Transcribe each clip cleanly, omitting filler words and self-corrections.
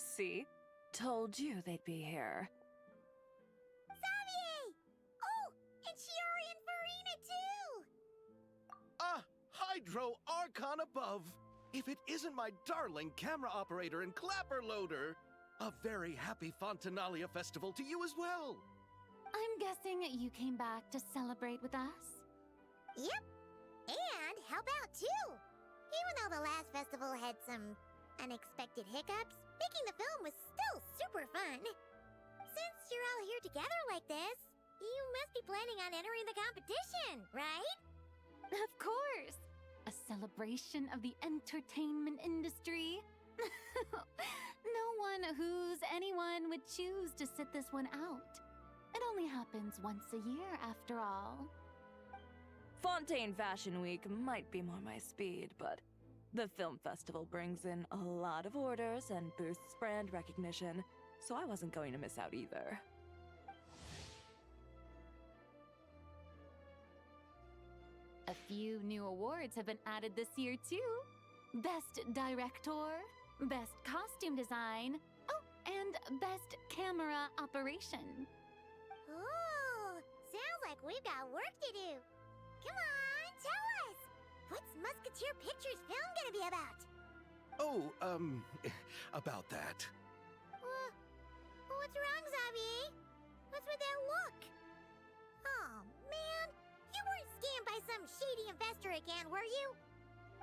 See? Told you they'd be here. Xavier! Oh, and Shiori and Farina too! Ah, Hydro Archon above! If it isn't my darling camera operator and clapper loader! A very happy Fontinalia festival to you as well! I'm guessing you came back to celebrate with us? Yep, and help out too! Even though the last festival had some unexpected hiccups, making the film was still super fun. Since you're all here together like this, you must be planning on entering the competition, right? Of course! A celebration of the entertainment industry. No one who's anyone would choose to sit this one out. It only happens once a year, after all. Fontaine Fashion Week might be more my speed, but the film festival brings in a lot of orders and boosts brand recognition, so I wasn't going to miss out either. A few new awards have been added this year, too. Best Director, Best Costume Design, oh, and Best Camera Operation. Ooh, sounds like we've got work to do. Come on, tell us! What's Musketeer Pictures film gonna be about? Oh, about that. What's wrong, Xavier? What's with that look? Oh, man. You weren't scammed by some shady investor again, were you?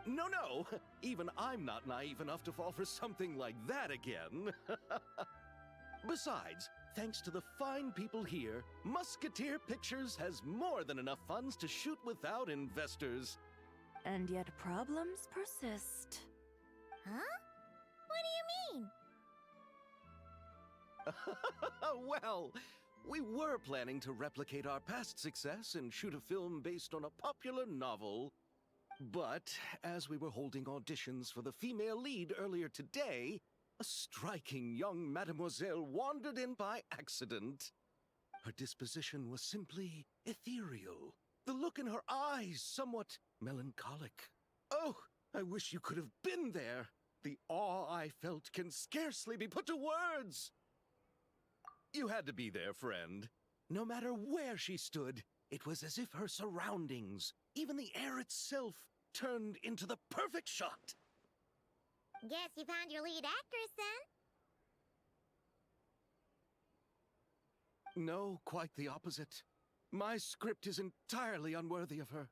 No, even I'm not naive enough to fall for something like that again. Besides, thanks to the fine people here, Musketeer Pictures has more than enough funds to shoot without investors. And yet problems persist. Huh? What do you mean? Well, we were planning to replicate our past success and shoot a film based on a popular novel. But as we were holding auditions for the female lead earlier today, a striking young mademoiselle wandered in by accident. Her disposition was simply ethereal. The look in her eyes somewhat melancholic. Oh, I wish you could have been there. The awe I felt can scarcely be put to words. You had to be there, friend. No matter where she stood, it was as if her surroundings, even the air itself, turned into the perfect shot. Guess you found your lead actress, then? No, quite the opposite. My script is entirely unworthy of her.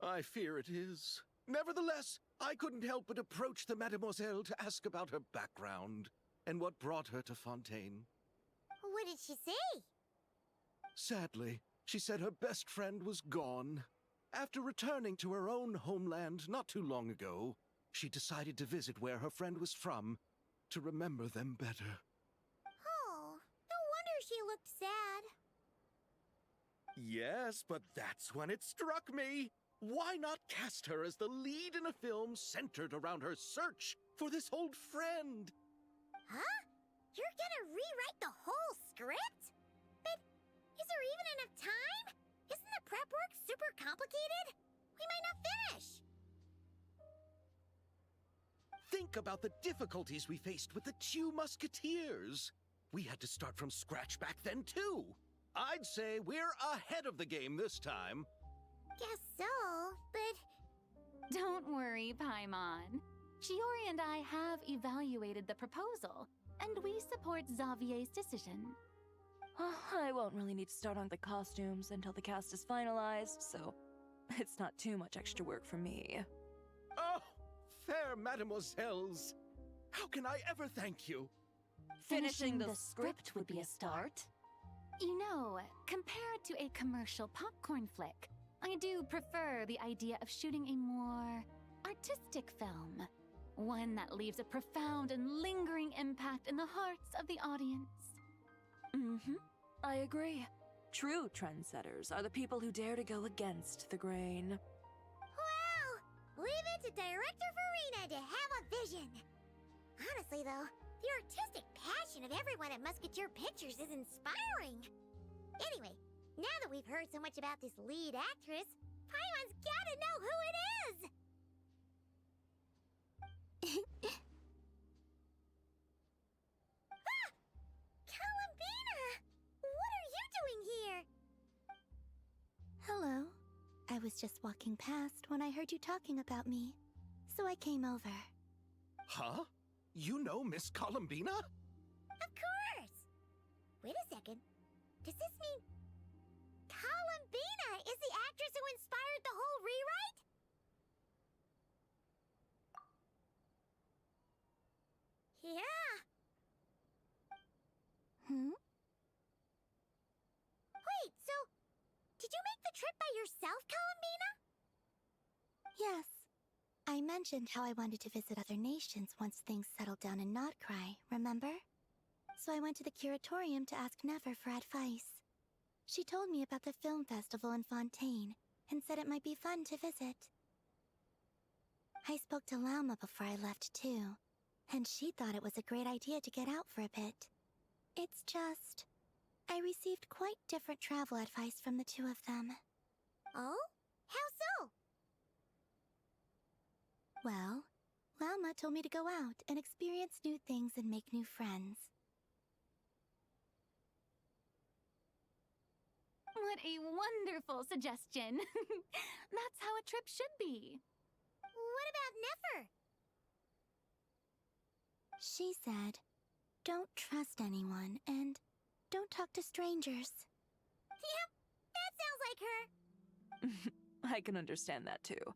I fear it is. Nevertheless, I couldn't help but approach the mademoiselle to ask about her background and what brought her to Fontaine. What did she say? Sadly, she said her best friend was gone. After returning to her own homeland not too long ago, she decided to visit where her friend was from to remember them better. Oh, no wonder she looked sad. Yes, but that's when it struck me. Why not cast her as the lead in a film centered around her search for this old friend? Huh? You're gonna rewrite the whole script? But is there even enough time? Isn't the prep work super complicated? We might not finish. Think about the difficulties we faced with the two Musketeers. We had to start from scratch back then, too. I'd say we're ahead of the game this time. Guess so, but... Don't worry, Paimon. Shiori and I have evaluated the proposal, and we support Xavier's decision. I won't really need to start on the costumes until the cast is finalized, so it's not too much extra work for me. Oh, fair mademoiselles. How can I ever thank you? Finishing the script would be a start. You know, compared to a commercial popcorn flick, I do prefer the idea of shooting a more artistic film. One that leaves a profound and lingering impact in the hearts of the audience. I agree. True trendsetters are the people who dare to go against the grain. Well, leave it to Director Farina to have a vision. Honestly, though, the artistic passion of everyone at Musketeer Pictures is inspiring. Anyway, now that we've heard so much about this lead actress, Paimon's gotta know who it is! I was just walking past when I heard you talking about me, so I came over. Huh? You know Miss Columbina? Of course! Wait a second. Does this mean Columbina is the actress who inspired the whole rewrite? Yeah. Wait, so did you make the trip by yourself, Columbina? Yes. I mentioned how I wanted to visit other nations once things settled down in Notcry, remember? So I went to the curatorium to ask Never for advice. She told me about the film festival in Fontaine and said it might be fun to visit. I spoke to Lauma before I left too, and she thought it was a great idea to get out for a bit. It's just, I received quite different travel advice from the two of them. Oh? How so? Well, Lauma told me to go out and experience new things and make new friends. What a wonderful suggestion. That's how a trip should be. What about Nefer? She said, don't trust anyone and don't talk to strangers. Yep, that sounds like her. I can understand that too.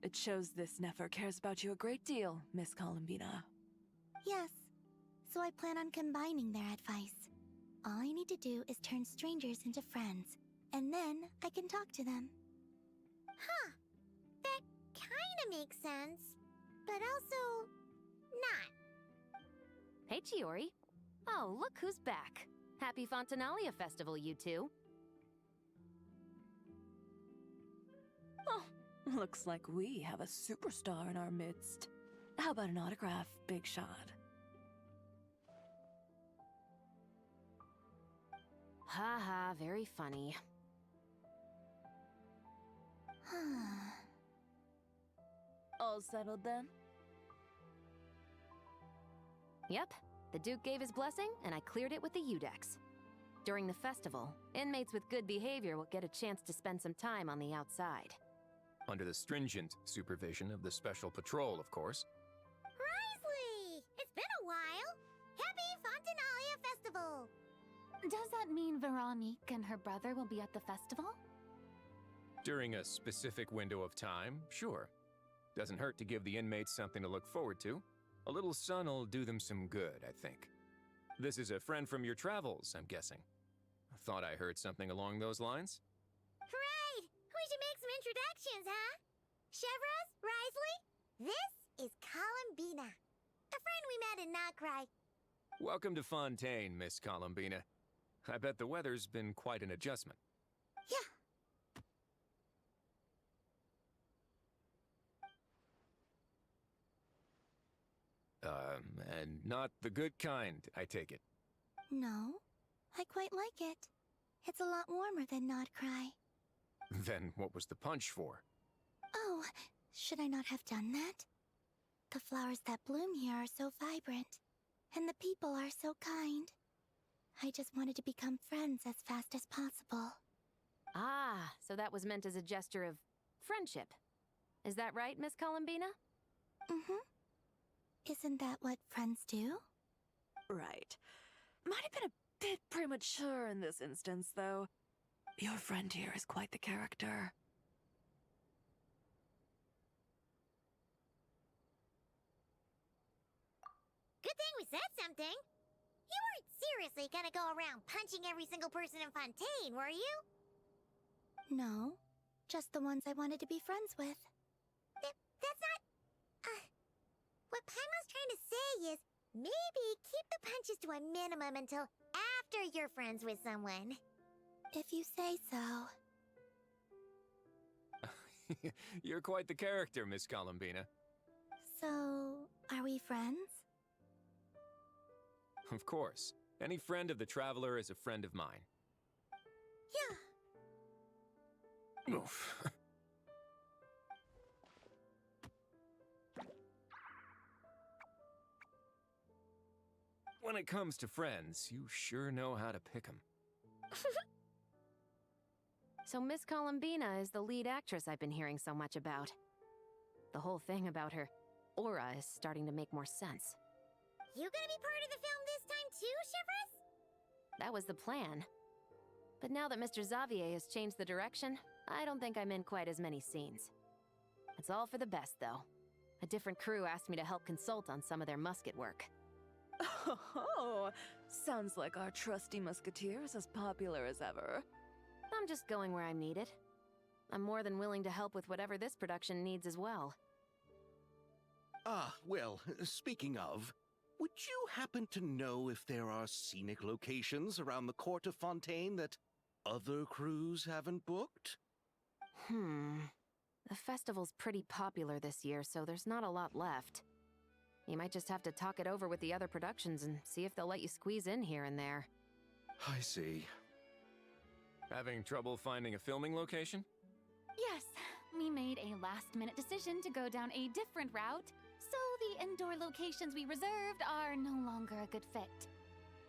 It shows this Nefer cares about you a great deal, Miss Columbina. Yes, so I plan on combining their advice. All I need to do is turn strangers into friends, and then I can talk to them. Huh. That kinda makes sense, but also not. Hey, Chiori. Oh, look who's back. Happy Fontinalia Festival, you two. Oh, looks like we have a superstar in our midst. How about an autograph, Big Shot? Ha ha, very funny. All settled then? Yep, the Duke gave his blessing, and I cleared it with the Udex. During the festival, inmates with good behavior will get a chance to spend some time on the outside. Under the stringent supervision of the Special Patrol, of course. Risley! It's been a while! Happy Fontinalia Festival! Does that mean Veronique and her brother will be at the festival? During a specific window of time, sure. Doesn't hurt to give the inmates something to look forward to. A little sun'll do them some good, I think. This is a friend from your travels, I'm guessing. Thought I heard something along those lines? Right! We should make some introductions, huh? Chevros, Risley, this is Columbina. A friend we met in Notcry. Welcome to Fontaine, Miss Columbina. I bet the weather's been quite an adjustment. Yeah. And not the good kind, I take it. No, I quite like it. It's a lot warmer than Notcry. Then what was the punch for? Oh, should I not have done that? The flowers that bloom here are so vibrant, and the people are so kind. I just wanted to become friends as fast as possible. Ah, so that was meant as a gesture of friendship. Is that right, Miss Columbina? Mm-hmm. Isn't that what friends do? Right. Might have been a bit premature in this instance, though. Your friend here is quite the character. Good thing we said something. You weren't seriously gonna go around punching every single person in Fontaine, were you? No, just the ones I wanted to be friends with. That's not... What Paimon's trying to say is, maybe keep the punches to a minimum until after you're friends with someone. If you say so. You're quite the character, Miss Columbina. So, are we friends? Of course. Any friend of the Traveler is a friend of mine. Yeah. Oof. When it comes to friends, you sure know how to pick 'em. So Miss Columbina is the lead actress I've been hearing so much about. The whole thing about her aura is starting to make more sense. You gonna be part of the film this time too, Shivers? That was the plan. But now that Mr. Xavier has changed the direction, I don't think I'm in quite as many scenes. It's all for the best, though. A different crew asked me to help consult on some of their musket work. Oh, sounds like our trusty musketeer is as popular as ever. I'm just going where I'm needed. I'm more than willing to help with whatever this production needs as well. Ah, well, speaking of, would you happen to know if there are scenic locations around the court of Fontaine that other crews haven't booked? The festival's pretty popular this year, so there's not a lot left. You might just have to talk it over with the other productions and see if they'll let you squeeze in here and there. I see. Having trouble finding a filming location? Yes, we made a last-minute decision to go down a different route, so the indoor locations we reserved are no longer a good fit.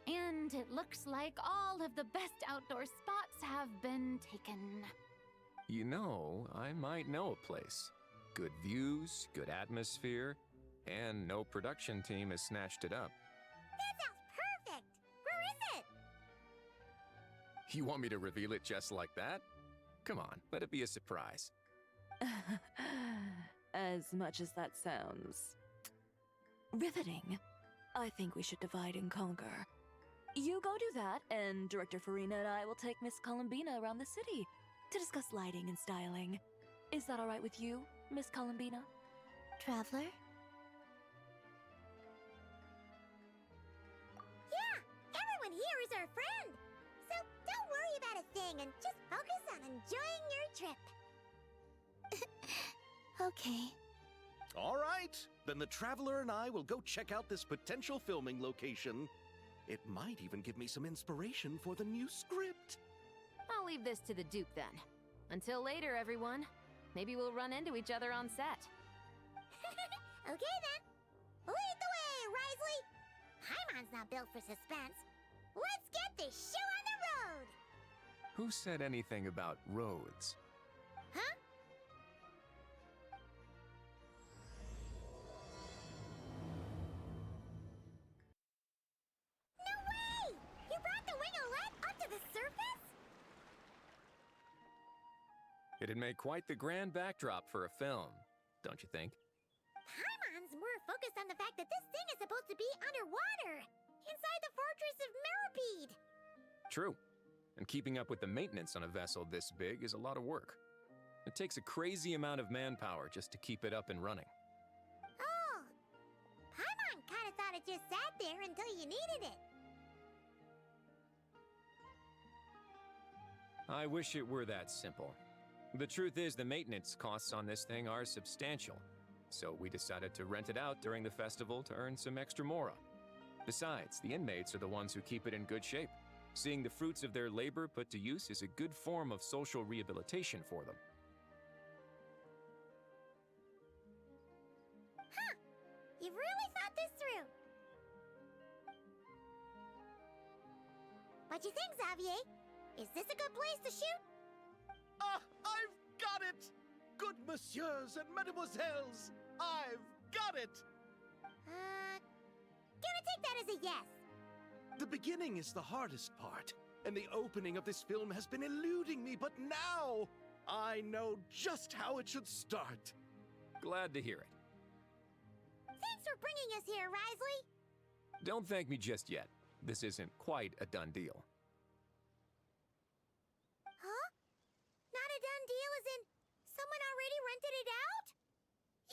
And it looks like all of the best outdoor spots have been taken. You know, I might know a place. Good views, good atmosphere, and no production team has snatched it up. That sounds perfect! Where is it? You want me to reveal it just like that? Come on, let it be a surprise. As much as that sounds riveting, I think we should divide and conquer. You go do that, and Director Farina and I will take Miss Columbina around the city to discuss lighting and styling. Is that all right with you, Miss Columbina? Traveler? Yeah! Everyone here is our friend! So don't worry about a thing and just focus on enjoying your trip. Okay. All right, then the Traveler and I will go check out this potential filming location. It might even give me some inspiration for the new script. I'll leave this to the Duke then. Until later, everyone. Maybe we'll run into each other on set. Okay then. Lead the way, Risley! Paimon's not built for suspense. Let's get this show on the road! Who said anything about roads? Huh? No way! You brought the wing-o-let up to the surface? It'd make quite the grand backdrop for a film, don't you think? Paimon's more focused on the fact that this thing is supposed to be underwater, inside the fortress of Meropide. True. And keeping up with the maintenance on a vessel this big is a lot of work. It takes a crazy amount of manpower just to keep it up and running. Oh, Paimon kind of thought it just sat there until you needed it. I wish it were that simple. The truth is, the maintenance costs on this thing are substantial. So we decided to rent it out during the festival to earn some extra mora. Besides, the inmates are the ones who keep it in good shape. Seeing the fruits of their labor put to use is a good form of social rehabilitation for them. Huh, you've really thought this through. What you think, Xavier? Is this a good place to shoot? Ah, I've got it! Good messieurs and mesdemoiselles, I've got it! Gonna take that as a yes. The beginning is the hardest part, and the opening of this film has been eluding me, but now I know just how it should start. Glad to hear it. Thanks for bringing us here, Risley. Don't thank me just yet. This isn't quite a done deal. Huh? Not a done deal as in someone already rented it out?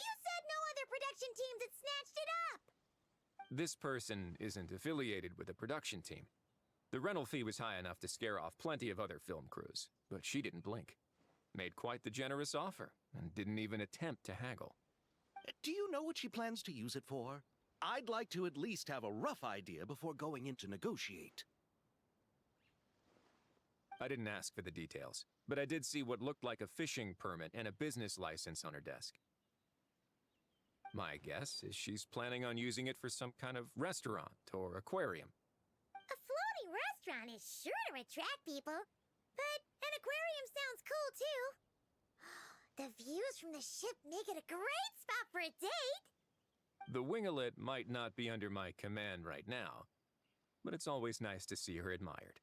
You said no other production teams had snatched it up! This person isn't affiliated with a production team. The rental fee was high enough to scare off plenty of other film crews, but she didn't blink. Made quite the generous offer, and didn't even attempt to haggle. Do you know what she plans to use it for? I'd like to at least have a rough idea before going in to negotiate. I didn't ask for the details, but I did see what looked like a fishing permit and a business license on her desk. My guess is she's planning on using it for some kind of restaurant or aquarium. A floating restaurant is sure to attract people. But An aquarium sounds cool, too. The views from the ship make it a great spot for a date. The winglet might not be under my command right now, but it's always nice to see her admired.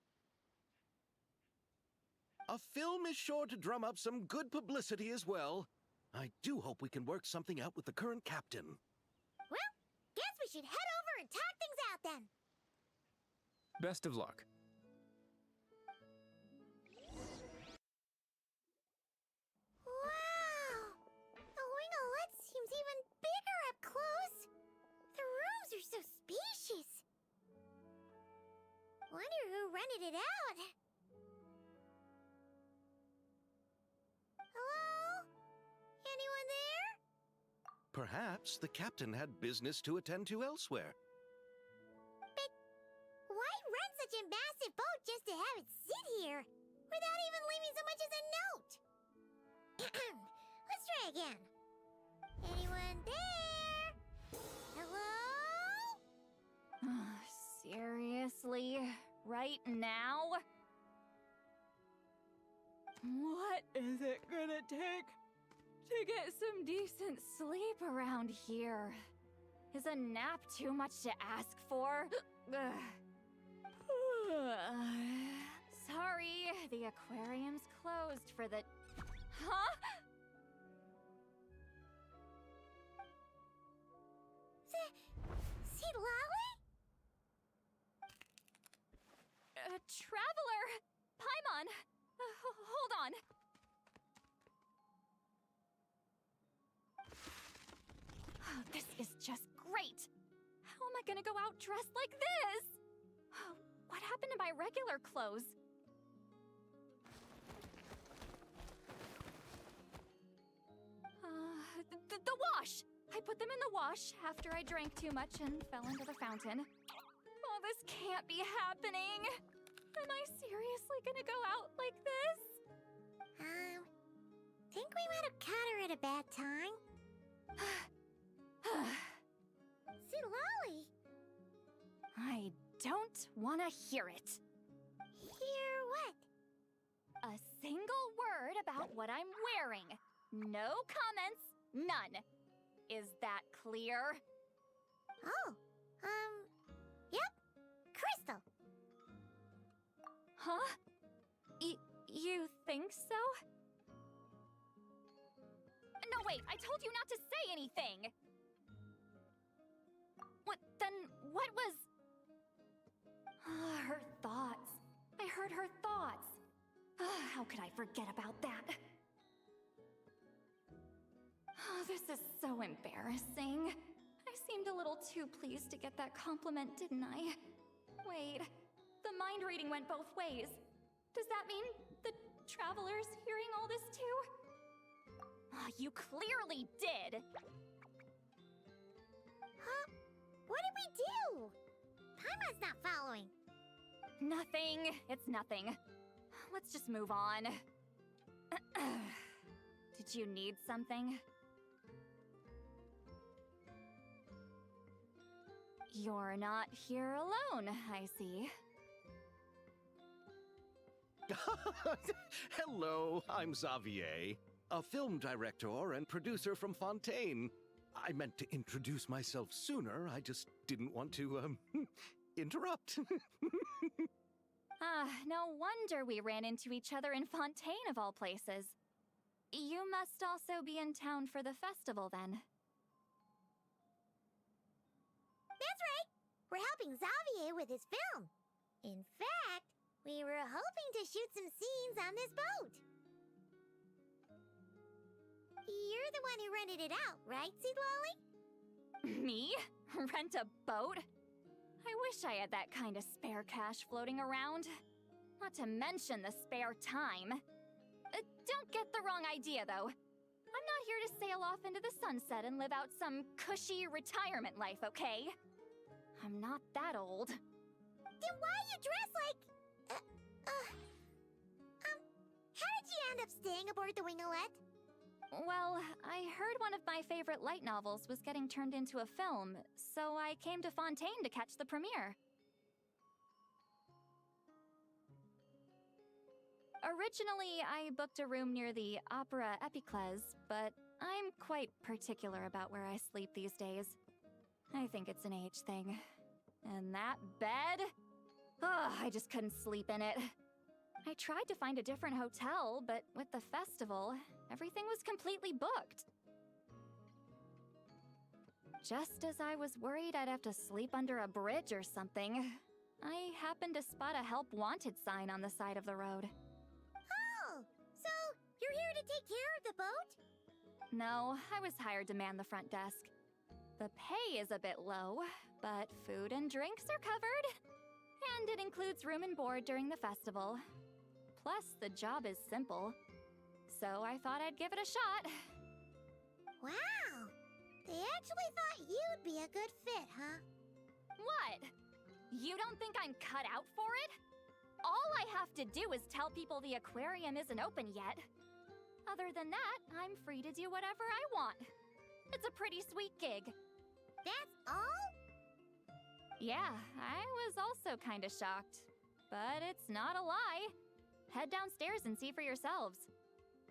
A film is sure to drum up some good publicity as well. I do hope we can work something out with the current captain. Well, guess we should head over and talk things out then. Best of luck. Wow! The winglet seems even bigger up close. The rooms are so spacious. Wonder who rented it out. Hello? Anyone there? Perhaps the captain had business to attend to elsewhere. But why rent such a massive boat just to have it sit here without even leaving so much as a note? Let's try again. Anyone there? Hello? Seriously? Right now? What is it gonna take to get some decent sleep around here? Is a nap too much to ask for? Sorry, the aquarium's closed for the... Huh? Lolly? Traveler! Paimon! Hold on. Oh, this is just great. How am I gonna go out dressed like this? Oh, what happened to my regular clothes? The wash! I put them in the wash after I drank too much and fell into the fountain. Oh, this can't be happening. Am I seriously gonna go out like this? Think we might have caught her at a bad time. Lolly! I don't wanna hear it. Hear what? A single word about what I'm wearing. No comments, none. Is that clear? Oh, yep. Crystal. Huh? You think so? No, wait, I told you not to say anything! What was... her thoughts. I heard her thoughts. How could I forget about that? Oh, this is so embarrassing. I seemed a little too pleased to get that compliment, didn't I? Wait, the mind reading went both ways. Does that mean the traveler's hearing all this too? You clearly did! Huh? What did we do? Paimon's not following. Nothing. It's nothing. Let's just move on. Did you need something? You're not here alone, I see. Hello, I'm Xavier, a film director and producer from Fontaine. I meant to introduce myself sooner, I just didn't want to, interrupt. No wonder we ran into each other in Fontaine of all places. You must also be in town for the festival then. That's right. We're helping Xavier with his film. In fact, we were hoping to shoot some scenes on this boat. You're the one who rented it out, right, Lolly? Me? Rent a boat? I wish I had that kind of spare cash floating around. Not to mention the spare time. Don't get the wrong idea, though. I'm not here to sail off into the sunset and live out some cushy retirement life, okay? I'm not that old. Then why you dress like... how did you end up staying aboard the Winglet? Well, I heard one of my favorite light novels was getting turned into a film, so I came to Fontaine to catch the premiere. Originally, I booked a room near the Opera Epicles, but I'm quite particular about where I sleep these days. I think it's an age thing. And that bed? Ugh, I just couldn't sleep in it. I tried to find a different hotel, but with the festival, everything was completely booked. Just as I was worried I'd have to sleep under a bridge or something, I happened to spot a help wanted sign on the side of the road. Oh, so you're here to take care of the boat? No, I was hired to man the front desk. The pay is a bit low, but food and drinks are covered. And it includes room and board during the festival. Plus, the job is simple. So I thought I'd give it a shot. Wow! They actually thought you'd be a good fit, huh? What? You don't think I'm cut out for it? All I have to do is tell people the aquarium isn't open yet. Other than that, I'm free to do whatever I want. It's a pretty sweet gig. That's all? Yeah, I was also kinda shocked. But it's not a lie. Head downstairs and see for yourselves.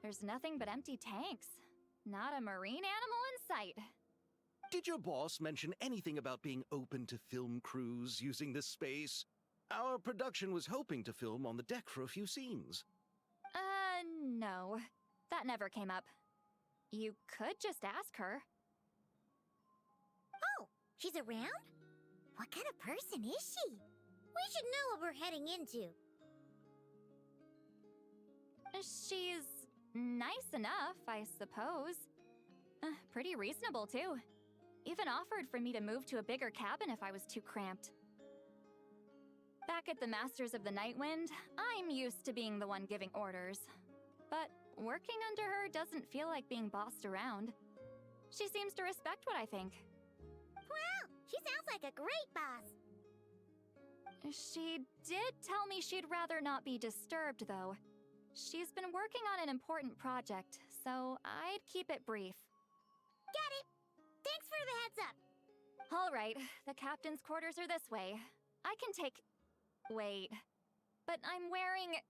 There's nothing but empty tanks. Not a marine animal in sight. Did your boss mention anything about being open to film crews using this space? Our production was hoping to film on the deck for a few scenes. No. That never came up. You could just ask her. Oh, she's around? What kind of person is she? We should know what we're heading into. She's nice enough, I suppose. Pretty reasonable, too. Even offered for me to move to a bigger cabin if I was too cramped. Back at the Masters of the Nightwind, I'm used to being the one giving orders. But working under her doesn't feel like being bossed around. She seems to respect what I think. Wow, she sounds like a great boss. She did tell me she'd rather not be disturbed, though. She's been working on an important project, so I'd keep it brief. Got it. Thanks for the heads up. All right, the captain's quarters are this way. I can take... Wait. But I'm wearing...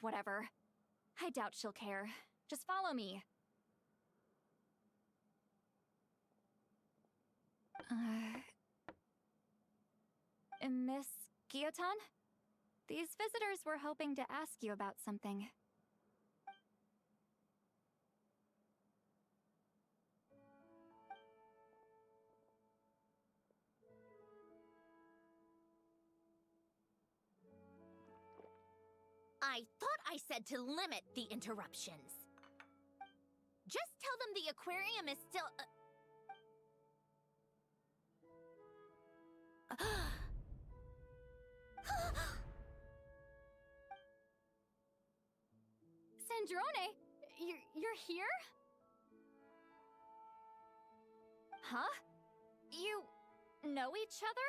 whatever. I doubt she'll care. Just follow me. Miss Guillotin? These visitors were hoping to ask you about something. I thought I said to limit the interruptions. Just tell them the aquarium is still... Sandrone, you're here? Huh? You know each other?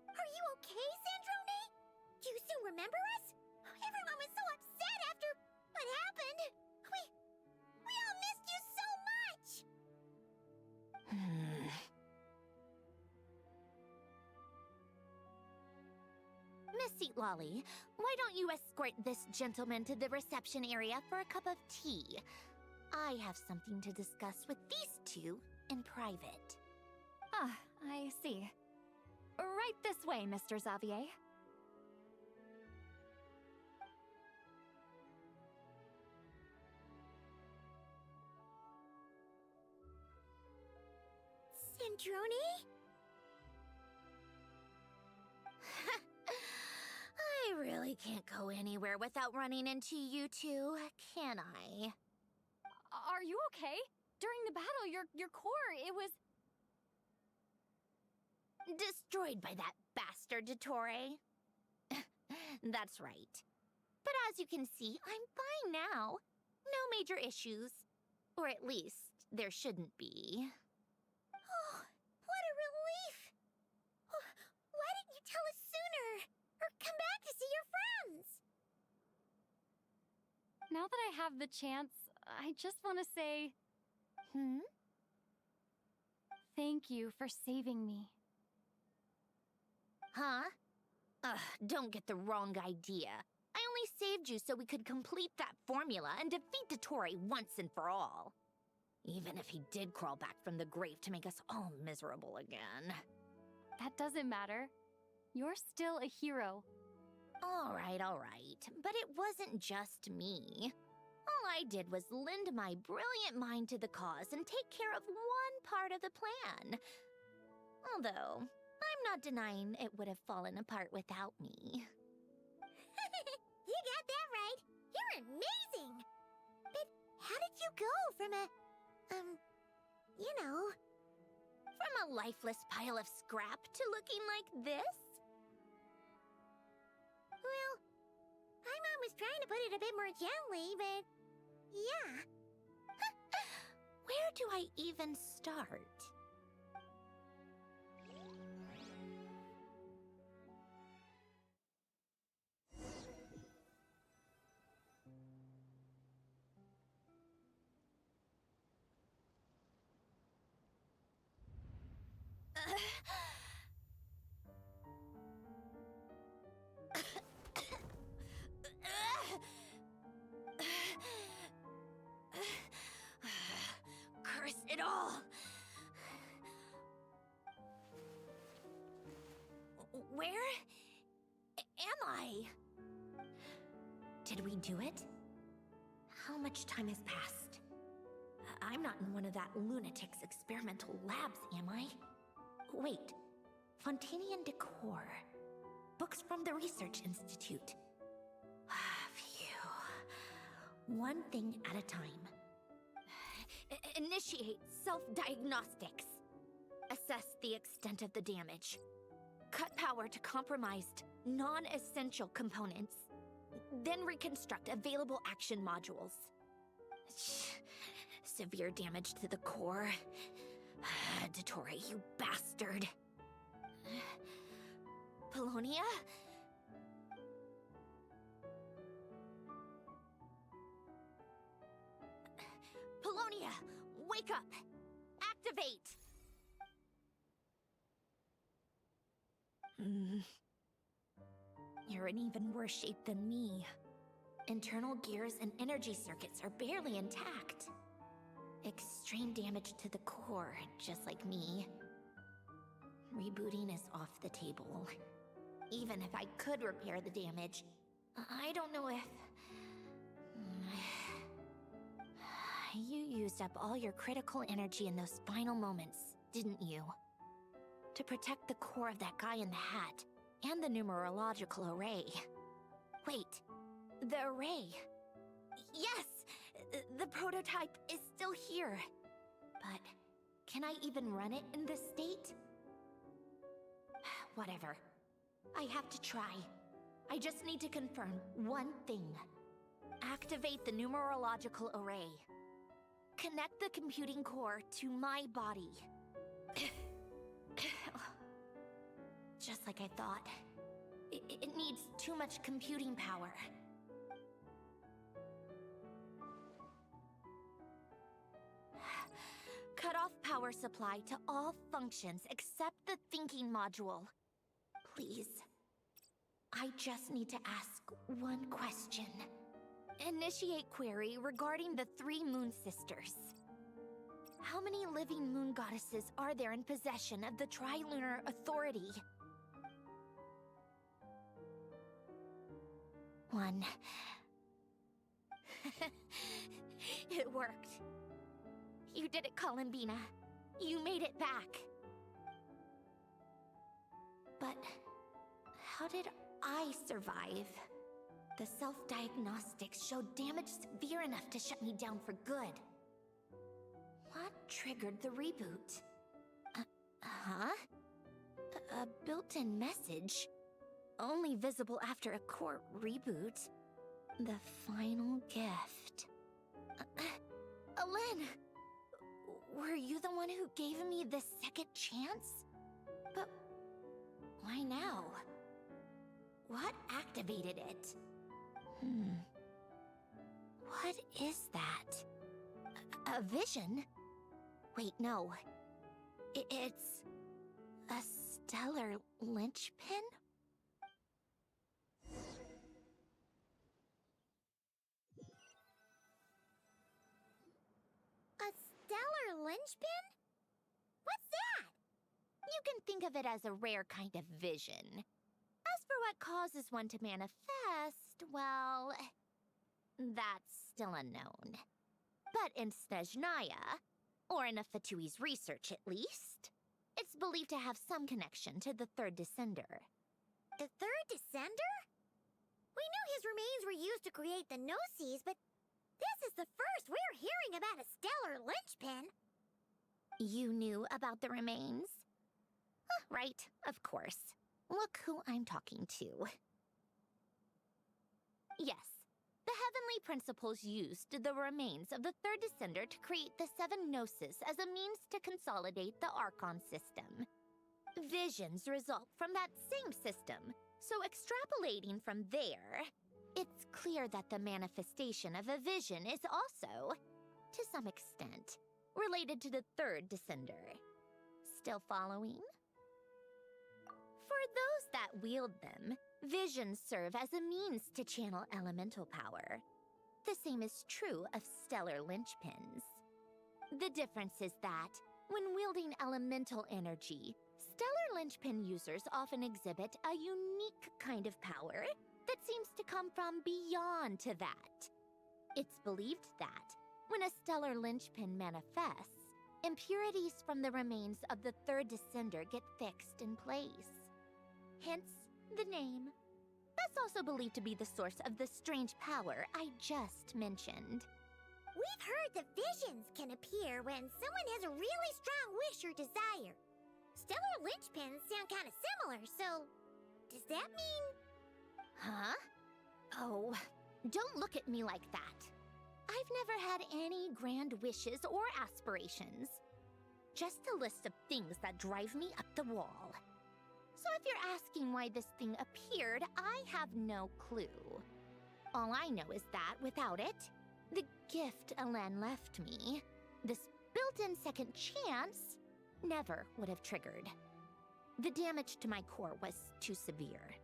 Are you okay, Sandrone? Do you still remember us? Everyone was so upset after what happened. We all missed you so much. Miss Seat Lolly, why don't you escort this gentleman to the reception area for a cup of tea? I have something to discuss with these two in private. Ah, I see. Right this way, Mr. Xavier. Sandrone? I really can't go anywhere without running into you two, can I? Are you okay? During the battle, your core, it was... Destroyed by that bastard Dottore. That's right. But as you can see, I'm fine now. No major issues. Or at least, there shouldn't be. Oh, what a relief! Why didn't you tell us sooner? Or come back to see your friends? Now that I have the chance, I just want to say... Thank you for saving me. Huh? Ugh, don't get the wrong idea. I only saved you so we could complete that formula and defeat Dottore once and for all. Even if he did crawl back from the grave to make us all miserable again. That doesn't matter. You're still a hero. All right. But it wasn't just me. All I did was lend my brilliant mind to the cause and take care of one part of the plan. Although, I'm not denying it would have fallen apart without me. You got that right. You're amazing. But how did you go from a, you know... From a lifeless pile of scrap to looking like this? Well, my mom was trying to put it a bit more gently, but... yeah. Where do I even start? Curse it all! Where am I? Did we do it? How much time has passed? I'm not in one of that lunatic's experimental labs, am I? Wait, Fontinian decor. Books from the Research Institute. Phew. One thing at a time. Initiate self-diagnostics. Assess the extent of the damage. Cut power to compromised, non-essential components. Then reconstruct available action modules. Severe damage to the core. Dottore, you bastard. Polonia? Polonia, wake up! Activate! You're in even worse shape than me. Internal gears and energy circuits are barely intact. Extreme damage to the core, just like me. Rebooting is off the table. Even if I could repair the damage, I don't know if... You used up all your critical energy in those final moments, didn't you? To protect the core of that guy in the hat, and the numerological array. Wait, the array. Yes! The prototype is still here. But can I even run it in this state? Whatever. I have to try. I just need to confirm one thing. Activate the numerological array. Connect the computing core to my body. Just like I thought. It needs too much computing power. Cut off power supply to all functions except the thinking module. Please. I just need to ask one question. Initiate query regarding the 3 Moon Sisters. How many living moon goddesses are there in possession of the Trilunar Authority? 1. It worked. You did it, Columbina. You made it back. But how did I survive? The self-diagnostics showed damage severe enough to shut me down for good. What triggered the reboot? A built-in message? Only visible after a core reboot. The final gift. Alen! Were you the one who gave me this second chance? But why now? What activated it? What is that? A vision? Wait, no. It's a stellar linchpin? linchpin? What's that? You can think of it as a rare kind of vision. As for what causes one to manifest, well, that's still unknown. But in Snezhnaya, or in Afatui's research at least, it's believed to have some connection to the third descender. The third descender? We knew his remains were used to create the Gnosis, but this is the first we're hearing about a stellar linchpin. You knew about the remains? Right, of course. Look who I'm talking to. Yes, the heavenly principles used the remains of the third descender to create the seven Gnosis as a means to consolidate the Archon system. Visions result from that same system, so extrapolating from there, it's clear that the manifestation of a vision is also, to some extent, related to the third descender. Still following? For those that wield them, visions serve as a means to channel elemental power. The same is true of stellar linchpins. The difference is that, when wielding elemental energy, stellar linchpin users often exhibit a unique kind of power that seems to come from beyond to that. It's believed that, when a stellar linchpin manifests, impurities from the remains of the third descender get fixed in place. Hence, the name. That's also believed to be the source of the strange power I just mentioned. We've heard that visions can appear when someone has a really strong wish or desire. Stellar linchpins sound kind of similar, so does that mean... Huh? Oh, don't look at me like that. I've never had any grand wishes or aspirations. Just a list of things that drive me up the wall. So if you're asking why this thing appeared, I have no clue. All I know is that without it, the gift Elen left me, this built-in second chance, never would have triggered. The damage to my core was too severe.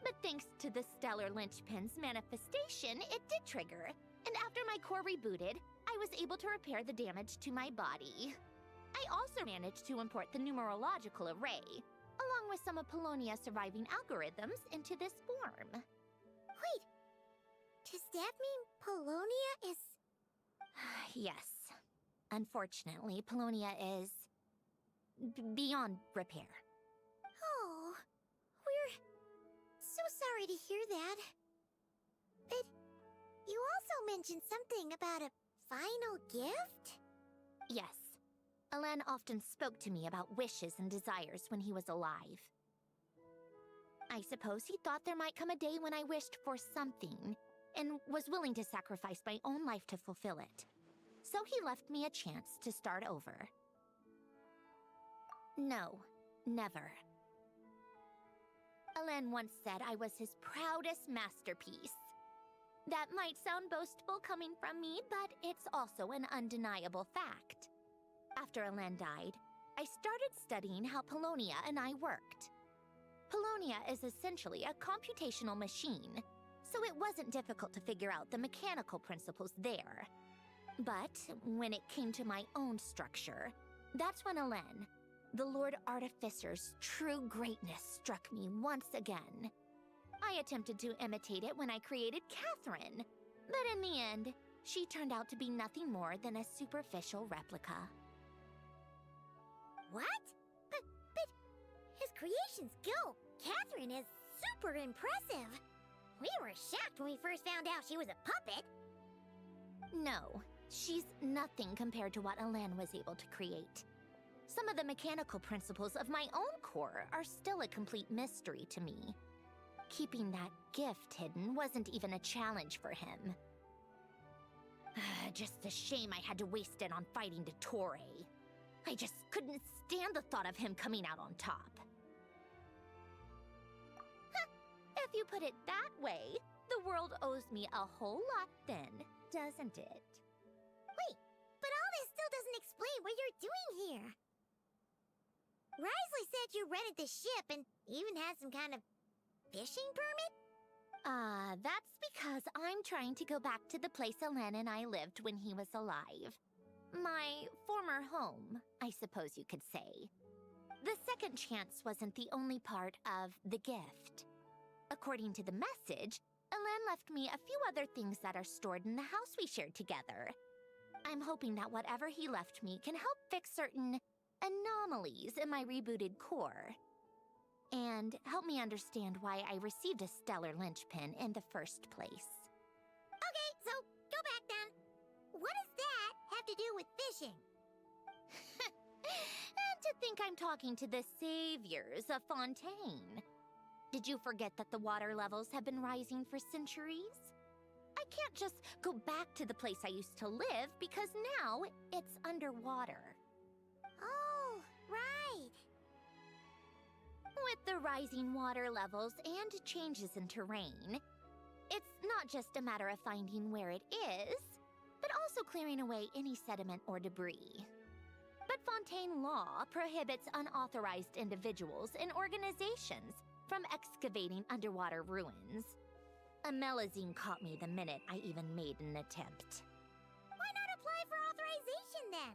But thanks to the stellar linchpin's manifestation, it did trigger. And after my core rebooted, I was able to repair the damage to my body. I also managed to import the numerological array, along with some of Polonia's surviving algorithms, into this form. Wait, does that mean Polonia is... Yes. Unfortunately, Polonia is... beyond repair. Oh, we're so sorry to hear that. But you also mentioned something about a final gift? Yes. Elen often spoke to me about wishes and desires when he was alive. I suppose he thought there might come a day when I wished for something, and was willing to sacrifice my own life to fulfill it. So he left me a chance to start over. No, never. Elen once said I was his proudest masterpiece. That might sound boastful coming from me, but it's also an undeniable fact. After Elen died, I started studying how Polonia and I worked. Polonia is essentially a computational machine, so it wasn't difficult to figure out the mechanical principles there. But when it came to my own structure, that's when Elen, the Lord Artificer's true greatness, struck me once again. I attempted to imitate it when I created Catherine, but in the end, she turned out to be nothing more than a superficial replica. What? But his creation skill, Catherine, is super impressive. We were shocked when we first found out she was a puppet. No, she's nothing compared to what Elen was able to create. Some of the mechanical principles of my own core are still a complete mystery to me. Keeping that gift hidden wasn't even a challenge for him. Just a shame I had to waste it on fighting Dottore. I just couldn't stand the thought of him coming out on top. If you put it that way, the world owes me a whole lot then, doesn't it? Wait, but all this still doesn't explain what you're doing here. Risley said you rented the ship and even had some kind of fishing permit? That's because I'm trying to go back to the place Elen and I lived when he was alive. My former our home, I suppose you could say. The second chance wasn't the only part of the gift. According to the message, Alen left me a few other things that are stored in the house we shared together. I'm hoping that whatever he left me can help fix certain anomalies in my rebooted core. And help me understand why I received a stellar linchpin in the first place. Okay, so go back then. What does that have to do with fishing? And to think I'm talking to the saviors of Fontaine. Did you forget that the water levels have been rising for centuries? I can't just go back to the place I used to live because now it's underwater. Oh, right. With the rising water levels and changes in terrain, it's not just a matter of finding where it is, but also clearing away any sediment or debris. But Fontaine law prohibits unauthorized individuals and organizations from excavating underwater ruins. Amelazine caught me the minute I even made an attempt. Why not apply for authorization then?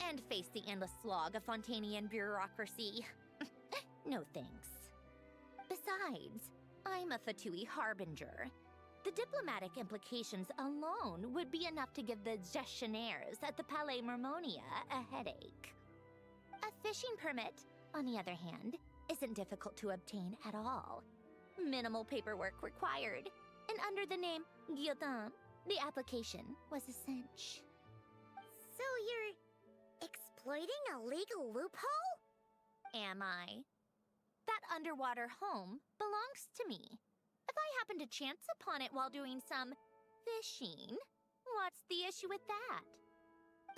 And face the endless slog of Fontanian bureaucracy. No thanks. Besides, I'm a Fatui harbinger. The diplomatic implications alone would be enough to give the gestionnaires at the Palais Mermonia a headache. A fishing permit, on the other hand, isn't difficult to obtain at all. Minimal paperwork required, and under the name Guillotin, the application was a cinch. So you're exploiting a legal loophole? Am I? That underwater home belongs to me. If I happen to chance upon it while doing some fishing, what's the issue with that?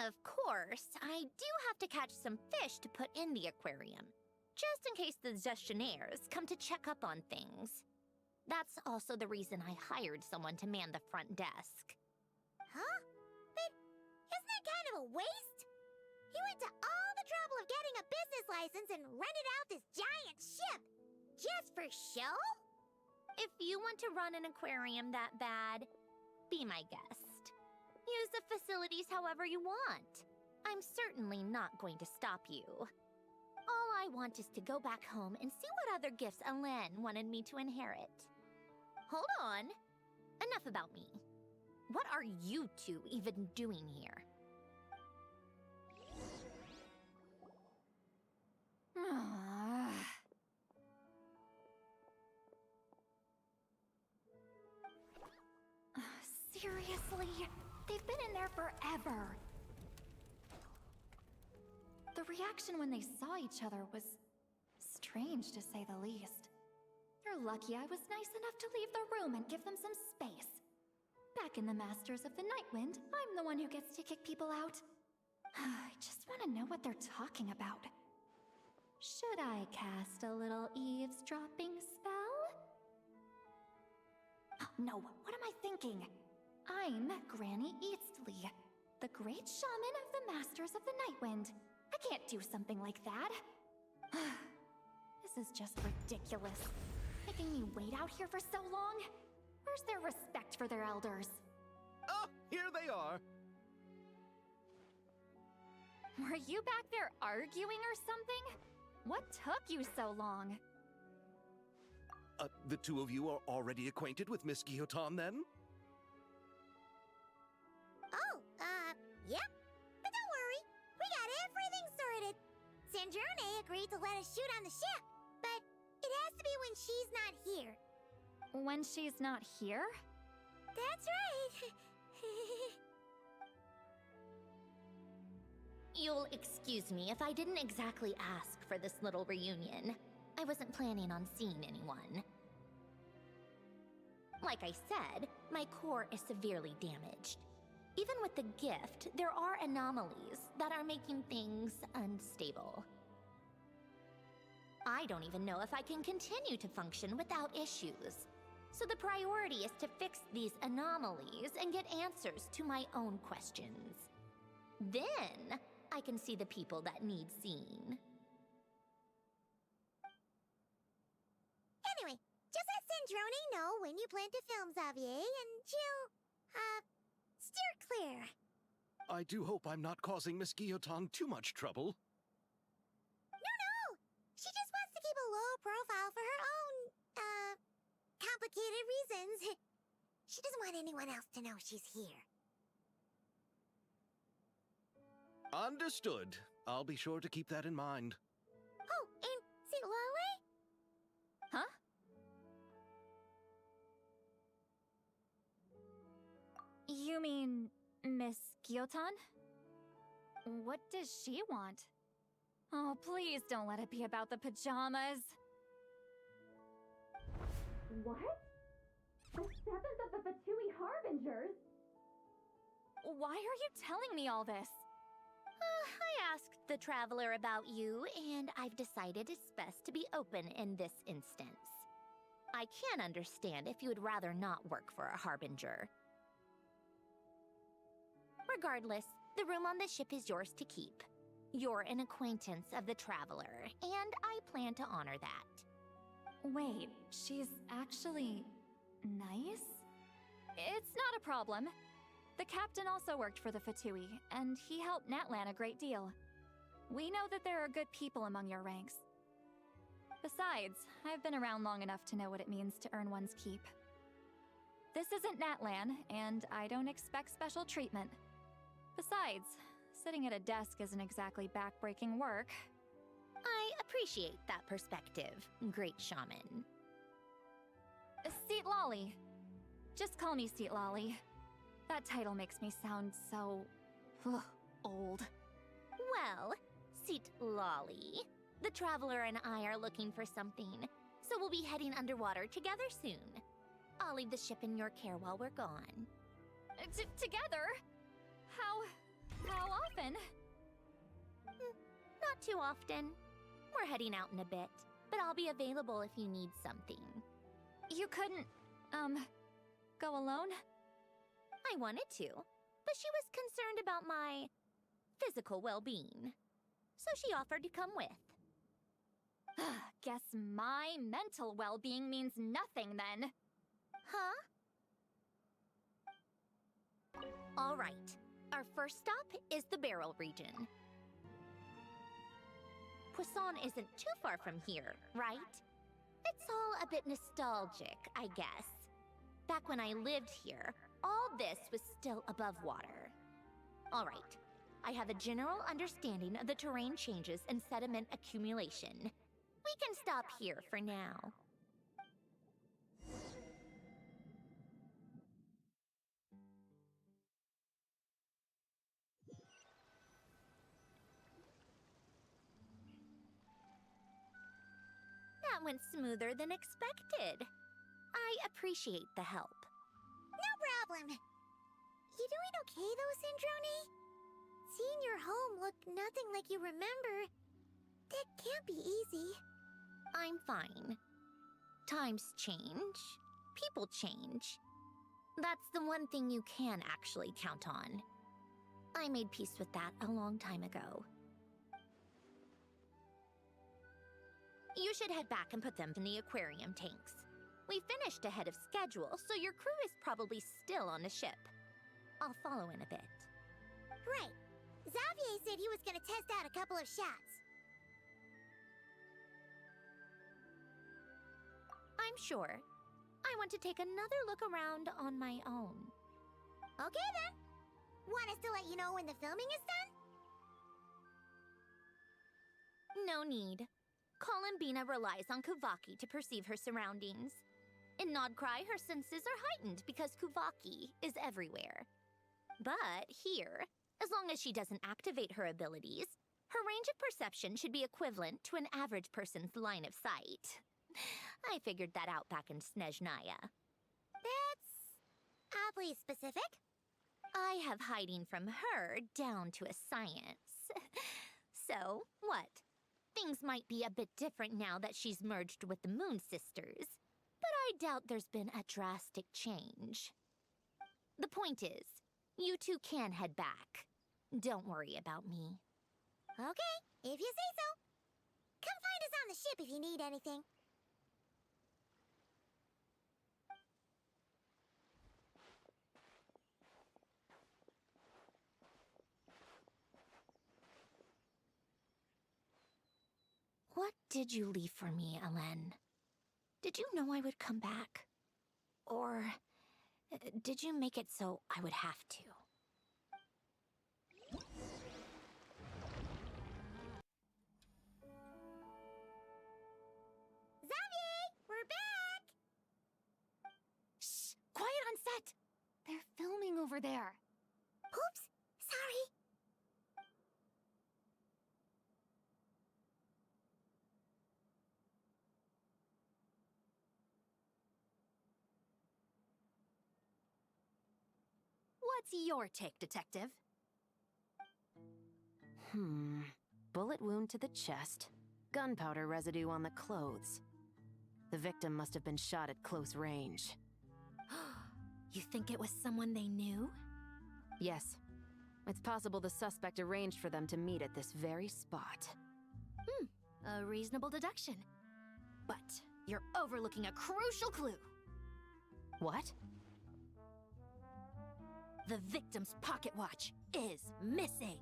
Of course, I do have to catch some fish to put in the aquarium, just in case the gestionnaires come to check up on things. That's also the reason I hired someone to man the front desk. Huh? But isn't that kind of a waste? He went to all the trouble of getting a business license and rented out this giant ship. Just for show? If you want to run an aquarium that bad, be my guest. Use the facilities however you want. I'm certainly not going to stop you. All I want is to go back home and see what other gifts Alen wanted me to inherit. Hold on. Enough about me. What are you two even doing here? Seriously? They've been in there forever. The reaction when they saw each other was strange, to say the least. You're lucky I was nice enough to leave the room and give them some space. Back in the Masters of the Nightwind, I'm the one who gets to kick people out. I just want to know what they're talking about. Should I cast a little eavesdropping spell? No, what am I thinking? I'm Granny Eastly, the great shaman of the Masters of the Nightwind. I can't do something like that. This is just ridiculous. Making me wait out here for so long? Where's their respect for their elders? Oh, here they are. Were you back there arguing or something? What took you so long? The two of you are already acquainted with Miss Guillotin, then? Oh, yep. But don't worry, we got everything sorted. Sandrone agreed to let us shoot on the ship, but it has to be when she's not here. When she's not here? That's right. You'll excuse me if I didn't exactly ask for this little reunion. I wasn't planning on seeing anyone. Like I said, my core is severely damaged. Even with the gift, there are anomalies that are making things unstable. I don't even know if I can continue to function without issues. So the priority is to fix these anomalies and get answers to my own questions. Then, I can see the people that need seeing. Anyway, just let Sandrone know when you plan to film Xavier, and she'll, steer clear. I do hope I'm not causing Miss Guillotin too much trouble. No! She just wants to keep a low profile for her own, complicated reasons. She doesn't want anyone else to know she's here. Understood. I'll be sure to keep that in mind. Oh, and St. Lale? Huh? You mean Miss Guillotin? What does she want? Oh, please don't let it be about the pajamas. What? The 7th of the Fatui Harbingers? Why are you telling me all this? I asked the Traveler about you, and I've decided it's best to be open in this instance. I can understand if you would rather not work for a Harbinger. Regardless, the room on the ship is yours to keep. You're an acquaintance of the Traveler, and I plan to honor that. Wait, she's actually nice? It's not a problem. The captain also worked for the Fatui, and he helped Natlan a great deal. We know that there are good people among your ranks. Besides, I've been around long enough to know what it means to earn one's keep. This isn't Natlan, and I don't expect special treatment. Besides, sitting at a desk isn't exactly backbreaking work. I appreciate that perspective, great shaman. Seat Lolly. Just call me Seat Lolly. That title makes me sound so... old. Well, Seat Lolly, the Traveler and I are looking for something, so we'll be heading underwater together soon. I'll leave the ship in your care while we're gone. Together? How often? Not too often. We're heading out in a bit, but I'll be available if you need something. You couldn't, go alone? I wanted to, but she was concerned about my physical well-being, so she offered to come with. Guess my mental well-being means nothing then. Huh? All right. Our first stop is the Barrel region. Poisson isn't too far from here, right? It's all a bit nostalgic, I guess. Back when I lived here, all this was still above water. All right. I have a general understanding of the terrain changes and sediment accumulation. We can stop here for now. That went smoother than expected. I appreciate the help. No problem. You doing okay though, Sandrone? Seeing your home look nothing like you remember, that can't be easy. I'm fine. Times change. People change. That's the one thing you can actually count on. I made peace with that a long time ago. You should head back and put them in the aquarium tanks. We finished ahead of schedule, so your crew is probably still on the ship. I'll follow in a bit. Right. Xavier said he was gonna test out a couple of shots. I'm sure. I want to take another look around on my own. Okay then. Want us to let you know when the filming is done? No need. Columbine relies on Kuvaki to perceive her surroundings. In Nodcry, her senses are heightened because Kuvaki is everywhere. But here, as long as she doesn't activate her abilities, her range of perception should be equivalent to an average person's line of sight. I figured that out back in Snezhnaya. That's oddly specific. I have hiding from her down to a science. So, what? Things might be a bit different now that she's merged with the Moon Sisters, but I doubt there's been a drastic change. The point is, you two can head back. Don't worry about me. Okay, if you say so. Come find us on the ship if you need anything. What did you leave for me, Ellen? Did you know I would come back? Or did you make it so I would have to? Xavier, we're back! Shh! Quiet on set! They're filming over there. Oops, sorry. What's your take, Detective? Bullet wound to the chest. Gunpowder residue on the clothes. The victim must have been shot at close range. You think it was someone they knew? Yes. It's possible the suspect arranged for them to meet at this very spot. A reasonable deduction. But you're overlooking a crucial clue. What? The victim's pocket watch is missing.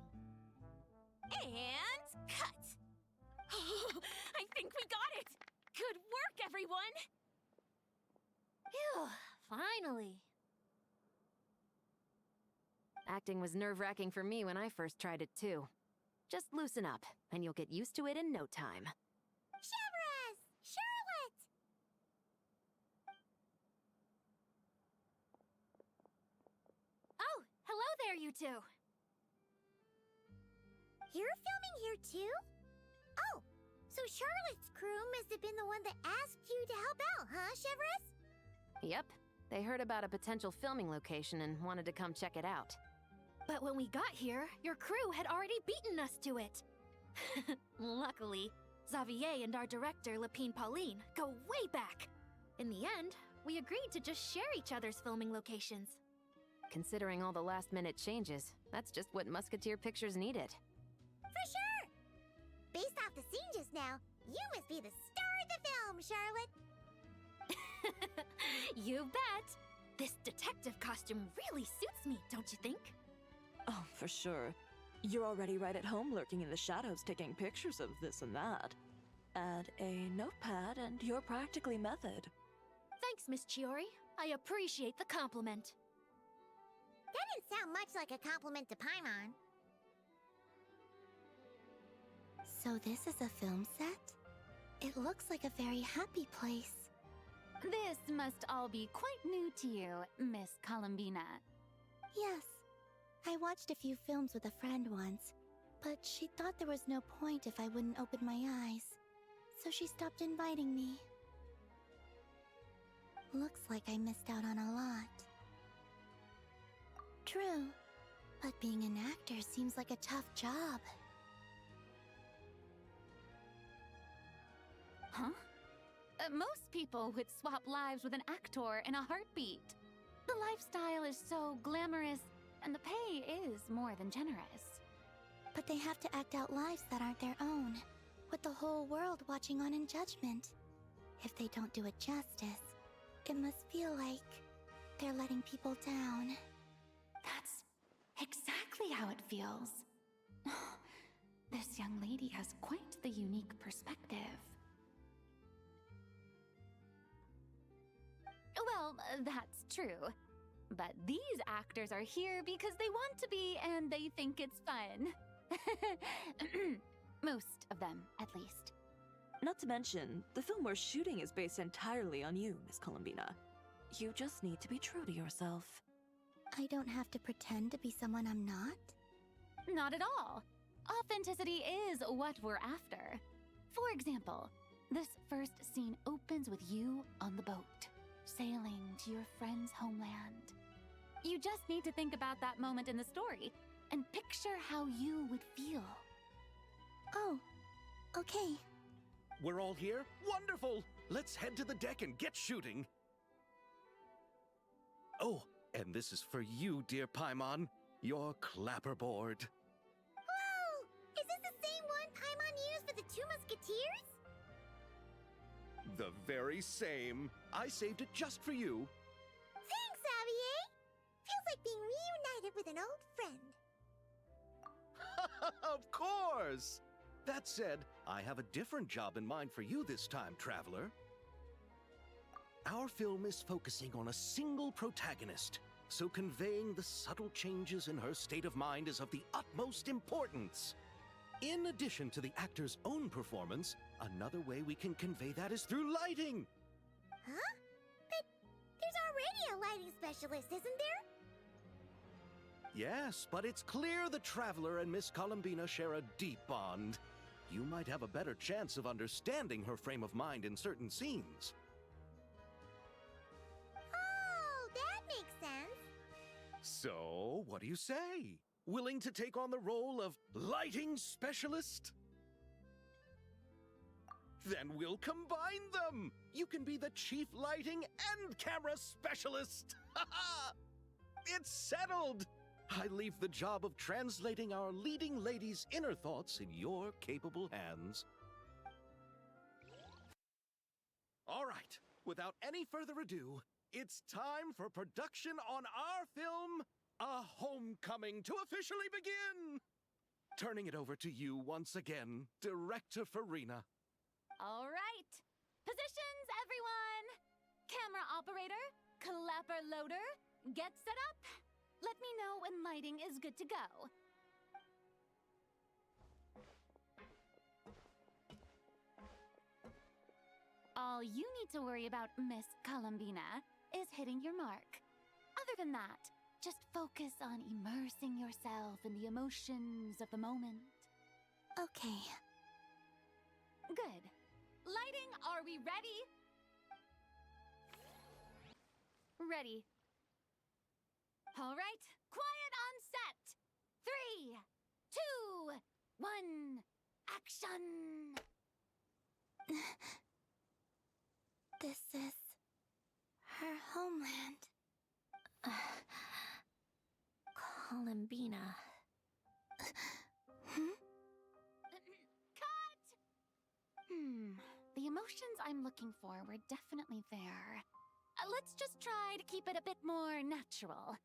And cut! I think we got it! Good work, everyone! Phew, finally. Acting was nerve-wracking for me when I first tried it too. Just loosen up, and you'll get used to it in no time. Chevres! Charlotte! Oh, hello there, you two! You're filming here too? Oh, so Charlotte's crew must have been the one that asked you to help out, huh, Chevres? Yep. They heard about a potential filming location and wanted to come check it out. But when we got here, your crew had already beaten us to it. Luckily, Xavier and our director, Lapine Pauline, go way back. In the end, we agreed to just share each other's filming locations. Considering all the last-minute changes, that's just what Musketeer Pictures needed. For sure! Based off the scene just now, you must be the star of the film, Charlotte! You bet! This detective costume really suits me, don't you think? Oh, for sure. You're already right at home lurking in the shadows taking pictures of this and that. Add a notepad and you're practically method. Thanks, Miss Chiori. I appreciate the compliment. That didn't sound much like a compliment to Paimon. So this is a film set? It looks like a very happy place. This must all be quite new to you, Miss Columbina. Yes. I watched a few films with a friend once, but she thought there was no point if I wouldn't open my eyes. So she stopped inviting me. Looks like I missed out on a lot. True, but being an actor seems like a tough job. Huh? Most people would swap lives with an actor in a heartbeat. The lifestyle is so glamorous, and the pay is more than generous. But they have to act out lives that aren't their own, with the whole world watching on in judgment. If they don't do it justice, it must feel like they're letting people down. That's exactly how it feels. This young lady has quite the unique perspective. Well, that's true. But these actors are here because they want to be and they think it's fun. Most of them, at least. Not to mention, the film we're shooting is based entirely on you, Miss Columbina. You just need to be true to yourself. I don't have to pretend to be someone I'm not? Not at all. Authenticity is what we're after. For example, this first scene opens with you on the boat, sailing to your friend's homeland. You just need to think about that moment in the story and picture how you would feel. Oh, okay. We're all here? Wonderful! Let's head to the deck and get shooting. Oh, and this is for you, dear Paimon. Your clapperboard. Whoa! Is this the same one Paimon used for the Two Musketeers? The very same. I saved it just for you. Thanks, Xavier! Feels like being reunited with an old friend. Of course! That said, I have a different job in mind for you this time, traveler. Our film is focusing on a single protagonist, so conveying the subtle changes in her state of mind is of the utmost importance. In addition to the actor's own performance, another way we can convey that is through lighting. Huh? But there's already a lighting specialist, isn't there? Yes, but it's clear the Traveler and Miss Columbina share a deep bond. You might have a better chance of understanding her frame of mind in certain scenes. Oh, that makes sense. So, what do you say? Willing to take on the role of lighting specialist? Then we'll combine them! You can be the chief lighting and camera specialist! Ha ha! It's settled! I leave the job of translating our leading lady's inner thoughts in your capable hands. All right, without any further ado, it's time for production on our film, A Homecoming, to officially begin! Turning it over to you once again, Director Farina. All right. Positions, everyone. Camera operator, clapper loader, get set up. Let me know when lighting is good to go. All you need to worry about, Miss Columbina, is hitting your mark. Other than that, just focus on immersing yourself in the emotions of the moment. Okay. Good. Lighting, are we ready? Ready. All right, quiet on set. 3, 2, 1, action! This is her homeland. Columbina. Cut! The emotions I'm looking for were definitely there. Let's just try to keep it a bit more natural.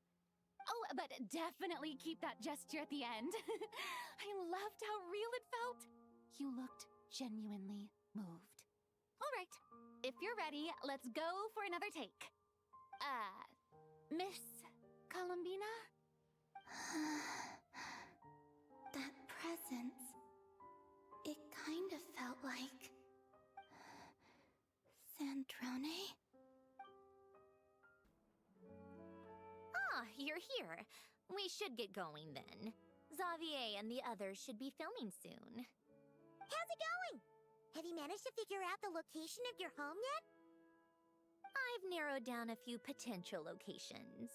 Oh, but definitely keep that gesture at the end. I loved how real it felt. You looked genuinely moved. All right, if you're ready, let's go for another take. Miss Columbina? That presence. It kind of felt like Sandrone? Ah, you're here. We should get going then. Xavier and the others should be filming soon. How's it going? Have you managed to figure out the location of your home yet? I've narrowed down a few potential locations.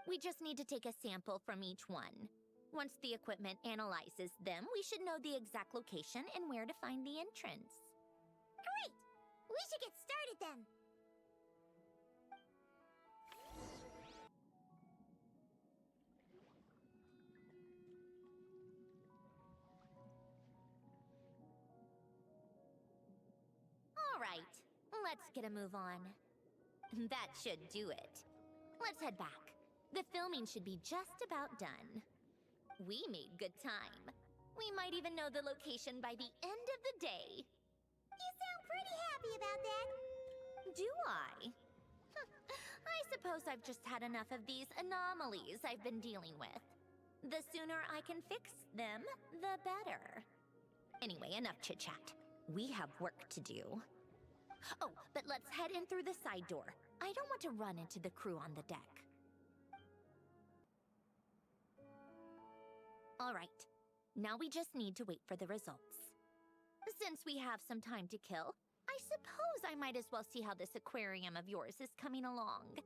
We just need to take a sample from each one. Once the equipment analyzes them, we should know the exact location and where to find the entrance. Great! We should get started then. All right, let's get a move on. That should do it. Let's head back. The filming should be just about done. We made good time. We might even know the location by the end of the day. You sound pretty happy about that. Do I? I suppose I've just had enough of these anomalies I've been dealing with. The sooner I can fix them, the better. Anyway, enough chit-chat. We have work to do. Oh, but let's head in through the side door. I don't want to run into the crew on the deck. All right, now we just need to wait for the results. Since we have some time to kill, I suppose I might as well see how this aquarium of yours is coming along.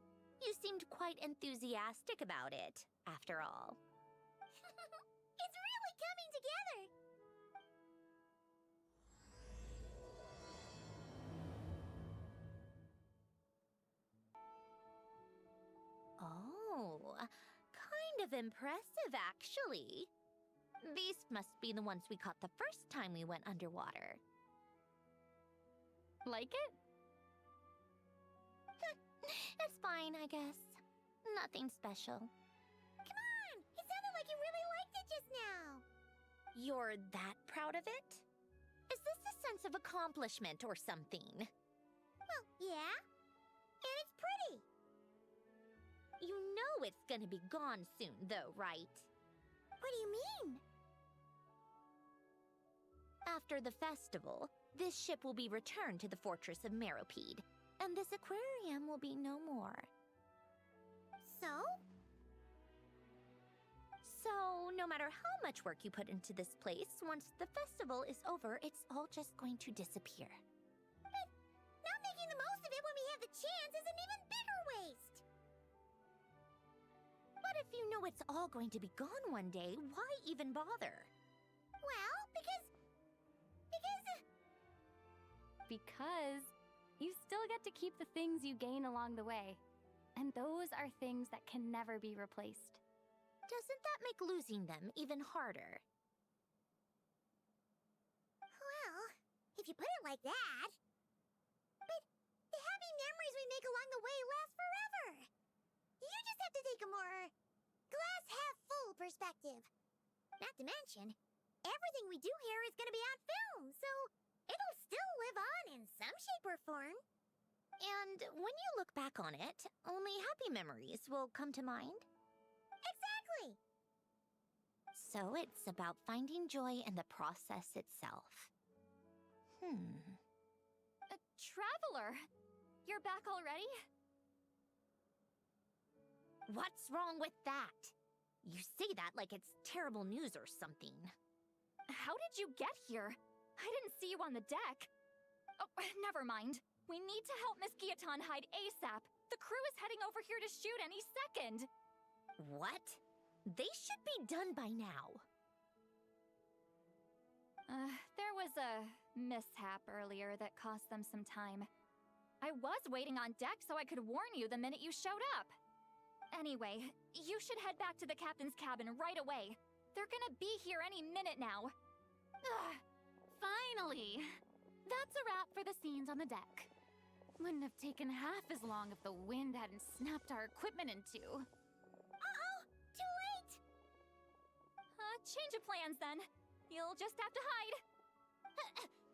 You seemed quite enthusiastic about it, after all. It's really coming together. Oh, kind of impressive, actually. These must be the ones we caught the first time we went underwater. Like it? It's fine, I guess. Nothing special. Come on! It sounded like you really liked it just now. You're that proud of it? sense of accomplishment or something. Well, yeah. And it's pretty. You know it's gonna be gone soon, though, right? What do you mean? After the festival, this ship will be returned to the fortress of Meropide, and this aquarium will be no more. So? So, no matter how much work you put into this place, once the festival is over, it's all just going to disappear. But not making the most of it when we have the chance is an even bigger waste. But if you know it's all going to be gone one day, why even bother? Well, because Because you still get to keep the things you gain along the way. And those are things that can never be replaced. Doesn't that make losing them even harder? well, if you put it like that. But the happy memories we make along the way last forever. You just have to take a more glass half full perspective. Not to mention, everything we do here is going to be on film, so it'll still live on in some shape or form. And when you look back on it, only happy memories will come to mind. Exactly. So it's about finding joy in the process itself. Traveler! You're back already? What's wrong with that? You say that like it's terrible news or something. How did you get here? I didn't see you on the deck. Oh, never mind. We need to help Miss Guillotin hide ASAP. The crew is heading over here to shoot any second. What? They should be done by now. There was a mishap earlier that cost them some time. I was waiting on deck so I could warn you the minute you showed up. Anyway, you should head back to the captain's cabin right away. They're gonna be here any minute now. Ugh, finally! That's a wrap for the scenes on the deck. Wouldn't have taken half as long if the wind hadn't snapped our equipment in two. Uh-oh! Too late! Change of plans then. You'll just have to hide.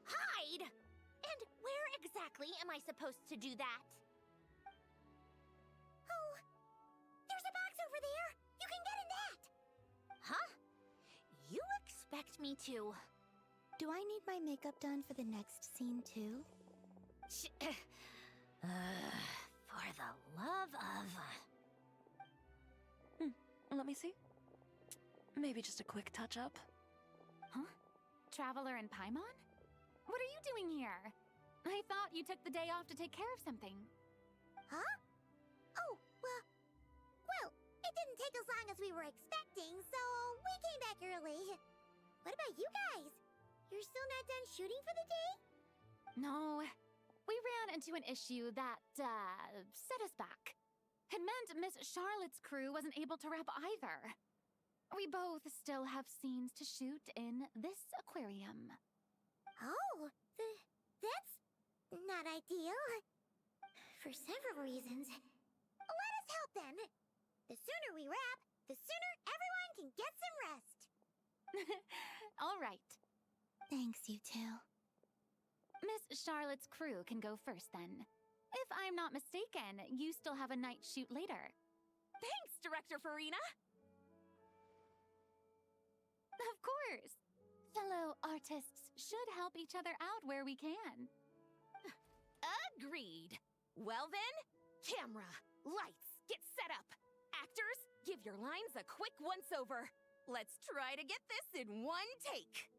Hide? And where exactly am I supposed to do that? Oh, there's a box over there! You can get in that! Huh? You expect me to... Do I need my makeup done for the next scene too? For the love of... Let me see. Maybe just a quick touch-up. Huh? Traveler and Paimon? What are you doing here? I thought you took the day off to take care of something. Huh? Oh, well, it didn't take as long as we were expecting, so we came back early. What about you guys? You're still not done shooting for the day? No, we ran into an issue that, set us back. It meant Miss Charlotte's crew wasn't able to wrap either. We both still have scenes to shoot in this aquarium. Oh, that's not ideal. For several reasons. Let us help then. The sooner we wrap, the sooner everyone can get some rest. All right. Thanks, you two. Miss Charlotte's crew can go first then. If I'm not mistaken, you still have a night shoot later. Thanks, Director Farina! Of course! Fellow artists should help each other out where we can. Agreed. Well then, camera, lights, get set up. Actors, give your lines a quick once-over. Let's try to get this in one take.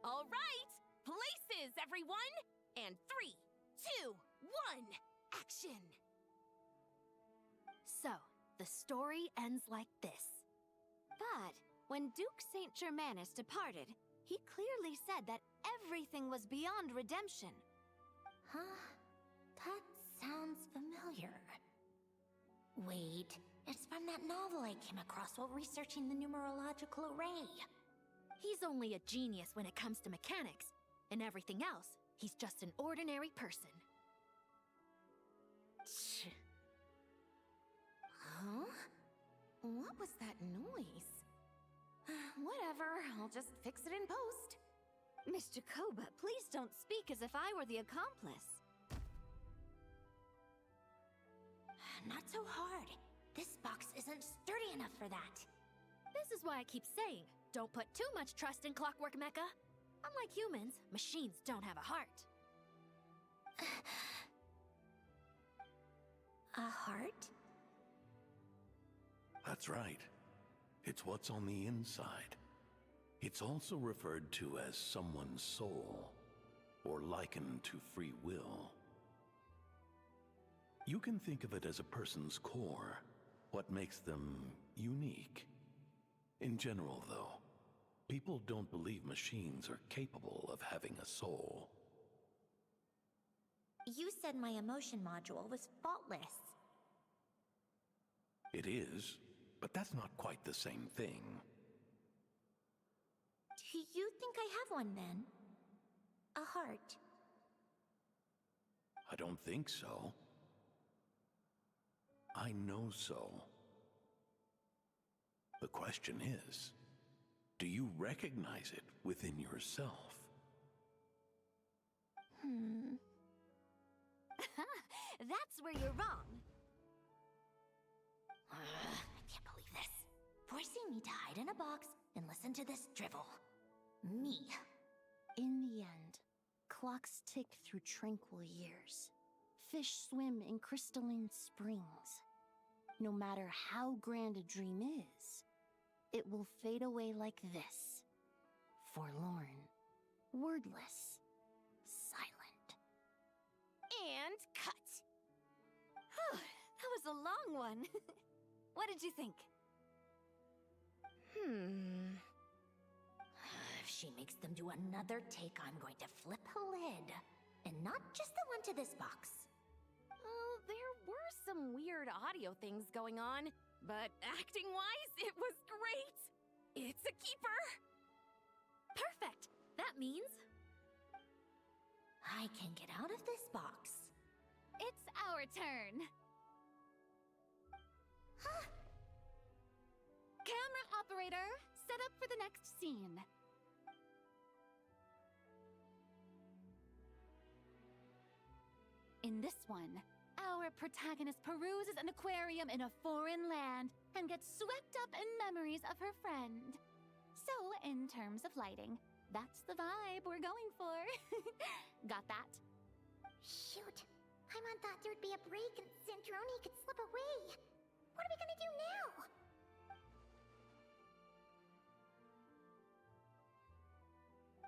All right, places, everyone! And 3, 2, 1, action! So, the story ends like this. But when Duke Saint Germanus departed, he clearly said that everything was beyond redemption. Huh? That sounds familiar. Wait, it's from that novel I came across while researching the numerological array. He's only a genius when it comes to mechanics, and everything else, he's just an ordinary person. Huh? What was that noise? whatever. I'll just fix it in post. Miss Jacoba, please don't speak as if I were the accomplice. Not so hard. This box isn't sturdy enough for that. This is why I keep saying, don't put too much trust in Clockwork Mecha. Unlike humans, machines don't have a heart. A heart? That's right. It's what's on the inside. It's also referred to as someone's soul, or likened to free will. You can think of it as a person's core, what makes them unique. In general, though, people don't believe machines are capable of having a soul. You said my emotion module was faultless. It is, but that's not quite the same thing. Do you think I have one then? A heart? I don't think so. I know so. The question is, do you recognize it within yourself? That's where you're wrong. I can't believe this. Forcing me to hide in a box and listen to this drivel. Me. In the end, clocks tick through tranquil years. Fish swim in crystalline springs. No matter how grand a dream is, it will fade away like this. Forlorn, wordless, silent. And cut. Whew, that was a long one. What did you think? If she makes them do another take, I'm going to flip a lid. And not just the one to this box. Oh, there were some weird audio things going on, but acting-wise, it was great. It's a keeper. Perfect. That means I can get out of this box. It's our turn. Camera operator, set up for the next scene. In this one, our protagonist peruses an aquarium in a foreign land and gets swept up in memories of her friend. So, in terms of lighting, that's the vibe we're going for. Got that? Shoot. Paimon thought there'd be a break and Sandrone could slip away. What are we gonna do now?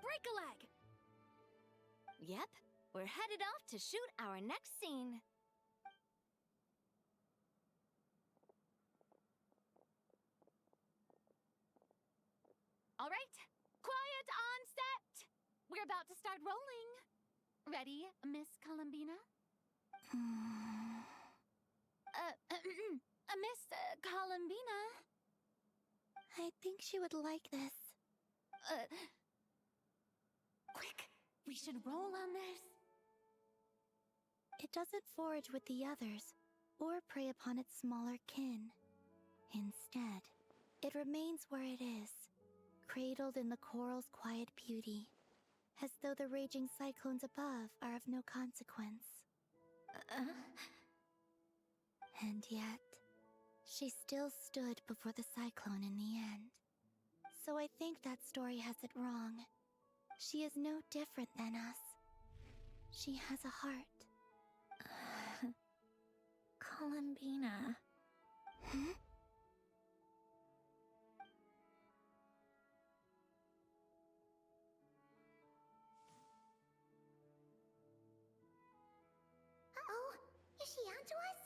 break a leg. Yep, we're headed off to shoot our next scene. All right, quiet on set. We're about to start rolling. Ready, Miss Columbina? Miss Columbina? I think she would like this. Quick, we should roll on this. It doesn't forage with the others, or prey upon its smaller kin. Instead, it remains where it is, cradled in the coral's quiet beauty, as though the raging cyclones above are of no consequence. And yet, she still stood before the cyclone in the end. So I think that story has it wrong. She is no different than us. She has a heart. Columbina. Hmm? Uh-oh, is she onto us?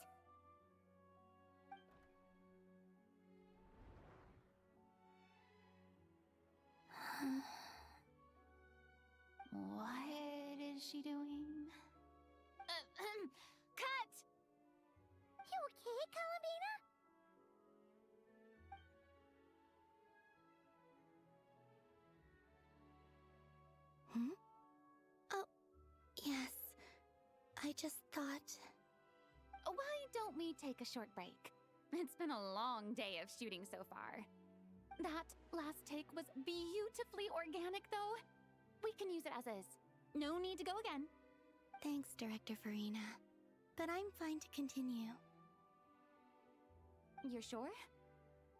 What is she doing? Cut! You okay, Columbina? Hmm? Oh, yes. I just thought... Why don't we take a short break? It's been a long day of shooting so far. That last take was beautifully organic, though. We can use it as is. No need to go again. Thanks, Director Farina. But I'm fine to continue. You're sure?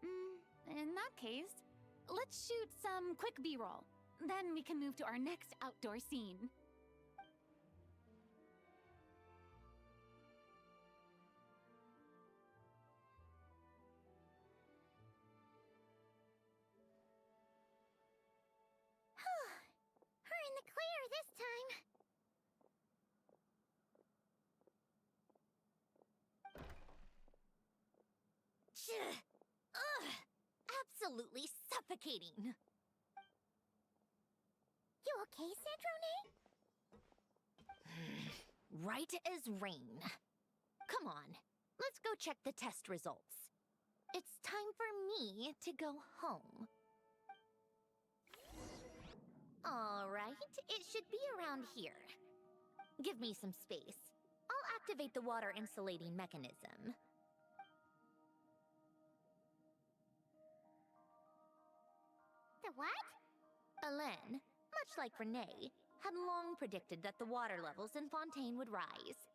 In that case, let's shoot some quick B-roll. Then we can move to our next outdoor scene. We're in the clear this time. Ugh! Absolutely suffocating. You okay, Sandrone? Right as rain. Come on, let's go check the test results. It's time for me to go home. All right, it should be around here. Give me some space. I'll activate the water insulating mechanism. The what? Alain, much like Renee, had long predicted that the water levels in Fontaine would rise.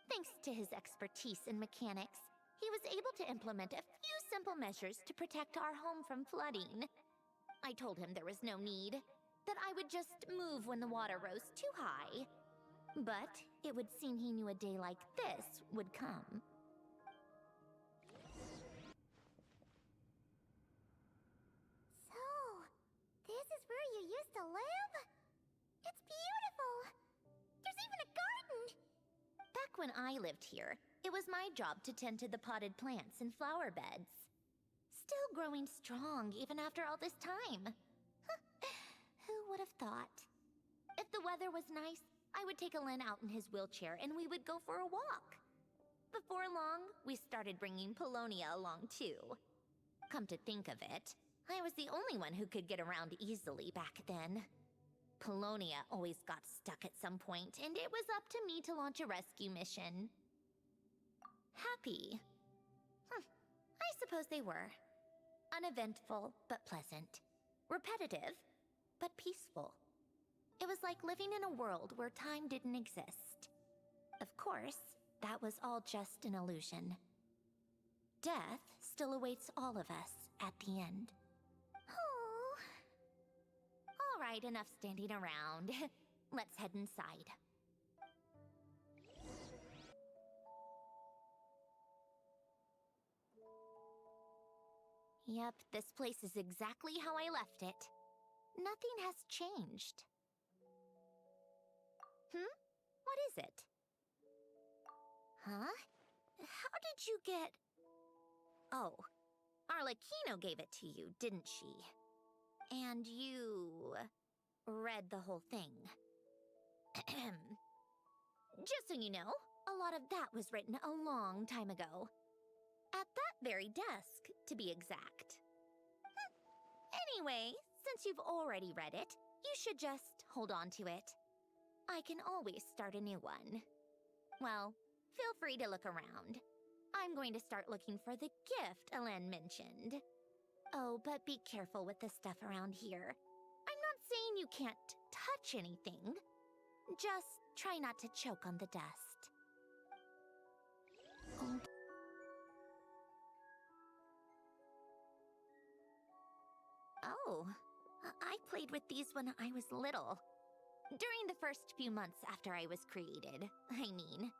Thanks to his expertise in mechanics, he was able to implement a few simple measures to protect our home from flooding. I told him there was no need, that I would just move when the water rose too high. But it would seem he knew a day like this would come. So, this is where you used to live? It's beautiful! There's even a garden! Back when I lived here, it was my job to tend to the potted plants and flower beds. Still growing strong even after all this time. Who would have thought? If the weather was nice, I would take Alain out in his wheelchair and we would go for a walk. Before long, we started bringing Polonia along too. Come to think of it, I was the only one who could get around easily back then. Polonia always got stuck at some point, and it was up to me to launch a rescue mission. Happy? I suppose they were. Uneventful, but pleasant. Repetitive, but peaceful. It was like living in a world where time didn't exist. Of course, that was all just an illusion. Death still awaits all of us at the end. Oh. All right, enough standing around. Let's head inside. Yep, this place is exactly how I left it. Nothing has changed. What is it? Huh? How did you get... Oh, Arlecchino gave it to you, didn't she? And you... read the whole thing. Just so you know, a lot of that was written a long time ago. At that very desk, to be exact. Anyway, since you've already read it, you should just hold on to it. I can always start a new one. Well, feel free to look around. I'm going to start looking for the gift Alain mentioned. Oh, but be careful with the stuff around here. I'm not saying you can't touch anything. Just try not to choke on the dust. Oh, I played with these when I was little. During the first few months after I was created, I mean.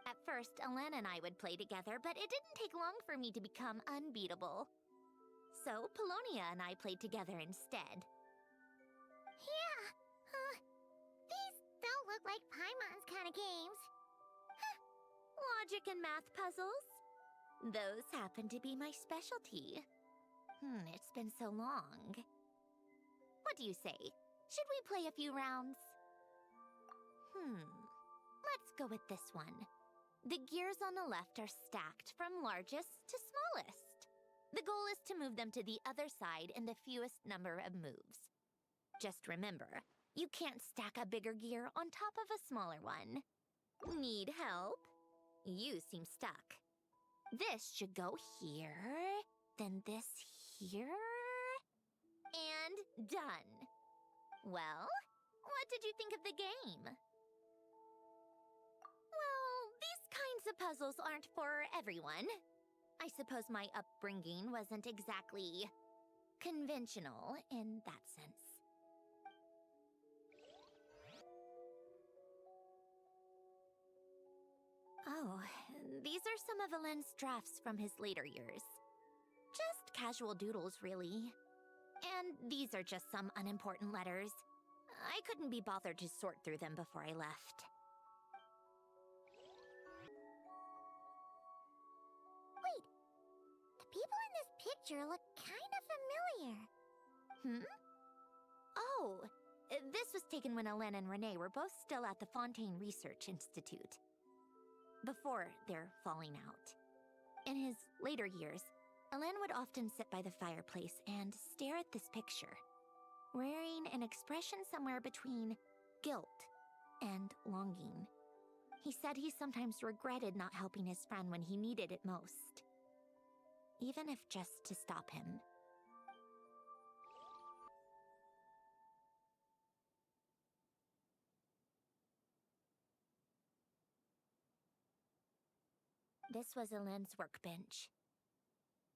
At first, Alain and I would play together, but it didn't take long for me to become unbeatable. So, Polonia and I played together instead. Yeah, these don't look like Paimon's kind of games. Logic and math puzzles? Those happen to be my specialty. It's been so long. What do you say? Should we play a few rounds? Let's go with this one. The gears on the left are stacked from largest to smallest. The goal is to move them to the other side in the fewest number of moves. Just remember, you can't stack a bigger gear on top of a smaller one. Need help? You seem stuck. This should go here, then this here. Done. Well, what did you think of the game? Well, these kinds of puzzles aren't for everyone. I suppose my upbringing wasn't exactly conventional in that sense. Oh, these are some of Alen's drafts from his later years. Just casual doodles, really. And these are just some unimportant letters. I couldn't be bothered to sort through them before I left. Wait, the people in this picture look kind of familiar. Hmm? Oh, this was taken when Alen and Renee were both still at the Fontaine Research Institute. Before their falling out. In his later years, Alen would often sit by the fireplace and stare at this picture, wearing an expression somewhere between guilt and longing. He said he sometimes regretted not helping his friend when he needed it most, even if just to stop him. This was Alen's workbench.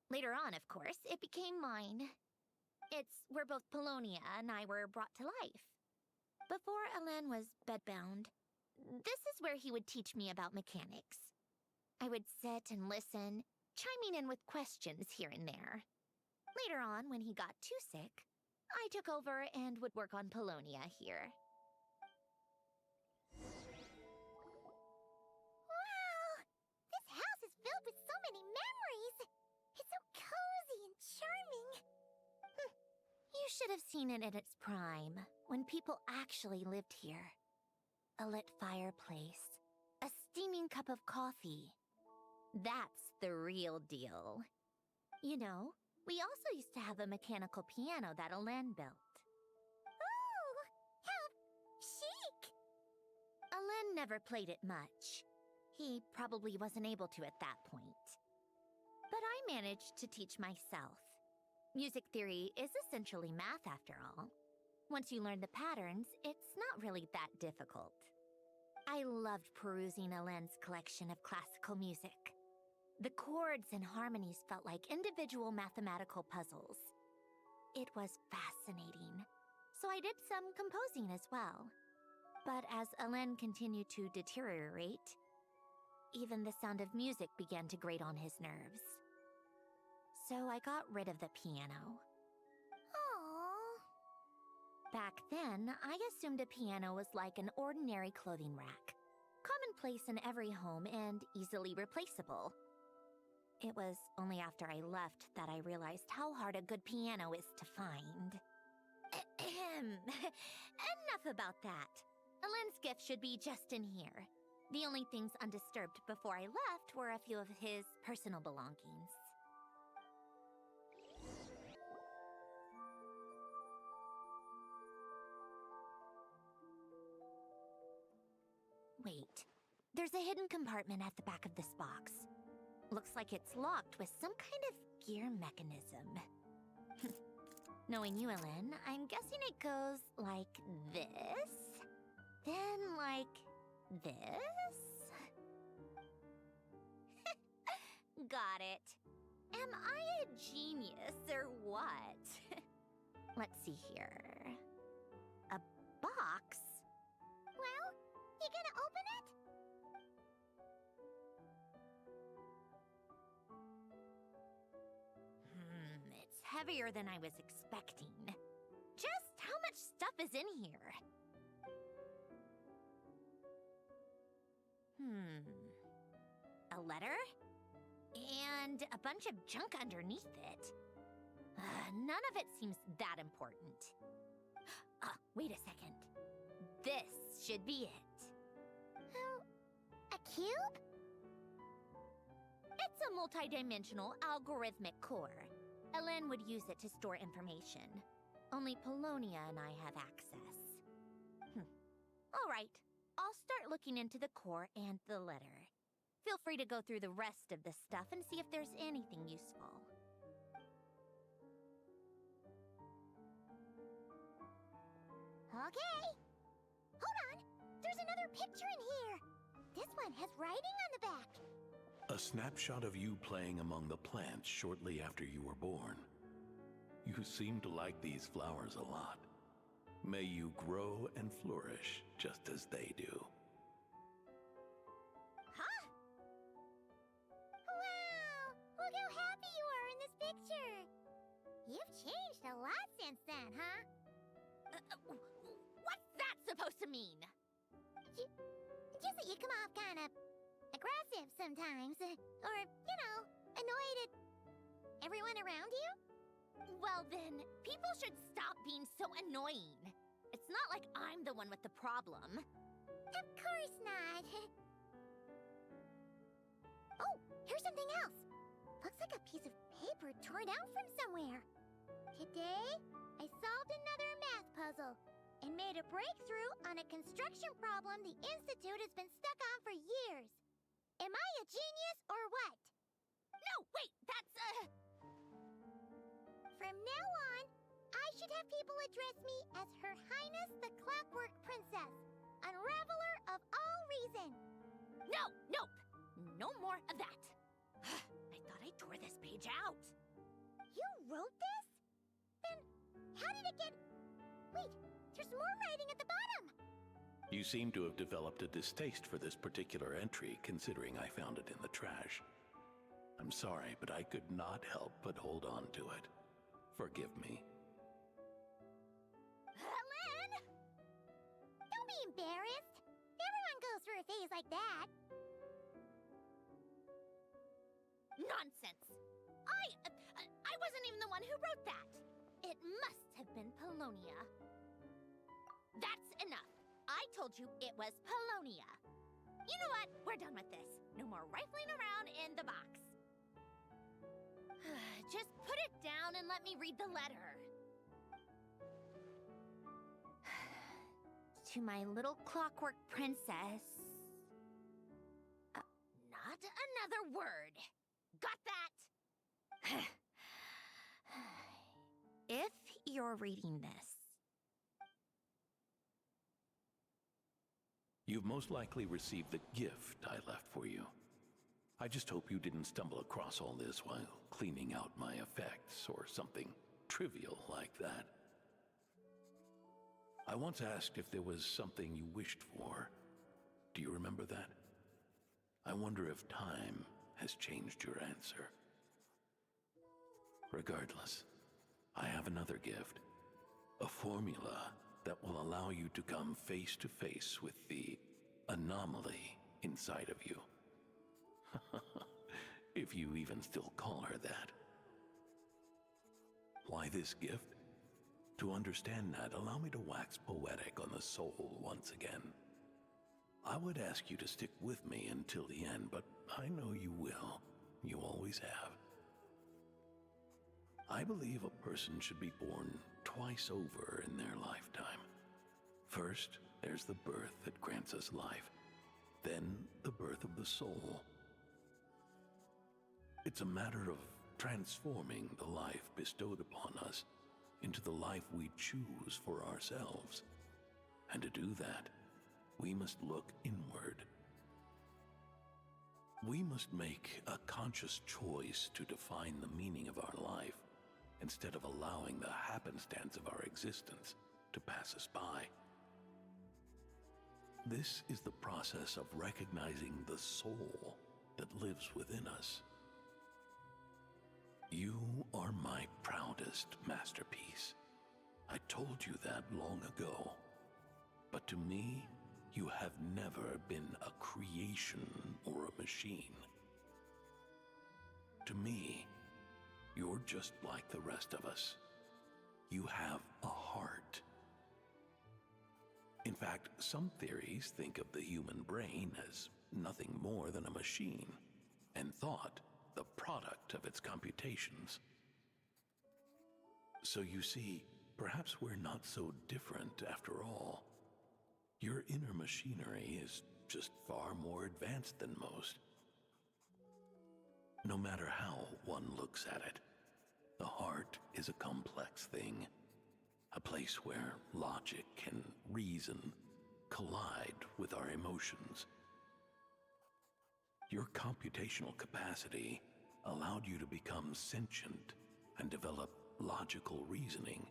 Later on, of course, it became mine. It's where both Polonia and I were brought to life. Before Alen was bedbound, this is where he would teach me about mechanics. I would sit and listen, chiming in with questions here and there. Later on, when he got too sick, I took over and would work on Polonia here. This house is filled with so many memories! It's so cozy and charming! You should have seen it in its prime, when people actually lived here. A lit fireplace, a steaming cup of coffee. That's the real deal. You know, we also used to have a mechanical piano that Alen built. Ooh, how chic! Alen never played it much. He probably wasn't able to at that point. But I managed to teach myself. Music theory is essentially math after all. Once you learn the patterns, it's not really that difficult. I loved perusing Alen's collection of classical music. The chords and harmonies felt like individual mathematical puzzles. It was fascinating, so I did some composing as well. But as Alen continued to deteriorate, even the sound of music began to grate on his nerves. So I got rid of the piano. Aww. Back then, I assumed a piano was like an ordinary clothing rack, commonplace in every home and easily replaceable. It was only after I left that I realized how hard a good piano is to find. Enough about that. Alen's gift should be just in here. The only things undisturbed before I left were a few of his personal belongings. Wait, there's a hidden compartment at the back of this box. Looks like it's locked with some kind of gear mechanism. Knowing you, Alen, I'm guessing it goes like this, then like this. Got it. Am I a genius or what? Let's see here. A box? Well, you gonna open it? It's heavier than I was expecting. Just how much stuff is in here? A letter? And a bunch of junk underneath it. None of it seems that important. Wait a second. This should be it. A cube? It's a multi-dimensional algorithmic core. Alen would use it to store information. Only Polonia and I have access. All right, I'll start looking into the core and the letter. Feel free to go through the rest of the stuff and see if there's anything useful. Okay. Hold on. There's another picture in here. This one has writing on the back. A snapshot of you playing among the plants shortly after you were born. You seem to like these flowers a lot. May you grow and flourish just as they do. Huh? Wow! Look how happy you are in this picture. You've changed a lot since then, huh? What's that supposed to mean? Just that you come off kind of aggressive sometimes. Or, annoyed at everyone around you? Well then, people should stop being so annoying. It's not like I'm the one with the problem. Of course not. Oh, here's something else. Looks like a piece of paper torn out from somewhere. Today, I solved another math puzzle and made a breakthrough on a construction problem the Institute has been stuck on for years. Am I a genius or what? No, wait, that's From now on, I should have people address me as Her Highness the Clockwork Princess, Unraveler of all reason. No, nope. No more of that. I thought I tore this page out. You wrote this? Then how did it get... Wait, there's more writing at the bottom. You seem to have developed a distaste for this particular entry, considering I found it in the trash. I'm sorry, but I could not help but hold on to it. Forgive me. Helen! Don't be embarrassed. Everyone goes through a phase like that. Nonsense. I wasn't even the one who wrote that. It must have been Polonia. That's enough. I told you it was Polonia. You know what? We're done with this. No more rifling around in the box. Just put it down and let me read the letter. To my little clockwork princess. Not another word. Got that? If you're reading this, You've most likely received the gift I left for you. I just hope you didn't stumble across all this while cleaning out my effects or something trivial like that. I once asked if there was something you wished for. Do you remember that? I wonder if time has changed your answer. Regardless, I have another gift. A formula that will allow you to come face to face with the anomaly inside of you. If you even still call her that. Why this gift? To understand that, allow me to wax poetic on the soul once again. I would ask you to stick with me until the end, but I know you will. You always have. I believe a person should be born twice over in their lifetime. First, there's the birth that grants us life. Then, the birth of the soul. It's a matter of transforming the life bestowed upon us into the life we choose for ourselves. And to do that, we must look inward. We must make a conscious choice to define the meaning of our life, instead of allowing the happenstance of our existence to pass us by. This is the process of recognizing the soul that lives within us. You are my proudest masterpiece. I told you that long ago. But to me, you have never been a creation or a machine. To me, you're just like the rest of us. You have a heart. In fact, some theories think of the human brain as nothing more than a machine, and thought the product of its computations. So you see, perhaps we're not so different after all. Your inner machinery is just far more advanced than most. No matter how one looks at it, the heart is a complex thing. a place where logic and reason collide with our emotions. Your computational capacity allowed you to become sentient and develop logical reasoning.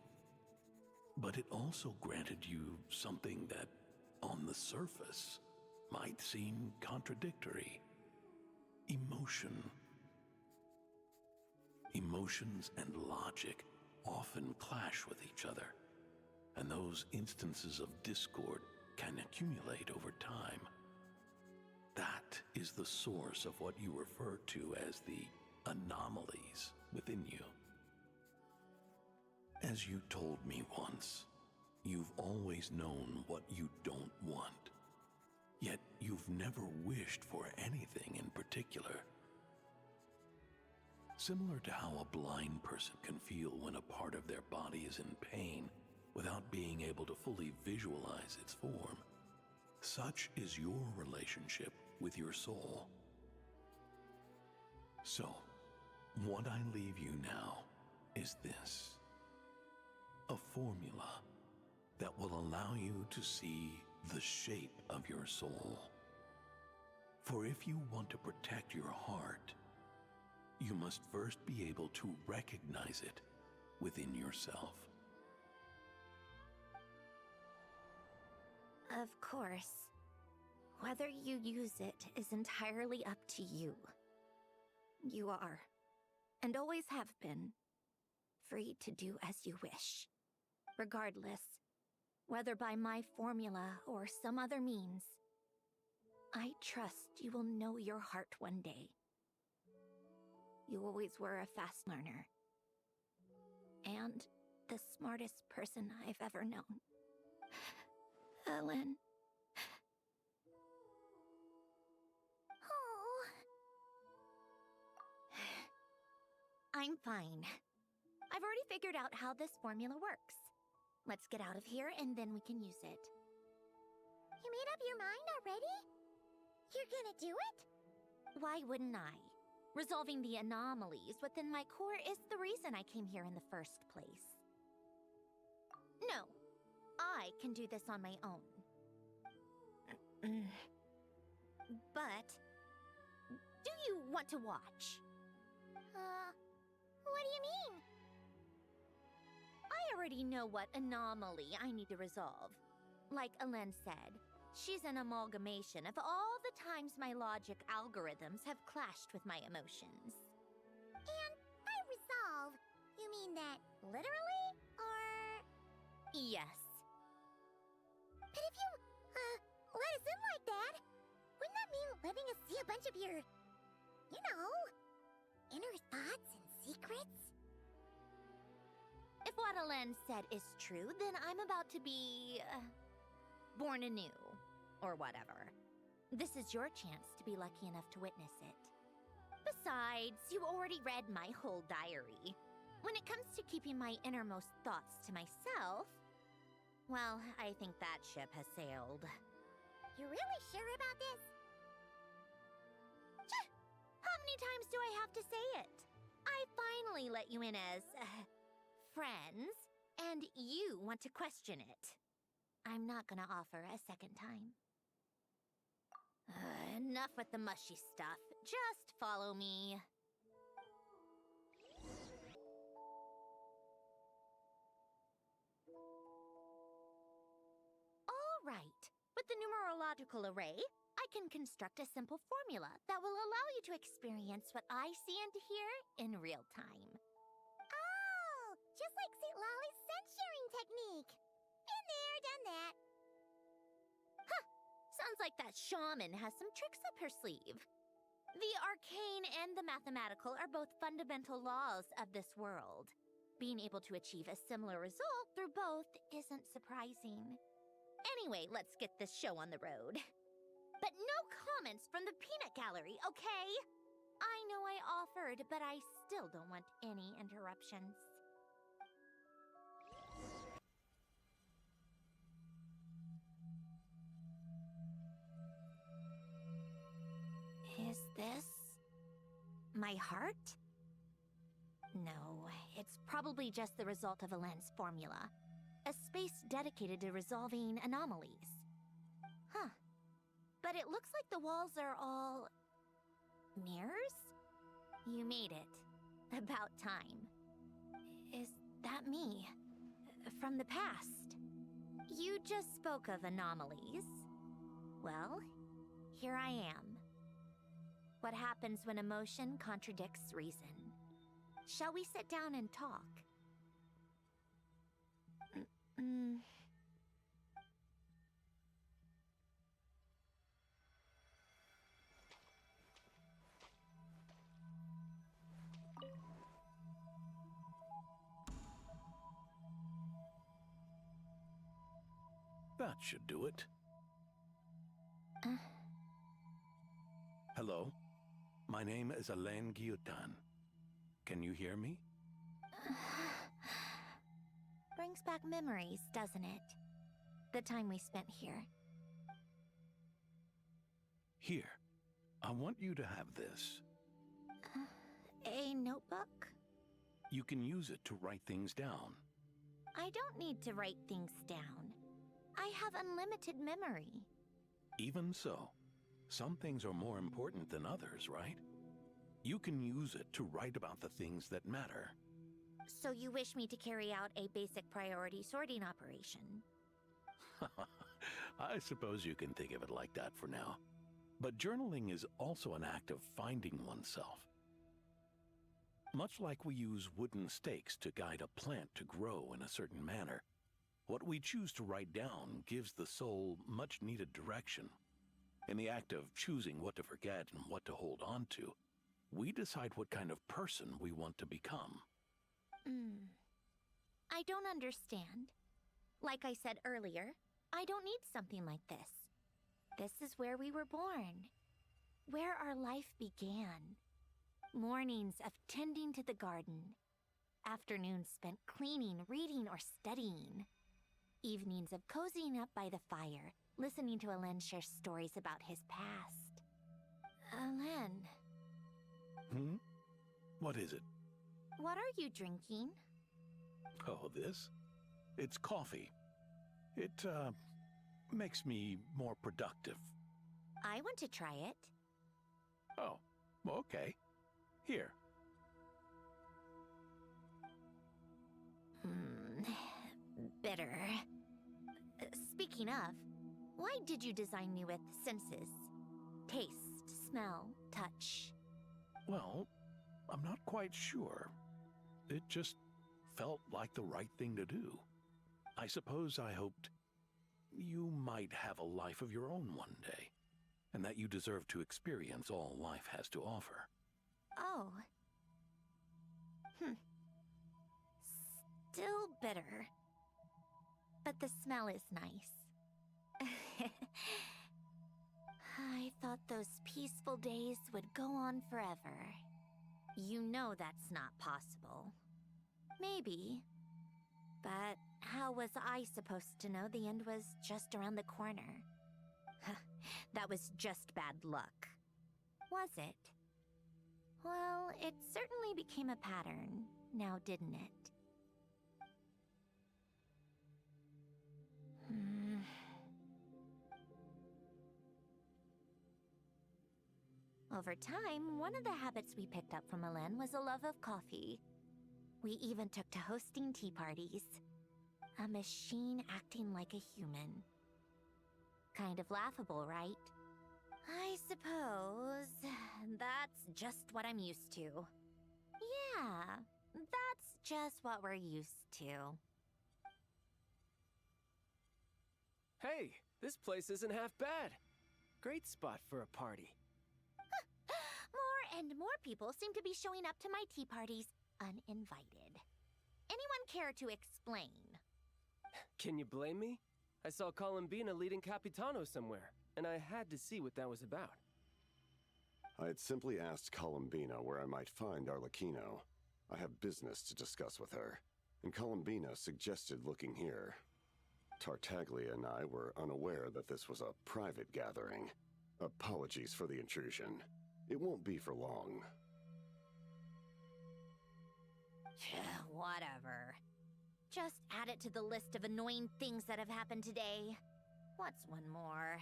But it also granted you something that, on the surface, might seem contradictory. Emotion. Emotions and logic often clash with each other, and those instances of discord can accumulate over time. That is the source of what you refer to as the anomalies within you. As you told me once, you've always known what you don't want, yet you've never wished for anything in particular. Similar to how a blind person can feel when a part of their body is in pain without being able to fully visualize its form, such is your relationship with your soul. So, what I leave you now is this: a formula that will allow you to see the shape of your soul. For if you want to protect your heart, you must first be able to recognize it within yourself. Of course. Whether you use it is entirely up to you. You are, and always have been, free to do as you wish. Regardless, whether by my formula or some other means, I trust you will know your heart one day. You always were a fast learner, and the smartest person I've ever known. Ellen. Oh. I'm fine. I've already figured out how this formula works. Let's get out of here and then we can use it. You made up your mind already? You're gonna do it? Why wouldn't I? Resolving the anomalies within my core is the reason I came here in the first place. No, I can do this on my own. But, do you want to watch? What do you mean? I already know what anomaly I need to resolve. Like Alen said, she's an amalgamation of all the times my logic algorithms have clashed with my emotions. And by resolve, you mean that literally, or...? Yes. But if you, let us in like that, wouldn't that mean letting us see a bunch of your, you know, inner thoughts and secrets? If what Alen said is true, then I'm about to be... born anew. Or whatever. This is your chance to be lucky enough to witness it. Besides, you already read my whole diary. When it comes to keeping my innermost thoughts to myself, well, I think that ship has sailed. You're really sure about this? How many times do I have to say it? I finally let you in as... friends, and you want to question it. I'm not gonna offer a second time. Enough with the mushy stuff. Just follow me. All right. With the numerological array, I can construct a simple formula that will allow you to experience what I see and hear in real time. Oh, just like St. Lolly's scent-sharing technique. Been there, done that. Sounds like that shaman has some tricks up her sleeve. The arcane and the mathematical are both fundamental laws of this world. Being able to achieve a similar result through both isn't surprising. Anyway, let's get this show on the road. But no comments from the peanut gallery, okay? I know I offered, but I still don't want any interruptions. Is this... my heart? No, it's probably just the result of Alen's formula. A space dedicated to resolving anomalies. Huh. But it looks like the walls are all... mirrors? You made it. About time. Is that me? From the past? You just spoke of anomalies. Well, here I am. What happens when emotion contradicts reason? Shall we sit down and talk? That should do it. Hello? My name is Alain Guillotin. Can you hear me? Brings back memories, doesn't it? The time we spent here. Here. I want you to have this. A notebook? You can use it to write things down. I don't need to write things down. I have unlimited memory. Even so, some things are more important than others, right? You can use it to write about the things that matter. So you wish me to carry out a basic priority sorting operation? I suppose you can think of it like that for now. But journaling is also an act of finding oneself. Much like we use wooden stakes to guide a plant to grow in a certain manner, what we choose to write down gives the soul much-needed direction. In the act of choosing what to forget and what to hold on to, we decide what kind of person we want to become. I don't understand. Like I said earlier, I don't need something like this. This is where we were born. Where our life began. Mornings of tending to the garden. Afternoons spent cleaning, reading, or studying. Evenings of cozying up by the fire, listening to Alain share stories about his past. Alain. What is it? What are you drinking? Oh, this? It's coffee. It, makes me more productive. I want to try it. Oh, okay. Here. Bitter. Speaking of, why did you design me with senses? Taste, smell, touch. Well, I'm not quite sure. It just felt like the right thing to do. I suppose I hoped you might have a life of your own one day, and that you deserve to experience all life has to offer. Oh. Still bitter. But the smell is nice. I thought those peaceful days would go on forever. You know that's not possible. Maybe. But how was I supposed to know the end was just around the corner? That was just bad luck. Was it? Well, it certainly became a pattern, now didn't it? Over time, one of the habits we picked up from Alain was a love of coffee. We even took to hosting tea parties. A machine acting like a human. Kind of laughable, right? I suppose that's just what I'm used to. Yeah, that's just what we're used to. Hey, this place isn't half bad. Great spot for a party. More and more people seem to be showing up to my tea parties uninvited. Anyone care to explain? Can you blame me? I saw Columbine leading Capitano somewhere, and I had to see what that was about. I had simply asked Columbina where I might find Arlecchino. I have business to discuss with her, and Columbina suggested looking here. Tartaglia and I were unaware that this was a private gathering. Apologies for the intrusion. It won't be for long. Whatever. Just add it to the list of annoying things that have happened today. What's one more?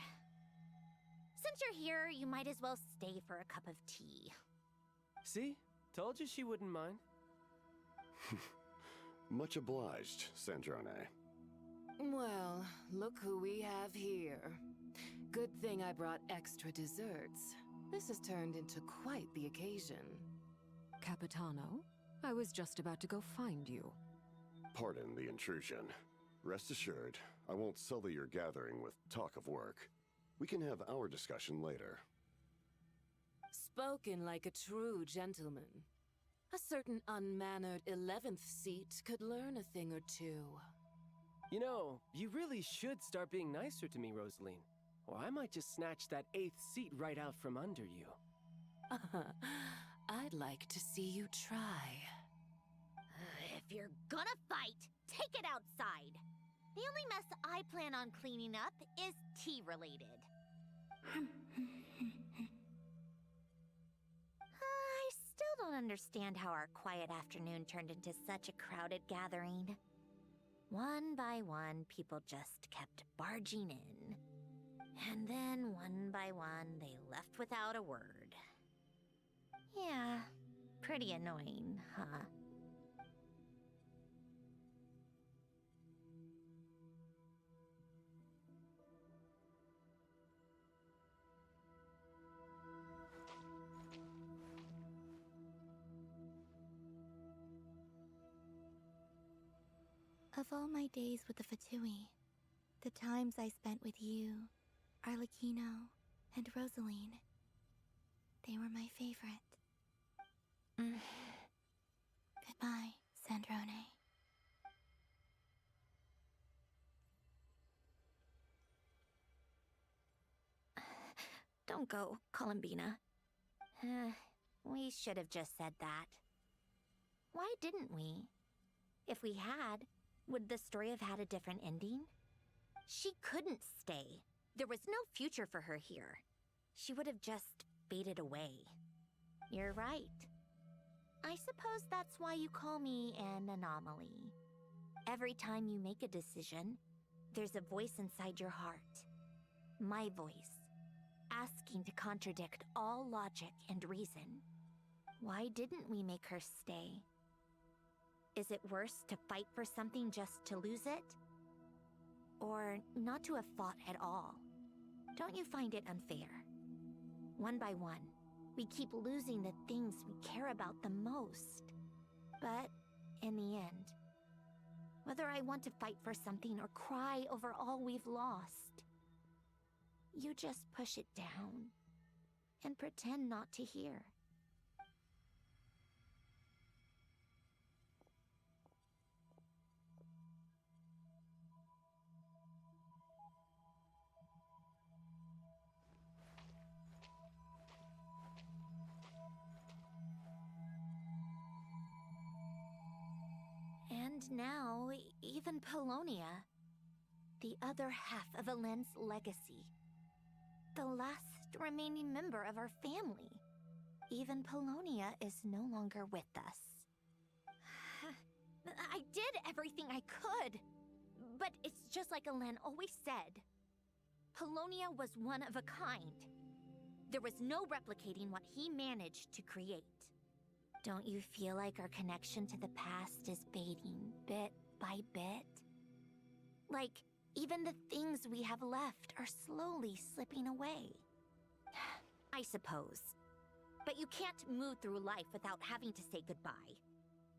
Since you're here, you might as well stay for a cup of tea. See? Told you she wouldn't mind. Much obliged, Sandrone. Well, look who we have here. Good thing I brought extra desserts. This has turned into quite the occasion. Capitano, I was just about to go find you. Pardon the intrusion. Rest assured, I won't sully your gathering with talk of work. We can have our discussion later. Spoken like a true gentleman. A certain unmannered 11th seat could learn a thing or two. You know, you really should start being nicer to me, Rosaline. Or I might just snatch that 8th seat right out from under you. I'd like to see you try. If you're gonna fight, take it outside. The only mess I plan on cleaning up is tea-related. I still don't understand how our quiet afternoon turned into such a crowded gathering. One by one, people just kept barging in. And then, one by one, they left without a word. Yeah, pretty annoying, huh? Of all my days with the Fatui, the times I spent with you, Arlecchino, and Rosaline, they were my favorite. Goodbye, Sandrone. Don't go, Columbina. We should have just said that. Why didn't we? If we had, would the story have had a different ending? She couldn't stay. There was no future for her here. She would have just faded away. You're right. I suppose that's why you call me an anomaly. Every time you make a decision, there's a voice inside your heart. My voice, asking to contradict all logic and reason. Why didn't we make her stay? Is it worse to fight for something just to lose it? Or not to have fought at all? Don't you find it unfair? One by one, we keep losing the things we care about the most. But in the end, whether I want to fight for something or cry over all we've lost, you just push it down and pretend not to hear. And now, even Polonia, the other half of Elend's legacy, the last remaining member of our family, even Polonia is no longer with us. I did everything I could, but it's just like Elend always said. Polonia was one of a kind. There was no replicating what he managed to create. Don't you feel like our connection to the past is fading bit by bit? Like, even the things we have left are slowly slipping away. I suppose. But you can't move through life without having to say goodbye.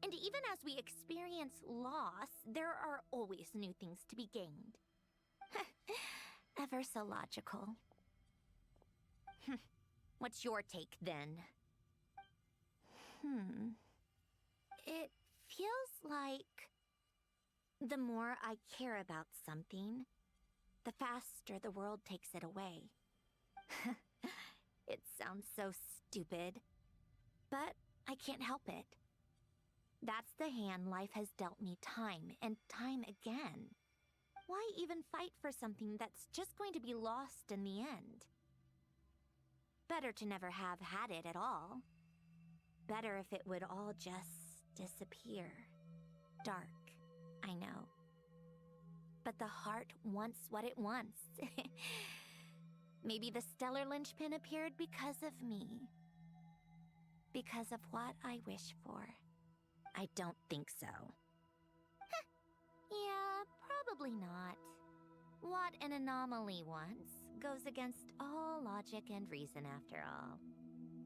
And even as we experience loss, there are always new things to be gained. Ever so logical. What's your take, then? It feels like the more I care about something, the faster the world takes it away. It sounds so stupid, but I can't help it. That's the hand life has dealt me time and time again. Why even fight for something that's just going to be lost in the end? Better to never have had it at all. Better if it would all just disappear. Dark I know. But the heart wants what it wants. Maybe the stellar linchpin appeared because of me. Because of what I wish for. I don't think so. Yeah, probably not. What an anomaly wants goes against all logic and reason after all.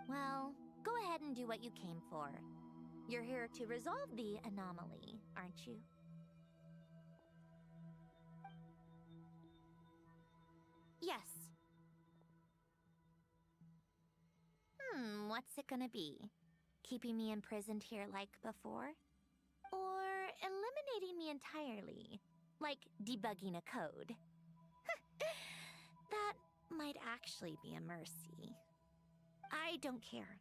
Well, go ahead and do what you came for. You're here to resolve the anomaly, aren't you? Yes. What's it gonna be? Keeping me imprisoned here like before? Or eliminating me entirely? Like debugging a code? That might actually be a mercy. I don't care.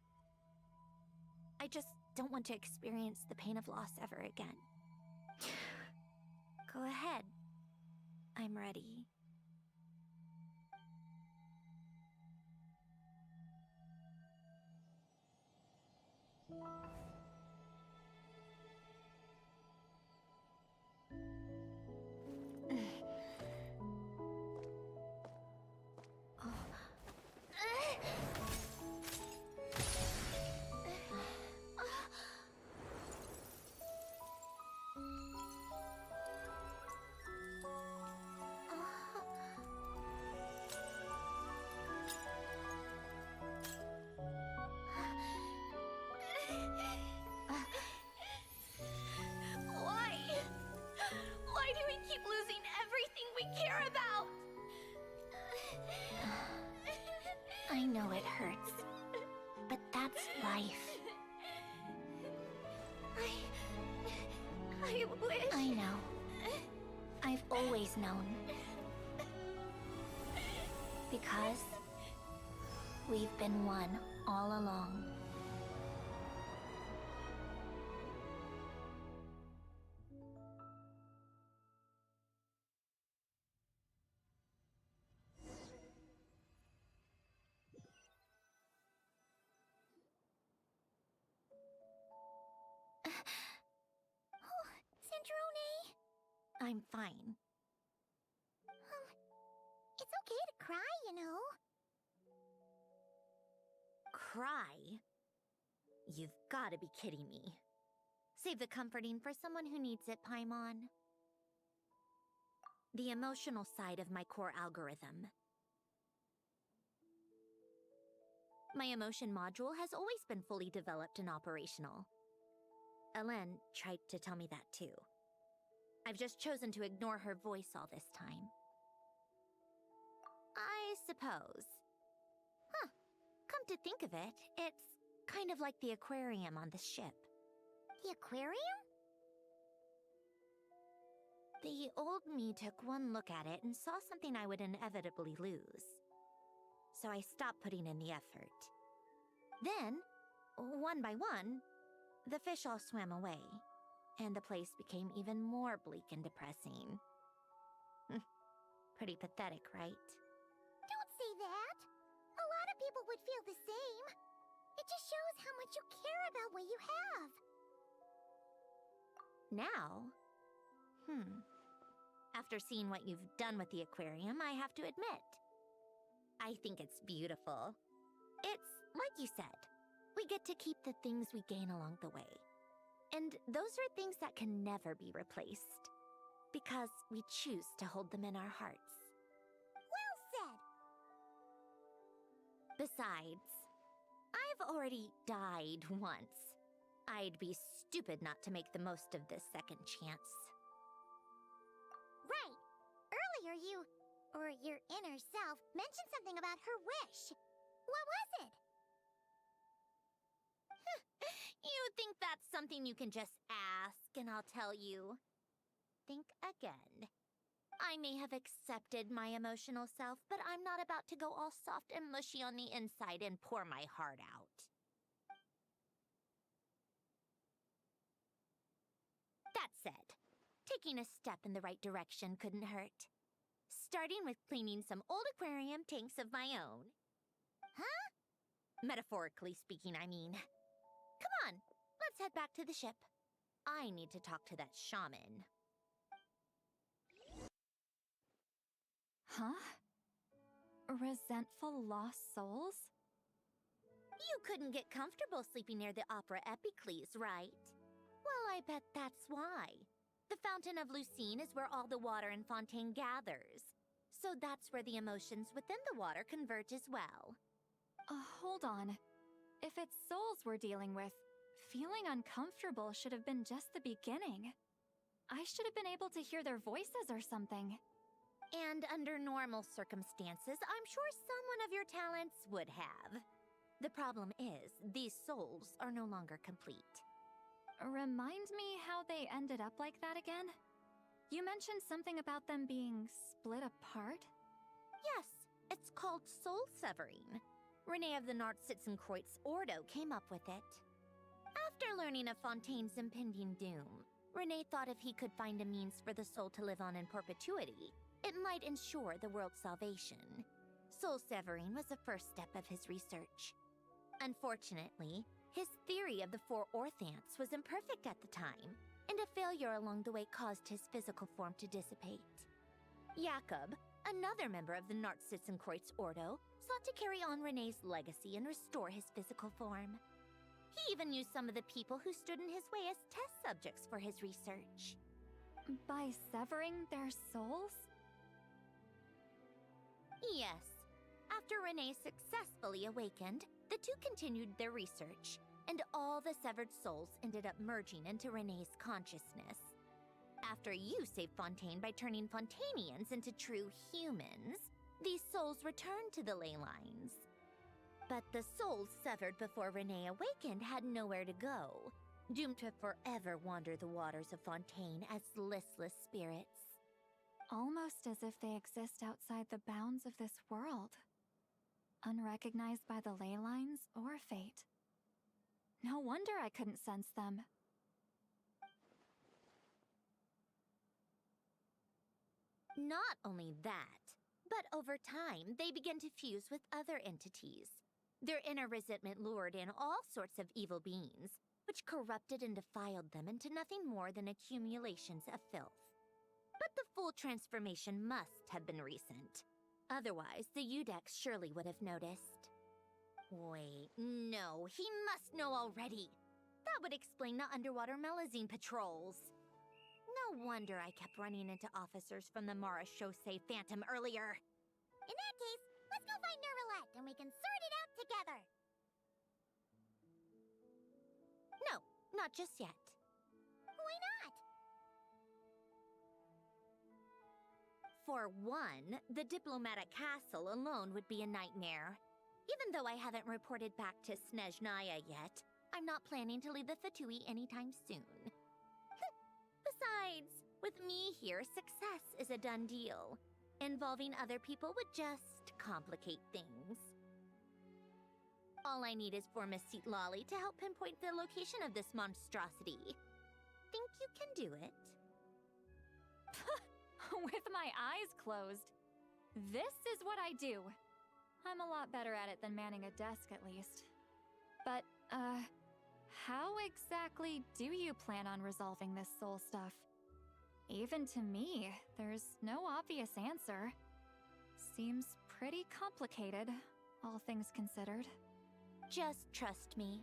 I just don't want to experience the pain of loss ever again. Go ahead. I'm ready. Why do we keep losing everything we care about? I know it hurts, but that's life. I wish... I know. I've always known. Because we've been one all along. Sandrone? I'm fine. It's okay to cry, you know. Cry? You've gotta be kidding me. Save the comforting for someone who needs it, Paimon. The emotional side of my core algorithm. My emotion module has always been fully developed and operational. Elen tried to tell me that too. I've just chosen to ignore her voice all this time. I suppose. Huh. Come to think of it, it's kind of like the aquarium on the ship. The aquarium? The old me took one look at it and saw something I would inevitably lose. So I stopped putting in the effort. Then, one by one, the fish all swam away, and the place became even more bleak and depressing. Pretty pathetic, right? Don't say that! A lot of people would feel the same. It just shows how much you care about what you have. Now? After seeing what you've done with the aquarium, I have to admit, I think it's beautiful. It's like you said, we get to keep the things we gain along the way. And those are things that can never be replaced, because we choose to hold them in our hearts. Well said! Besides, I've already died once. I'd be stupid not to make the most of this second chance. Right! Earlier you, or your inner self, mentioned something about her wish. What was it? You think that's something you can just ask and I'll tell you? Think again. I may have accepted my emotional self, but I'm not about to go all soft and mushy on the inside and pour my heart out. That said, taking a step in the right direction couldn't hurt. Starting with cleaning some old aquarium tanks of my own. Huh? Metaphorically speaking, I mean. Come on, let's head back to the ship. I need to talk to that shaman. Huh? Resentful lost souls? You couldn't get comfortable sleeping near the Opera Epicles, right? Well, I bet that's why. The Fountain of Lucine is where all the water in Fontaine gathers. So that's where the emotions within the water converge as well. Hold on. If it's souls we're dealing with, feeling uncomfortable should have been just the beginning. I should have been able to hear their voices or something. And under normal circumstances, I'm sure someone of your talents would have. The problem is, these souls are no longer complete. Remind me how they ended up like that again? You mentioned something about them being split apart? Yes, it's called soul severing. Renee of the Nartsitzenkreuz Ordo came up with it. After learning of Fontaine's impending doom, Renee thought if he could find a means for the soul to live on in perpetuity, it might ensure the world's salvation. Soul severing was the first step of his research. Unfortunately, his theory of the four orthants was imperfect at the time, and a failure along the way caused his physical form to dissipate. Jakob, another member of the Nartsitzenkreuz Ordo, sought to carry on Renee's legacy and restore his physical form. He even used some of the people who stood in his way as test subjects for his research. By severing their souls? Yes. After Renee successfully awakened, the two continued their research, and all the severed souls ended up merging into Renee's consciousness. After you saved Fontaine by turning Fontainians into true humans, these souls returned to the ley lines. But the souls severed before Renee awakened had nowhere to go, doomed to forever wander the waters of Fontaine as listless spirits. Almost as if they exist outside the bounds of this world. Unrecognized by the ley lines or fate. No wonder I couldn't sense them. Not only that, but over time, they began to fuse with other entities. Their inner resentment lured in all sorts of evil beings, which corrupted and defiled them into nothing more than accumulations of filth. But the full transformation must have been recent. Otherwise, the Udex surely would have noticed. Wait, no, he must know already. That would explain the underwater Melazine patrols. No wonder I kept running into officers from the Mara Chaussee Phantom earlier. In that case, let's go find Nervalette and we can sort it out together. No, not just yet. Why not? For one, the diplomatic castle alone would be a nightmare. Even though I haven't reported back to Snezhnaya yet, I'm not planning to leave the Fatui anytime soon. Besides, with me here, success is a done deal. Involving other people would just complicate things. All I need is for Miss Lolly to help pinpoint the location of this monstrosity. Think you can do it? With my eyes closed. This is what I do. I'm a lot better at it than manning a desk, at least. But, how exactly do you plan on resolving this soul stuff? Even to me, there's no obvious answer. Seems pretty complicated, all things considered. Just trust me.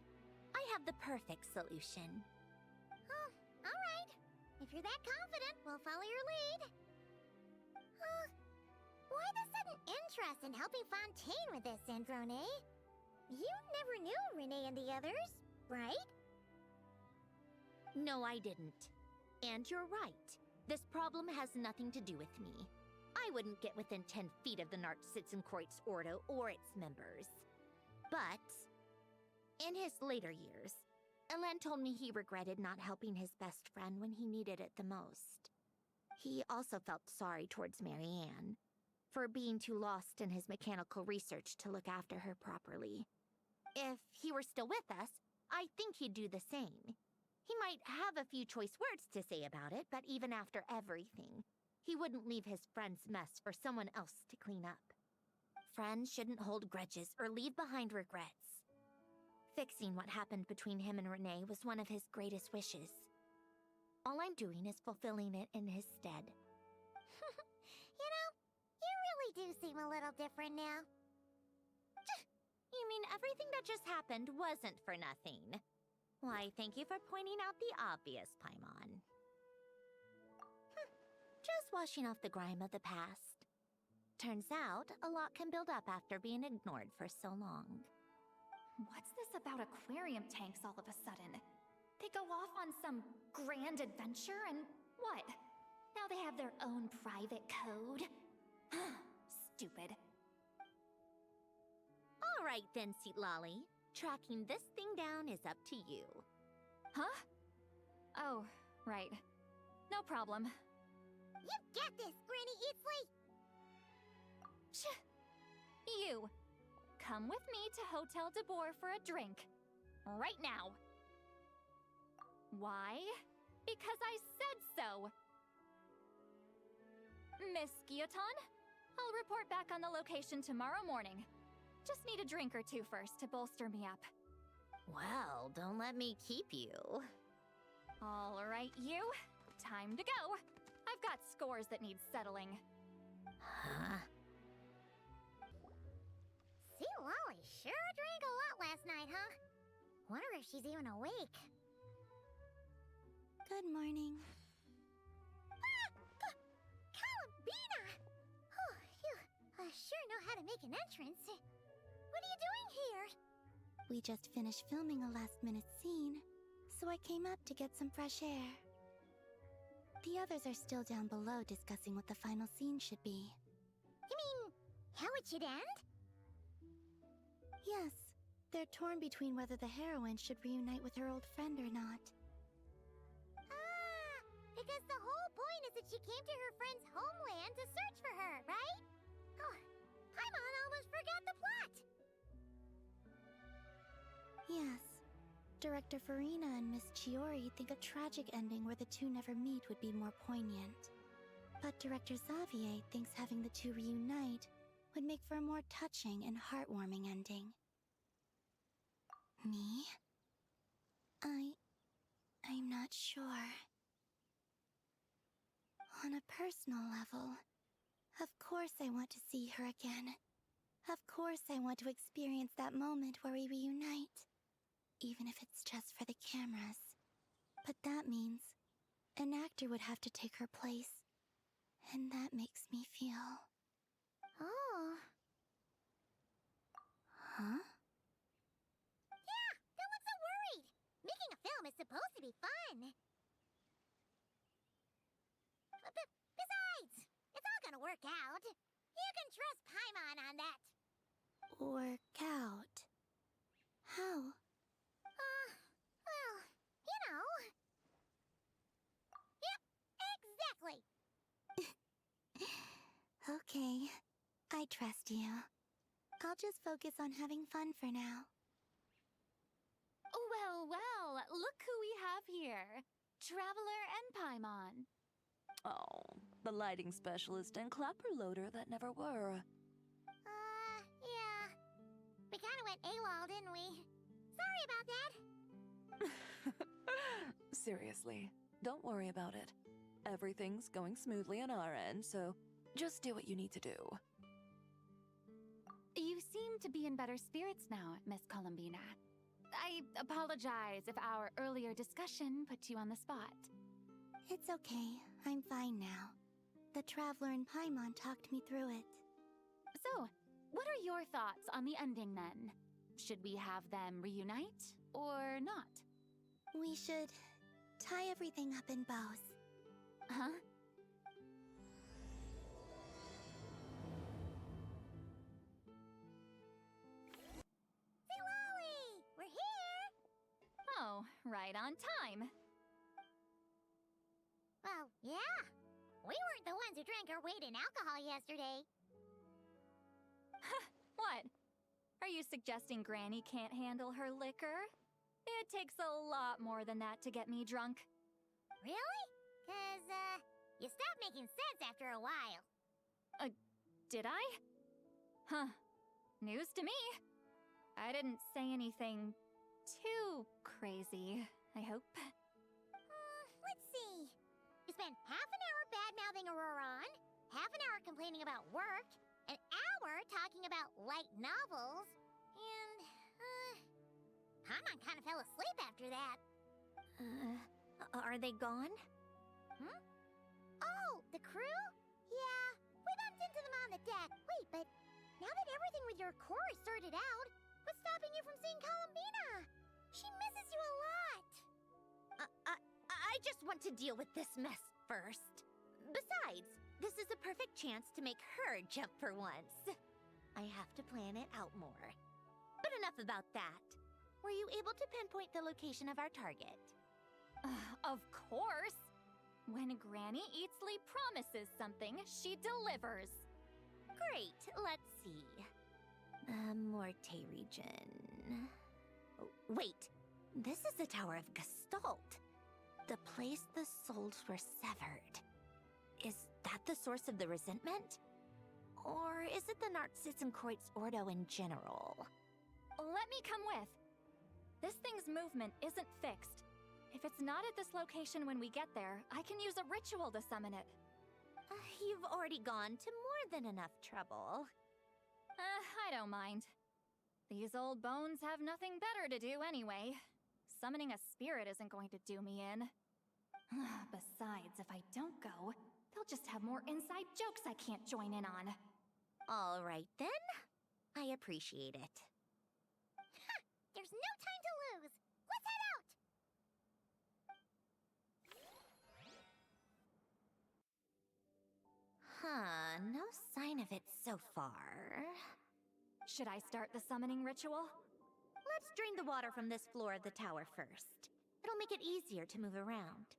I have the perfect solution. Oh, all right. If you're that confident, we'll follow your lead. Why the sudden interest in helping Fontaine with this, Sandrone? You never knew Renee and the others, right? No, I didn't. And you're right. This problem has nothing to do with me. I wouldn't get within 10 feet of the Nartsitzenkreuz Ordo or its members. But, in his later years, Elan told me he regretted not helping his best friend when he needed it the most. He also felt sorry towards Marianne, for being too lost in his mechanical research to look after her properly. If he were still with us, I think he'd do the same. He might have a few choice words to say about it, but even after everything, he wouldn't leave his friend's mess for someone else to clean up. Friends shouldn't hold grudges or leave behind regrets. Fixing what happened between him and Renee was one of his greatest wishes. All I'm doing is fulfilling it in his stead. You know, you do seem a little different now. You mean everything that just happened wasn't for nothing? Why, thank you for pointing out the obvious, Paimon. Just washing off the grime of the past. Turns out, a lot can build up after being ignored for so long. What's this about aquarium tanks all of a sudden? They go off on some grand adventure and what? Now they have their own private code? Stupid. All right then, Lolly. Tracking this thing down is up to you. Huh? Oh, right. No problem. You got this, Granny Eatsley! You! Come with me to Hotel de Boer for a drink. Right now. Why? Because I said so! Miss Guillotin, I'll report back on the location tomorrow morning. Just need a drink or two first to bolster me up. Well, don't let me keep you. All right, you. Time to go. I've got scores that need settling. Huh? See, Lolly sure drank a lot last night, huh? Wonder if she's even awake. Good morning. Columbina! Oh, you sure know how to make an entrance. What are you doing here? We just finished filming a last-minute scene, so I came up to get some fresh air. The others are still down below discussing what the final scene should be. You mean, how it should end? Yes, they're torn between whether the heroine should reunite with her old friend or not. Ah, because the whole point is that she came to her friend's homeland to search for her, right? Oh, Paimon almost forgot the plot! Yes. Director Farina and Miss Chiori think a tragic ending where the two never meet would be more poignant. But Director Xavier thinks having the two reunite would make for a more touching and heartwarming ending. Me? I'm not sure. On a personal level, of course I want to see her again. Of course I want to experience that moment where we reunite. Even if it's just for the cameras. But that means an actor would have to take her place. And that makes me feel... Oh. Huh? Yeah, don't look so worried. Making a film is supposed to be fun. Besides, it's all gonna work out. You can trust Paimon on that. Work out? How? Well, you know. Yep, exactly. Okay, I trust you. I'll just focus on having fun for now. Well, look who we have here. Traveler and Paimon. Oh, the lighting specialist and clapper loader that never were. Yeah. We kinda went AWOL, didn't we? Sorry about that. Seriously, don't worry about it. Everything's going smoothly on our end, so just do what you need to do. You seem to be in better spirits now, Miss Columbina. I apologize if our earlier discussion put you on the spot. It's okay. I'm fine now. The Traveler and Paimon talked me through it. So, what are your thoughts on the ending then? Should we have them reunite or not? We should tie everything up in bows. Huh? Say, Lolly! We're here! Oh, right on time. Well, yeah. We weren't the ones who drank our weight in alcohol yesterday. What? Are you suggesting Granny can't handle her liquor? It takes a lot more than that to get me drunk. Really? 'Cause, you stopped making sense after a while. Did I? Huh. News to me. I didn't say anything too crazy, I hope. Let's see. You spent half an hour bad-mouthing Auroron, half an hour complaining about work, and hour talking about light novels, and, Paimon kind of fell asleep after that. Are they gone? Hmm? Oh, the crew? Yeah, we bumped into them on the deck. Wait, but now that everything with your core is sorted out, what's stopping you from seeing Columbina? She misses you a lot. I just want to deal with this mess first. Besides, this is a perfect chance to make her jump for once. I have to plan it out more. But enough about that. Were you able to pinpoint the location of our target? Of course! When Granny Eatsley promises something, she delivers. Great, let's see. Morte region. Oh, wait, this is the Tower of Gestalt. The place the souls were severed. Is that the source of the resentment? Or is it the Narzisenkreuz Ordo in general? Let me come with. This thing's movement isn't fixed. If it's not at this location when we get there, I can use a ritual to summon it. You've already gone to more than enough trouble. I don't mind. These old bones have nothing better to do anyway. Summoning a spirit isn't going to do me in. Besides, if I don't go, they'll just have more inside jokes I can't join in on. All right then. I appreciate it. There's no time to lose. Let's head out! No sign of it so far. Should I start the summoning ritual? Let's drain the water from this floor of the tower first. It'll make it easier to move around.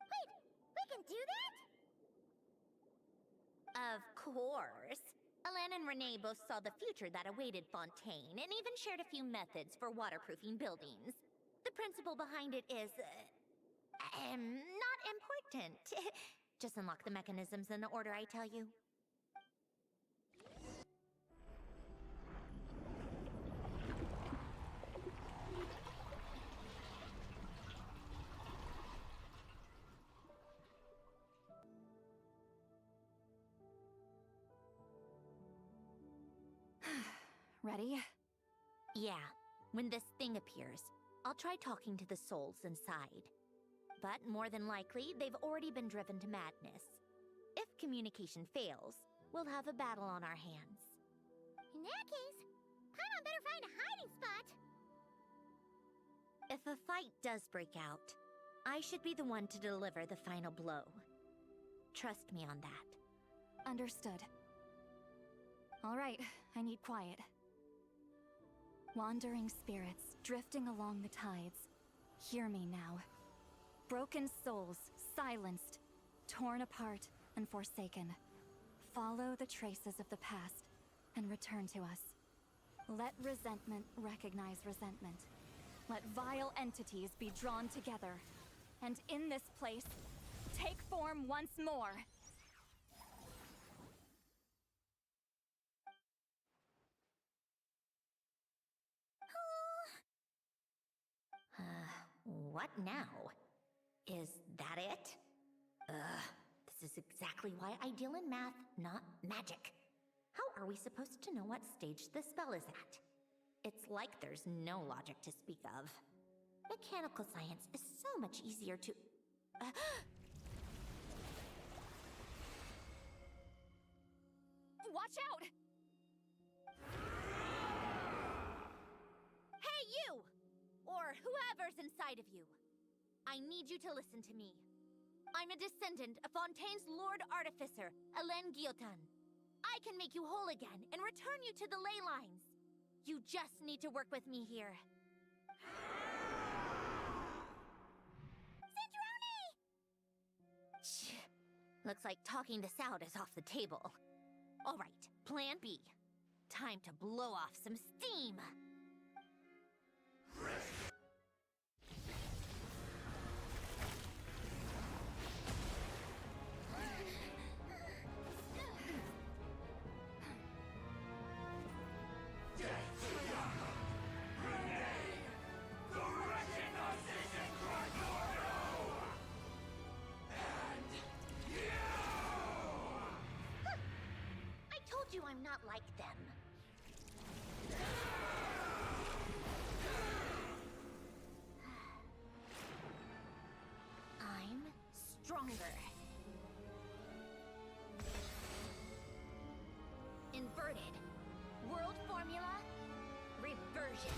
Wait, we can do that? Of course. Alan and Renee both saw the future that awaited Fontaine, and even shared a few methods for waterproofing buildings. The principle behind it is, not important. Just unlock the mechanisms in the order I tell you. Ready? Yeah. When this thing appears, I'll try talking to the souls inside. But more than likely, they've already been driven to madness. If communication fails, we'll have a battle on our hands. In that case, Paimon better find a hiding spot. If a fight does break out, I should be the one to deliver the final blow. Trust me on that. Understood. All right, I need quiet. Wandering spirits, drifting along the tides. Hear me now. Broken souls, silenced, torn apart, and forsaken. Follow the traces of the past, and return to us. Let resentment recognize resentment. Let vile entities be drawn together. And in this place, take form once more. What now? Is that it? This is exactly why I deal in math, not magic. How are we supposed to know what stage the spell is at? It's like there's no logic to speak of. Mechanical science is so much easier to... Watch out! Hey, you! Or whoever's inside of you. I need you to listen to me. I'm a descendant of Fontaine's Lord Artificer, Hélène Guillotin. I can make you whole again and return you to the ley lines. You just need to work with me here. Sandrone! Looks like talking this out is off the table. All right, plan B. Time to blow off some steam. not like them. I'm stronger. Inverted. World formula. Reversion.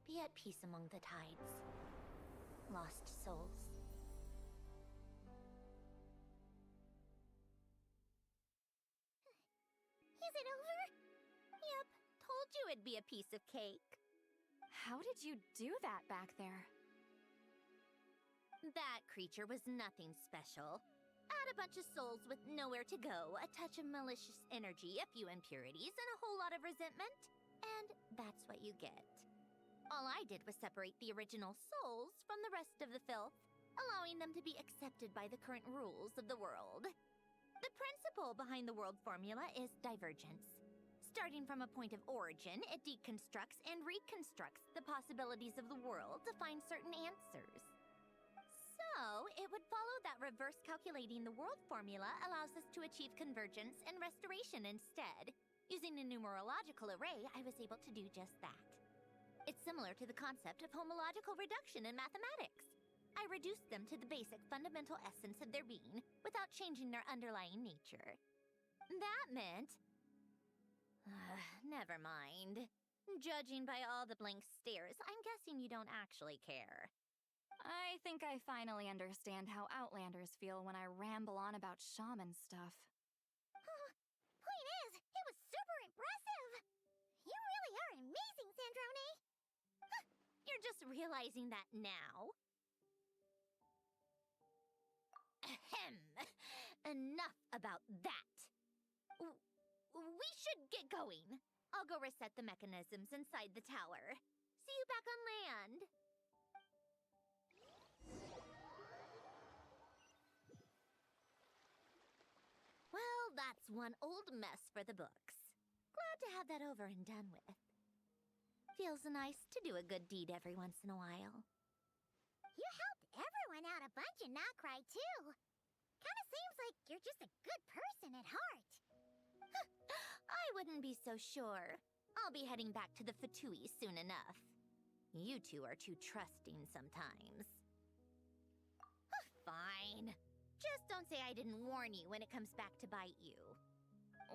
Be at peace among the tides. Lost souls. Is it over? Yep, told you it'd be a piece of cake. How did you do that back there? That creature was nothing special. Add a bunch of souls with nowhere to go, a touch of malicious energy, a few impurities, and a whole lot of resentment, and that's what you get. All I did was separate the original souls from the rest of the filth, allowing them to be accepted by the current rules of the world. The principle behind the world formula is divergence. Starting from a point of origin, it deconstructs and reconstructs the possibilities of the world to find certain answers. So, it would follow that reverse calculating the world formula allows us to achieve convergence and restoration instead. Using a numerological array, I was able to do just that. It's similar to the concept of homological reduction in mathematics. I reduced them to the basic fundamental essence of their being without changing their underlying nature. That meant... never mind. Judging by all the blank stares, I'm guessing you don't actually care. I think I finally understand how Outlanders feel when I ramble on about shaman stuff. Point is, it was super impressive! You really are amazing, Sandrone! You're just realizing that now? Ahem. Enough about that. We should get going. I'll go reset the mechanisms inside the tower. See you back on land. Well, that's one old mess for the books. Glad to have that over and done with. Feels nice to do a good deed every once in a while. You helped everyone out a bunch and not cry, too. Kinda seems like you're just a good person at heart. I wouldn't be so sure. I'll be heading back to the Fatui soon enough. You two are too trusting sometimes. Fine. Just don't say I didn't warn you when it comes back to bite you.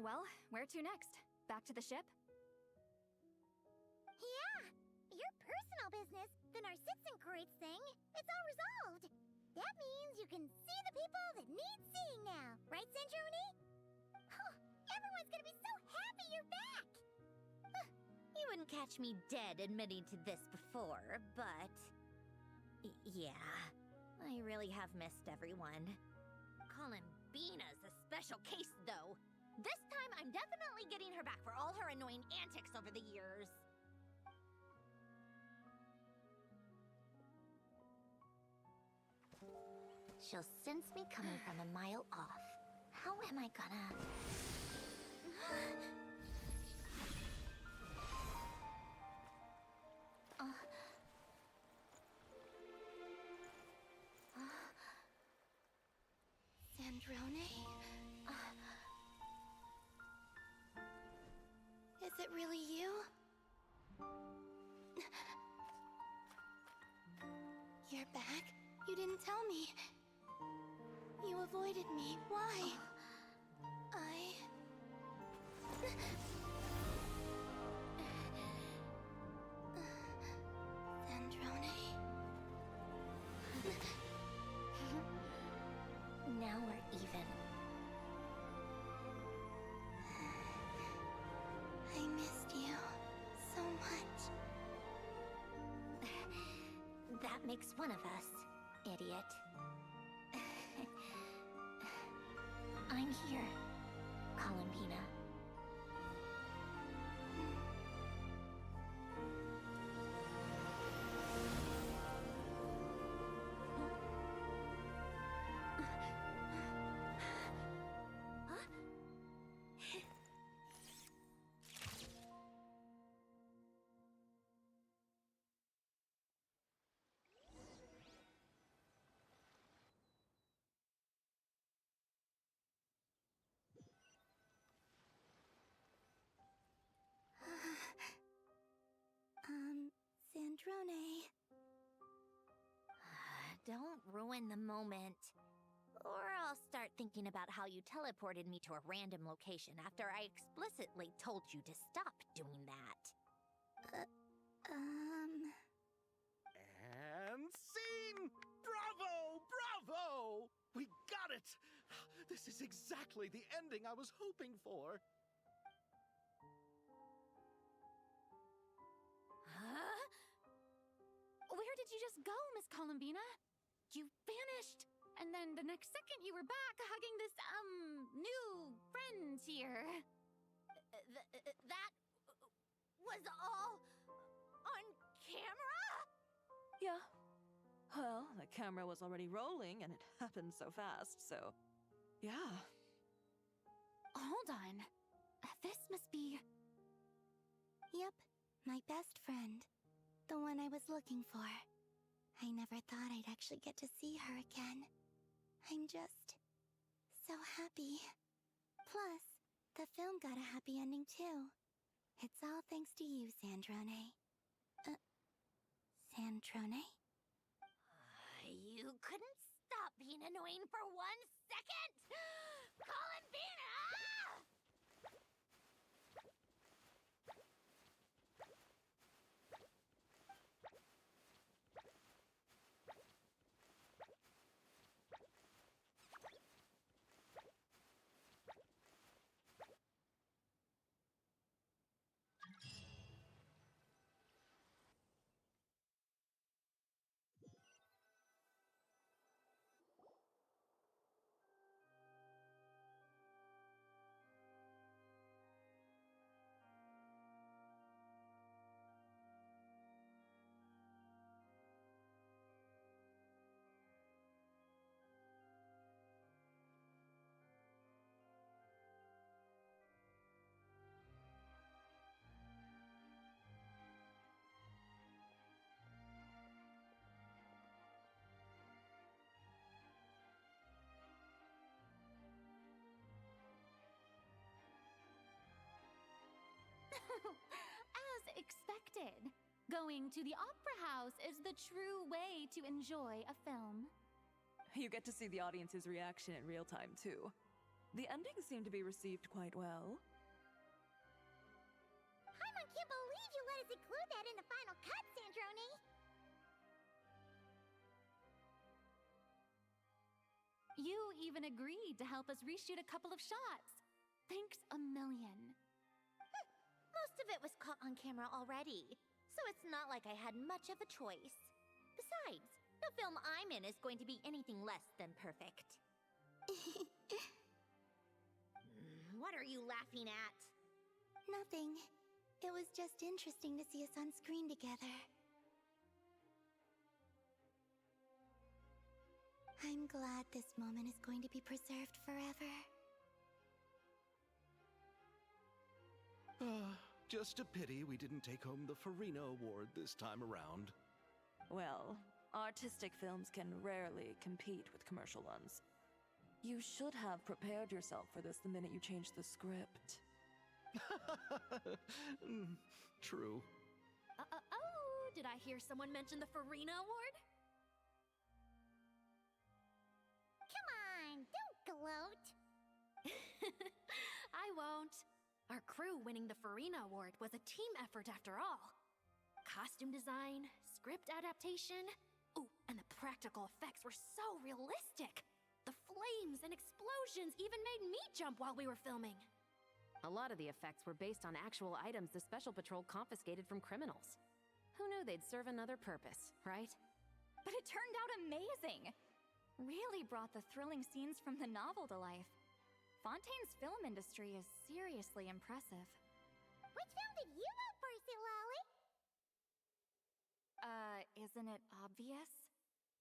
Well, where to next? Back to the ship? Yeah, your personal business, the Narcitsan thing, it's all resolved. That means you can see the people that need seeing now, right, Sandrone? Everyone's gonna be so happy you're back! You wouldn't catch me dead admitting to this before, but... yeah, I really have missed everyone. Columbina's a special case, though. This time, I'm definitely getting her back for all her annoying antics over the years. She'll sense me coming from a mile off. How am I gonna... Sandrone? Is it really you? You're back? You didn't tell me. You avoided me. Why? Sandrone? Now we're even. I missed you so much. That makes one of us, idiot. I'm here, Columbina. so in the moment. Or I'll start thinking about how you teleported me to a random location after I explicitly told you to stop doing that. And scene! Bravo! Bravo! We got it! This is exactly the ending I was hoping for. Huh? Where did you just go, Miss Columbina? You vanished, and then the next second you were back hugging this, new friend here. That was all on camera? Yeah. Well, the camera was already rolling, and it happened so fast, so... yeah. Hold on. This must be... Yep, my best friend. The one I was looking for. I never thought I'd actually get to see her again. I'm just... so happy. Plus, the film got a happy ending too. It's all thanks to you, Sandrone. Sandrone? You couldn't stop being annoying for 1 second? Columbina! As expected, going to the opera house is the true way to enjoy a film. You get to see the audience's reaction in real time, too. The ending seemed to be received quite well. Paimon can't believe you let us include that in the final cut, Sandrone! You even agreed to help us reshoot a couple of shots. Thanks a million. Most of it was caught on camera already, so it's not like I had much of a choice. Besides, the film I'm in is going to be anything less than perfect. What are you laughing at? Nothing. It was just interesting to see us on screen together. I'm glad this moment is going to be preserved forever. Just a pity we didn't take home the Farina Award this time around. Well, artistic films can rarely compete with commercial ones. You should have prepared yourself for this the minute you changed the script. True. Oh, did I hear someone mention the Farina Award? Come on, don't gloat! I won't. Our crew winning the Farina Award was a team effort after all. Costume design, script adaptation. Ooh, and the practical effects were so realistic. The flames and explosions even made me jump while we were filming. A lot of the effects were based on actual items the Special Patrol confiscated from criminals. Who knew they'd serve another purpose, right? But it turned out amazing! Really brought the thrilling scenes from the novel to life. Fontaine's film industry is seriously impressive. Which film did you vote for, Silali? Isn't it obvious?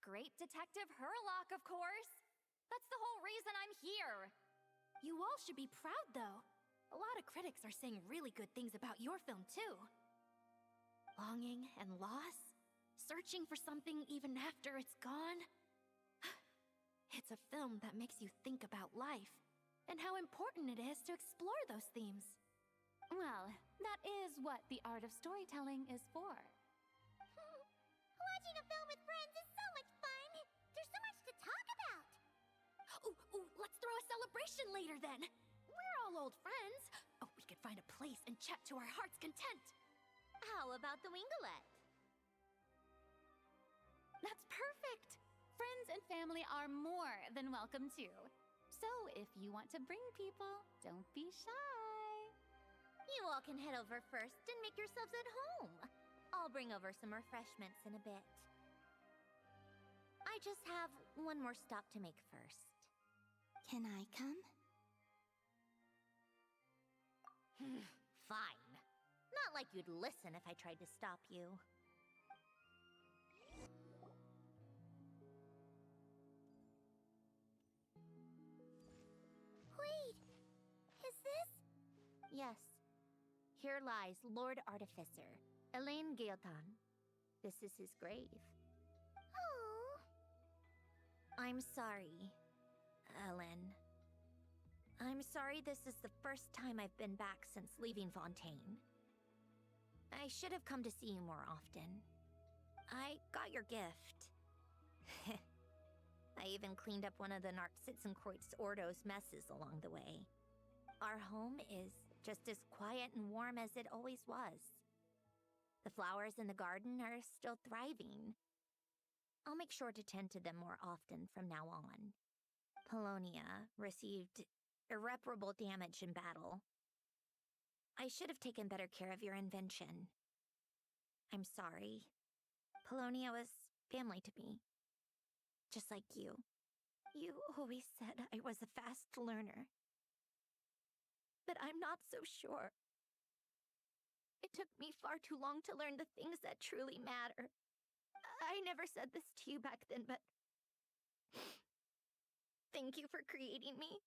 Great Detective Herlock, of course! That's the whole reason I'm here! You all should be proud, though. A lot of critics are saying really good things about your film, too. Longing and loss? Searching for something even after it's gone? It's a film that makes you think about life, and how important it is to explore those themes. Well, that is what the art of storytelling is for. Watching a film with friends is so much fun! There's so much to Let's throw a celebration later then. We're all old friends. Oh, we could find a place and chat to our heart's content. How about the Winglet? That's perfect! Friends and family are more than welcome too. So if you want to bring people, don't be shy. You all can head over first and make yourselves at home. I'll bring over some refreshments in a bit. I just have one more stop to make first. Can I come? Fine. Not like you'd listen if I tried to stop you. Wait, is this? Yes. Here lies Lord Artificer, Elaine Gaeltan. This is his grave. Oh. I'm sorry, Ellen. I'm sorry this is the first time I've been back since leaving Fontaine. I should have come to see you more often. I got your gift. I even cleaned up one of the Narcitzenkreuz Ordo's messes along the way. Our home is just as quiet and warm as it always was. The flowers in the garden are still thriving. I'll make sure to tend to them more often from now on. Polonia received irreparable damage in battle. I should have taken better care of your invention. I'm sorry. Polonia was family to me. Just like you. You always said I was a fast learner. But I'm not so sure. It took me far too long to learn the things that truly matter. I never said this to you back then, but thank you for creating me.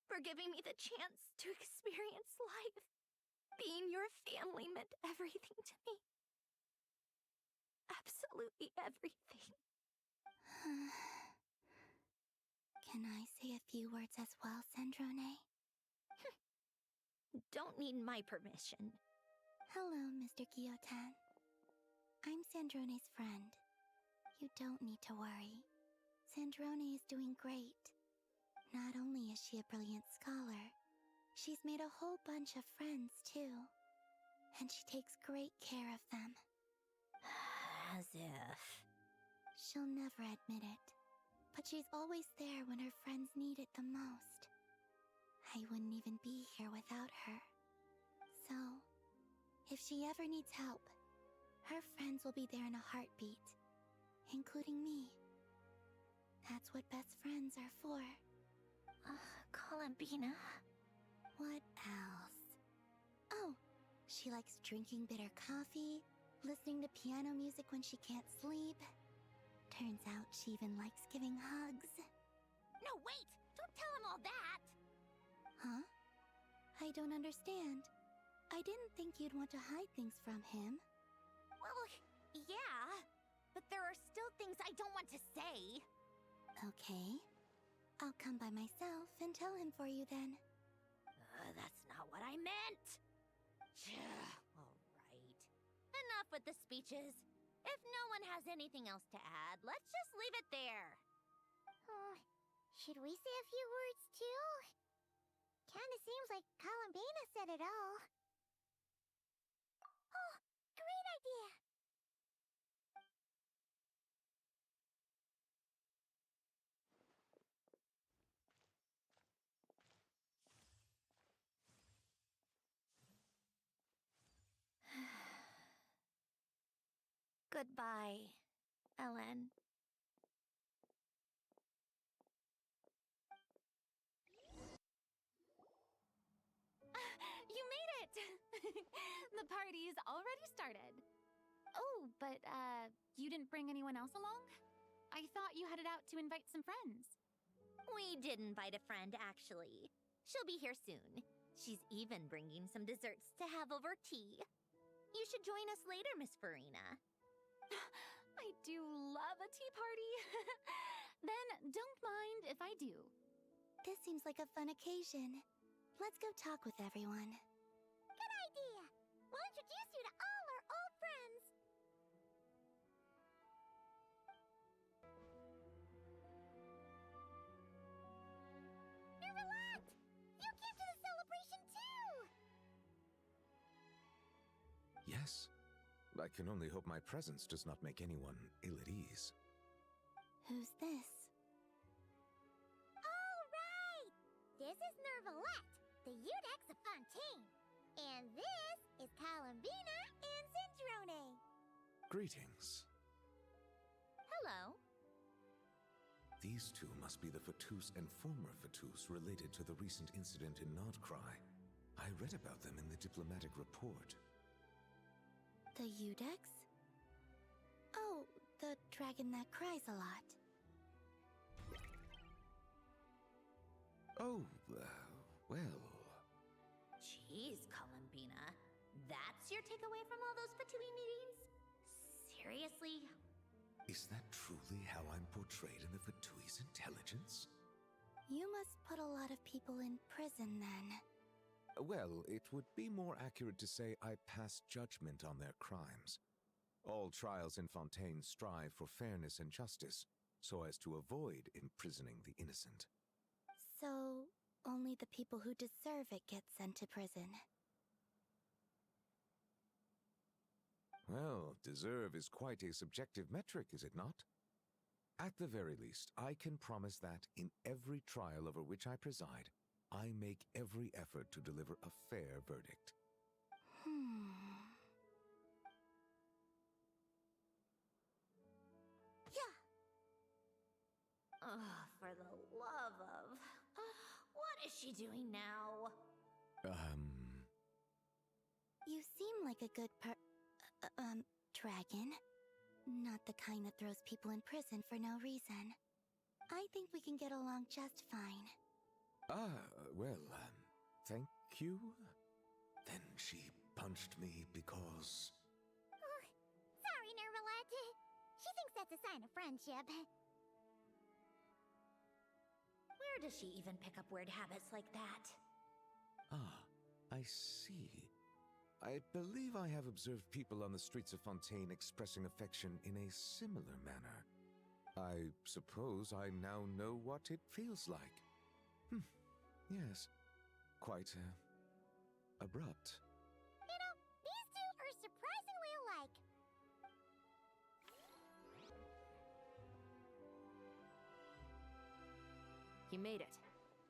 For giving me the chance to experience life. Being your family meant everything to me. Absolutely everything. Can I say a few words as well, Sandrone? Don't need my permission. Hello, Mr. Gaeltan. I'm Sandrone's friend. You don't need to worry. Sandrone is doing great. Not only is she a brilliant scholar, she's made a whole bunch of friends, too. And she takes great care of them. As if... She'll never admit it, but she's always there when her friends need it the most. I wouldn't even be here without her. So, if she ever needs help, her friends will be there in a heartbeat, including me. That's what best friends are for. Columbina. What else? Oh, she likes drinking bitter coffee, listening to piano music when she can't sleep. Turns out she even likes giving hugs. No, wait! Don't tell him all that! Huh? I don't understand. I didn't think you'd want to hide things from him. Well, yeah, but there are still things I don't want to say. Okay. I'll come by myself and tell him for you then. That's not what I meant! Alright. Enough with the speeches. If no one has anything else to add, let's just leave it there. Should we say a few words too? Kinda seems like Columbina said it all. Oh, great idea! Goodbye, Ellen. You made it! The party's already started. Oh, but, you didn't bring anyone else along? I thought you headed out to invite some friends. We did invite a friend, actually. She'll be here soon. She's even bringing some desserts to have over tea. You should join us later, Miss Farina. I do love a tea party. Then don't mind if I do. This seems like a fun occasion. Let's go talk with everyone. Good idea! We'll introduce you to all our old friends. Yes. I can only hope my presence does not make anyone ill at ease. Who's this? All right! This is Nervalette, the Udex of Fontaine. And this is Columbina and Sandrone. Greetings. Hello. These two must be the Fatus and former Fatus related to the recent incident in Nodcry. I read about them in the diplomatic report. The Udex? Oh, the dragon that cries a lot. Oh, well... Jeez, Columbina. That's your takeaway from all those Fatui meetings? Seriously? Is that truly how I'm portrayed in the Fatui's intelligence? You must put a lot of people in prison then. Well, it would be more accurate to say I pass judgment on their crimes. All trials in Fontaine strive for fairness and justice, so as to avoid imprisoning the innocent. So, only the people who deserve it get sent to prison. Well, deserve is quite a subjective metric, is it not? At the very least, I can promise that in every trial over which I preside, I make every effort to deliver a fair verdict. Yeah. Oh, for the love of... what is she doing now? You seem like a good dragon. Not the kind that throws people in prison for no reason. I think we can get along just fine. Well, thank you? Then she punched me because... Sorry, Nervalette. She thinks that's a sign of friendship. Where does she even pick up weird habits like that? Ah, I see. I believe I have observed people on the streets of Fontaine expressing affection in a similar manner. I suppose I now know what it feels like. Yes. Quite, abrupt. You know, these two are surprisingly alike. You made it.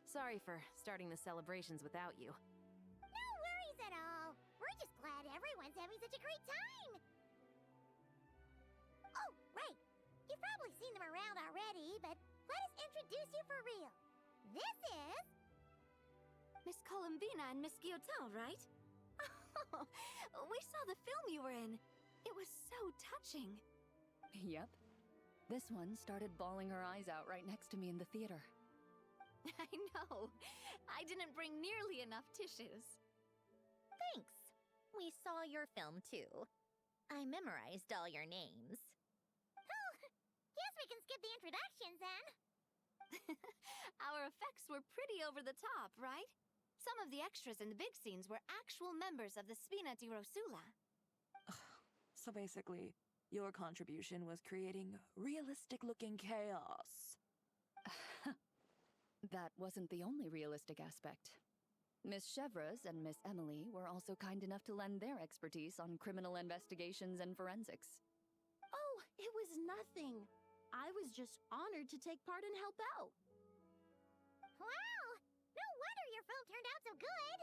Sorry for starting the celebrations without you. No worries at all. We're just glad everyone's having such a great time. Oh, right. You've probably seen them around already, but let us introduce you for real. This is... Miss Columbina and Miss Guillotin, right? We saw the film you were in. It was so touching. Yep. This one started bawling her eyes out right next to me in the theater. I know. I didn't bring nearly enough tissues. Thanks. We saw your film too. I memorized all your names. Oh, guess we can skip the introductions then. Our effects were pretty over the top, right? Some of the extras in the big scenes were actual members of the Spina di Rosula. So basically, your contribution was creating realistic-looking chaos. That wasn't the only realistic aspect. Miss Chevreuse and Miss Emily were also kind enough to lend their expertise on criminal investigations and forensics. Oh, it was nothing. I was just honored to take part and help out. Wow! No wonder your film turned out so good!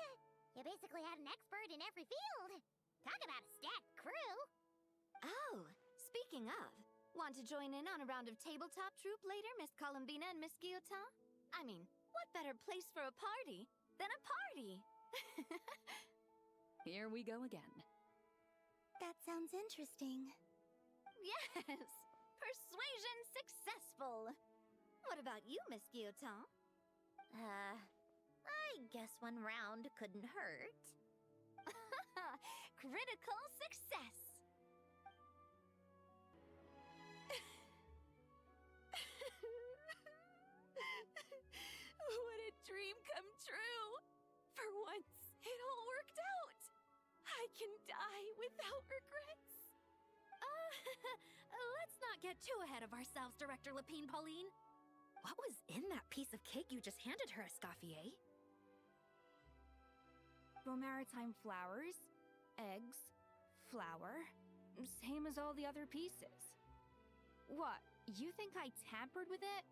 You basically had an expert in every field. Talk about a stacked crew! Oh, speaking of, want to join in on a round of tabletop troupe later, Miss Columbina and Miss Guillotin? I mean, what better place for a party than a party? Here we go again. That sounds interesting. Yes! Persuasion successful! What about you, Miss Guillotin? I guess one round couldn't hurt. Critical success! What a dream come true! For once, it all worked out! I can die without regrets! Let's not get too ahead of ourselves, Director Lapine Pauline. What was in that piece of cake you just handed her, Escoffier? Maritime flowers, eggs, flower, same as all the other pieces. What, you think I tampered with it?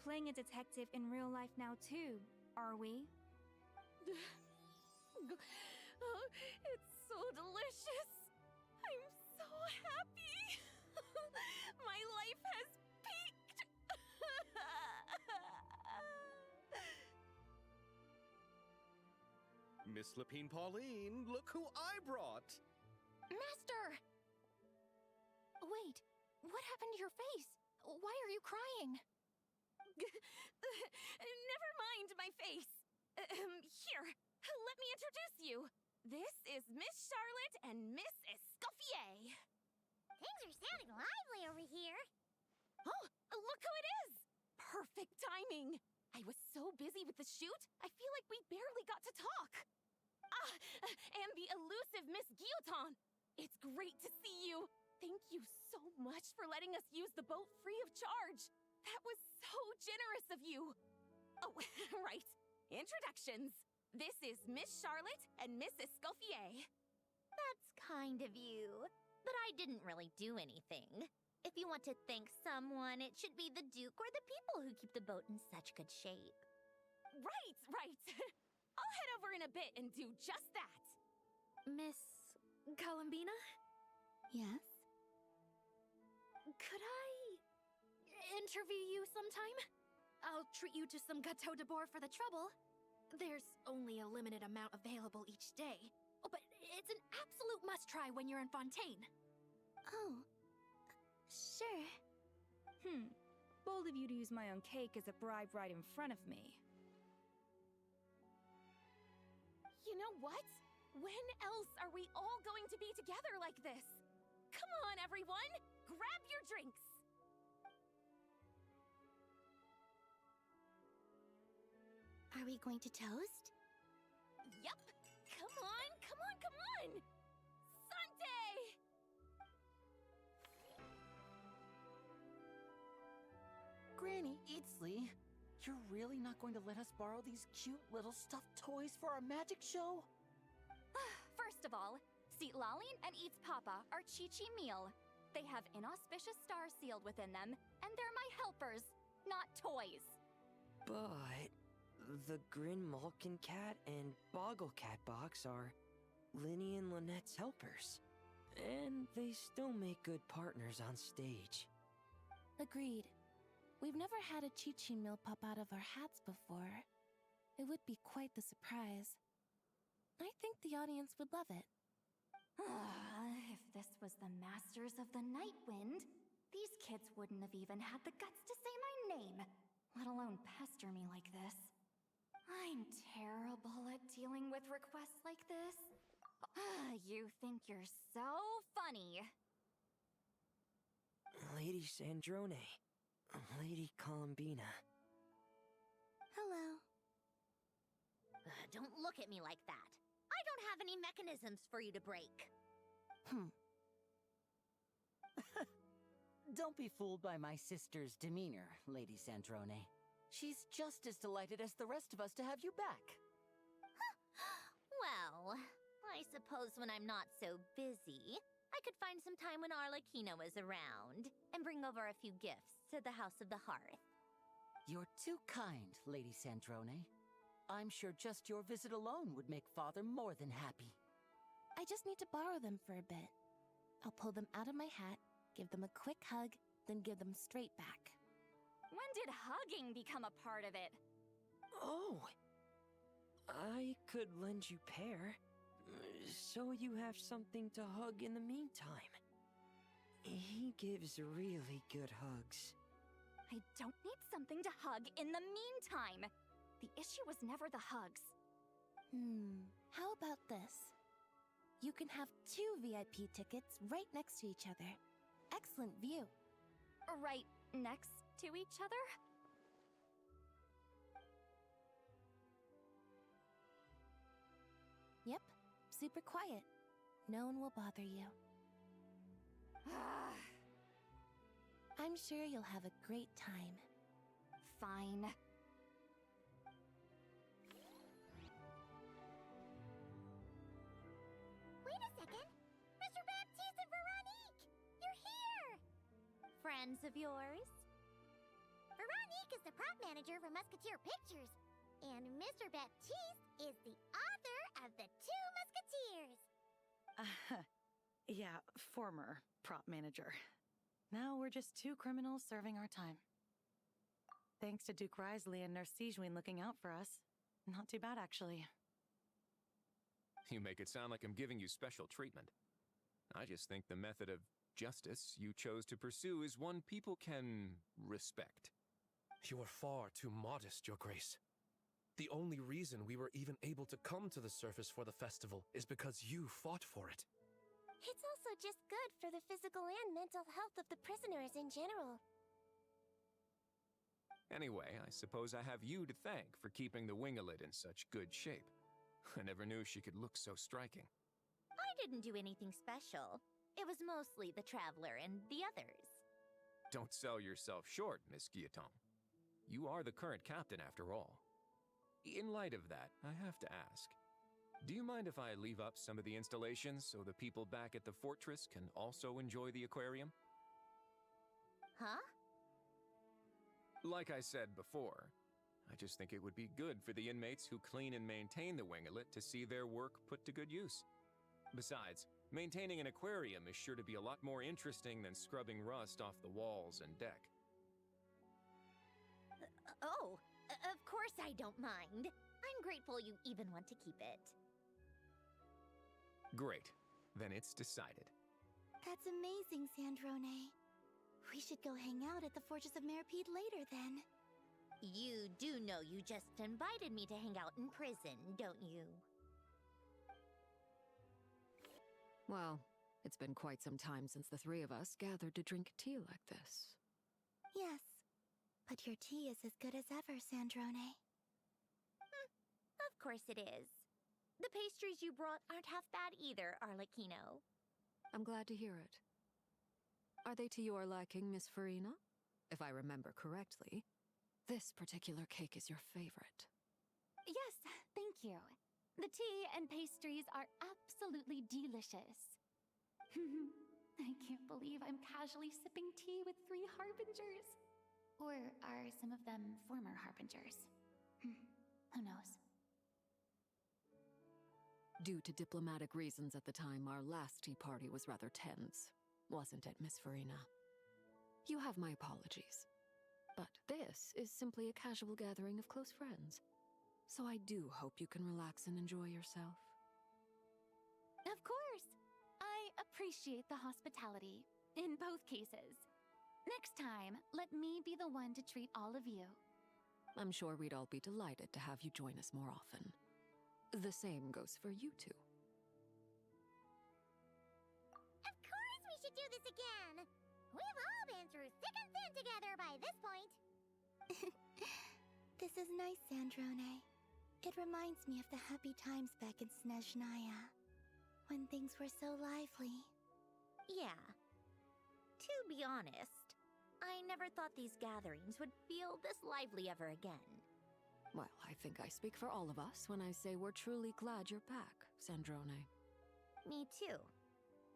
Playing a detective in real life now too, are we? Oh, it's so delicious. I'm so happy. My life has peaked. Miss Lapine Pauline, look who I brought! Master! Wait, what happened to your face? Why are you crying? Never mind my face. Here, let me introduce you. This is Miss Charlotte and Miss Escoffier. Things are sounding lively over here. Oh, look who it is! Perfect timing. I was so busy with the shoot, I feel like we barely got to talk. Ah, and the elusive Miss Guillotin. It's great to see you. Thank you so much for letting us use the boat free of charge. That was so generous of you. Oh, right. Introductions. This is Miss Charlotte and Miss Escoffier. That's kind of you. But I didn't really do anything. If you want to thank someone, it should be the Duke or the people who keep the boat in such good shape. Right. I'll head over in a bit and do just that. Miss Columbina? Yes? Could I interview you sometime? I'll treat you to some gâteau de bord for the trouble. There's only a limited amount available each day. Oh, but it's an absolute must-try when you're in Fontaine. Oh, sure. Bold of you to use my own cake as a bribe right in front of me. You know what? When else are we all going to be together like this? Come on, everyone! Grab your drinks! Are we going to toast? Yup! Come on! Sante! Granny Eatsley, you're really not going to let us borrow these cute little stuffed toys for our magic show? First of all, Seat Laline and Eats Papa are Chi-Chi meal. They have inauspicious stars sealed within them, and they're my helpers, not toys. But the Grin Malkin Cat and Boggle Cat box are Linny and Lynette's helpers. And they still make good partners on stage. Agreed. We've never had a Chi-Chi meal pop out of our hats before. It would be quite the surprise. I think the audience would love it. If this was the Masters of the Night Wind, these kids wouldn't have even had the guts to say my name, let alone pester me like this. I'm terrible at dealing with requests like this. You think you're so funny. Lady Sandrone. Lady Columbina. Hello. Don't look at me like that. I don't have any mechanisms for you to break. Don't be fooled by my sister's demeanor, Lady Sandrone. She's just as delighted as the rest of us to have you back. Well, I suppose when I'm not so busy, I could find some time when Arlecchino is around and bring over a few gifts to the House of the Hearth. You're too kind, Lady Sandrone. I'm sure just your visit alone would make Father more than happy. I just need to borrow them for a bit. I'll pull them out of my hat, give them a quick hug, then give them straight back. When did hugging become a part of it? Oh! I could lend you pair, so you have something to hug in the meantime. He gives really good hugs. I don't need something to hug in the meantime. The issue was never the hugs. How about this? You can have 2 VIP tickets right next to each other. Excellent view. Right next to each other? Yep, super quiet. No one will bother you. I'm sure you'll have a great time. Fine. Wait a second. friends of yours. Veronique is the prop manager for Musketeer Pictures, and Mr. Baptiste is the author of The Two Musketeers. Yeah, former prop manager. Now we're just two criminals serving our time. Thanks to Duke Risley and Nurse Sijwin looking out for us. Not too bad, actually. You make it sound like I'm giving you special treatment. I just think the method of justice you chose to pursue is one people can respect. You are far too modest, Your Grace. The only reason we were even able to come to the surface for the festival is because you fought for it. It's also just good for the physical and mental health of the prisoners in general. Anyway, I suppose I have you to thank for keeping the Wingalet in such good shape. I never knew she could look so striking. I didn't do anything special. It was mostly the Traveler and the others. Don't sell yourself short, Miss Guillotin. You are the current captain, after all. In light of that, I have to ask, do you mind if I leave up some of the installations so the people back at the fortress can also enjoy the aquarium? Huh? Like I said before, I just think it would be good for the inmates who clean and maintain the Wingalet to see their work put to good use. Besides, maintaining an aquarium is sure to be a lot more interesting than scrubbing rust off the walls and deck. Of course I don't mind. I'm grateful you even want to keep it. Great. Then it's decided. That's amazing, Sandrone. We should go hang out at the Fortress of Meripede later, then. You do know you just invited me to hang out in prison, don't you? Well, it's been quite some time since the three of us gathered to drink tea like this. Yes, but your tea is as good as ever, Sandrone. Of course it is. The pastries you brought aren't half bad either, Arlecchino. I'm glad to hear it. Are they to your liking, Miss Farina? If I remember correctly, this particular cake is your favorite. Yes, thank you. The tea and pastries are absolutely delicious. I can't believe I'm casually sipping tea with 3 harbingers. Or are some of them former harbingers? Who knows? Due to diplomatic reasons at the time, our last tea party was rather tense. Wasn't it, Miss Farina? You have my apologies. But this is simply a casual gathering of close friends. So I do hope you can relax and enjoy yourself. Of course! I appreciate the hospitality, in both cases. Next time, let me be the one to treat all of you. I'm sure we'd all be delighted to have you join us more often. The same goes for you two. Of course we should do this again! We've all been through thick and thin together by this point. This is nice, Sandrone. It reminds me of the happy times back in Snezhnaya, when things were so lively. Yeah. To be honest, I never thought these gatherings would feel this lively ever again. Well, I think I speak for all of us when I say we're truly glad you're back, Sandrone. Me too.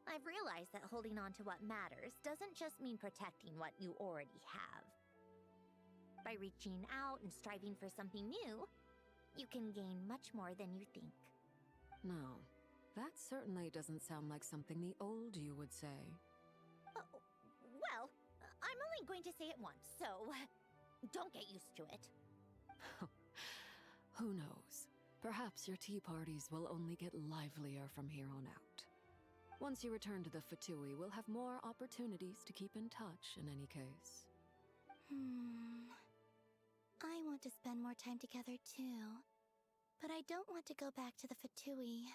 I've realized that holding on to what matters doesn't just mean protecting what you already have. By reaching out and striving for something new, you can gain much more than you think. No, that certainly doesn't sound like something the old you would say. Well, I'm only going to say it once, so don't get used to it. Who knows? Perhaps your tea parties will only get livelier from here on out. Once you return to the Fatui, we'll have more opportunities to keep in touch in any case. I want to spend more time together too, but I don't want to go back to the Fatui.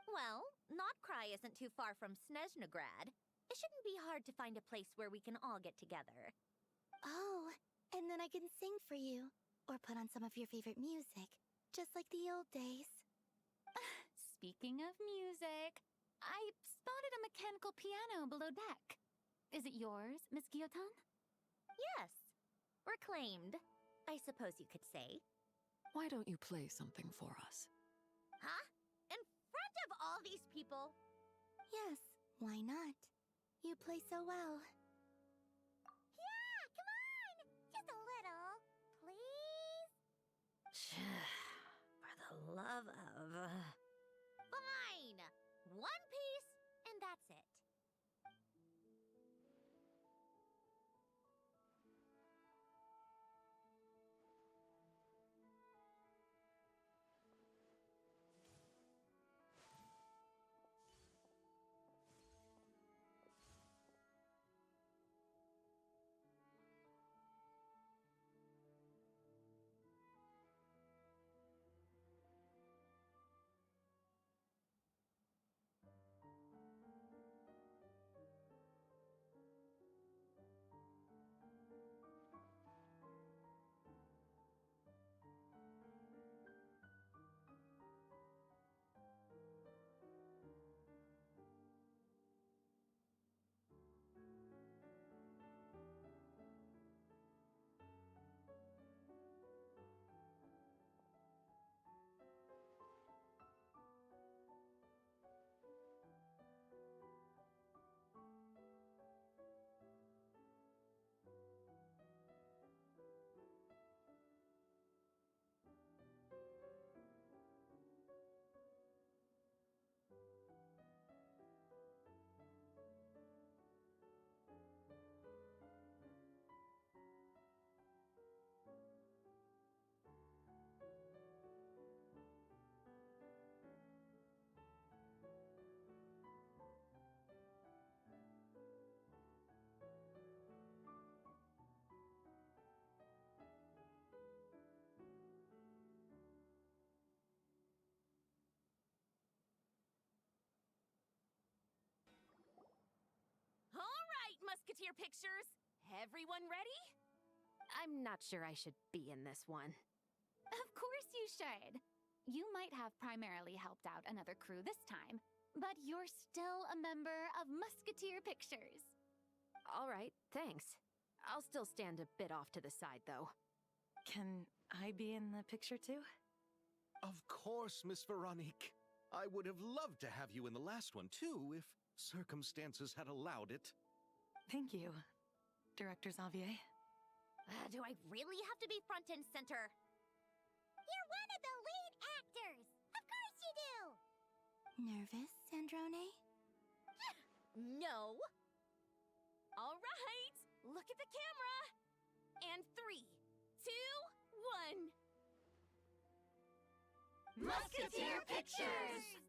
Well, Notcry isn't too far from Snezhnograd. It shouldn't be hard to find a place where we can all get together. Oh, and then I can sing for you, or put on some of your favorite music, just like the old days. Speaking of music, I spotted a mechanical piano below deck. Is it yours, Miss Guillotin? Yes. Reclaimed, I suppose you could say. Why don't you play something for us? Huh? In front of all these people? Yes, why not? You play so well. Fine! One piece, and that's it. Musketeer pictures! Everyone ready? I'm not sure I should be in this one. Of course you should. You might have primarily helped out another crew this time, but you're still a member of Musketeer Pictures. All right, thanks. I'll still stand a bit off to the side, though. Can I be in the picture too? Of course, Miss Veronique. I would have loved to have you in the last one, too, if circumstances had allowed it. Thank you, Director Xavier. Do I really have to be front and center? You're one of the lead actors! Of course you do! Nervous, Sandrone? No! All right, look at the camera! And 3, 2, 1... Musketeer Pictures!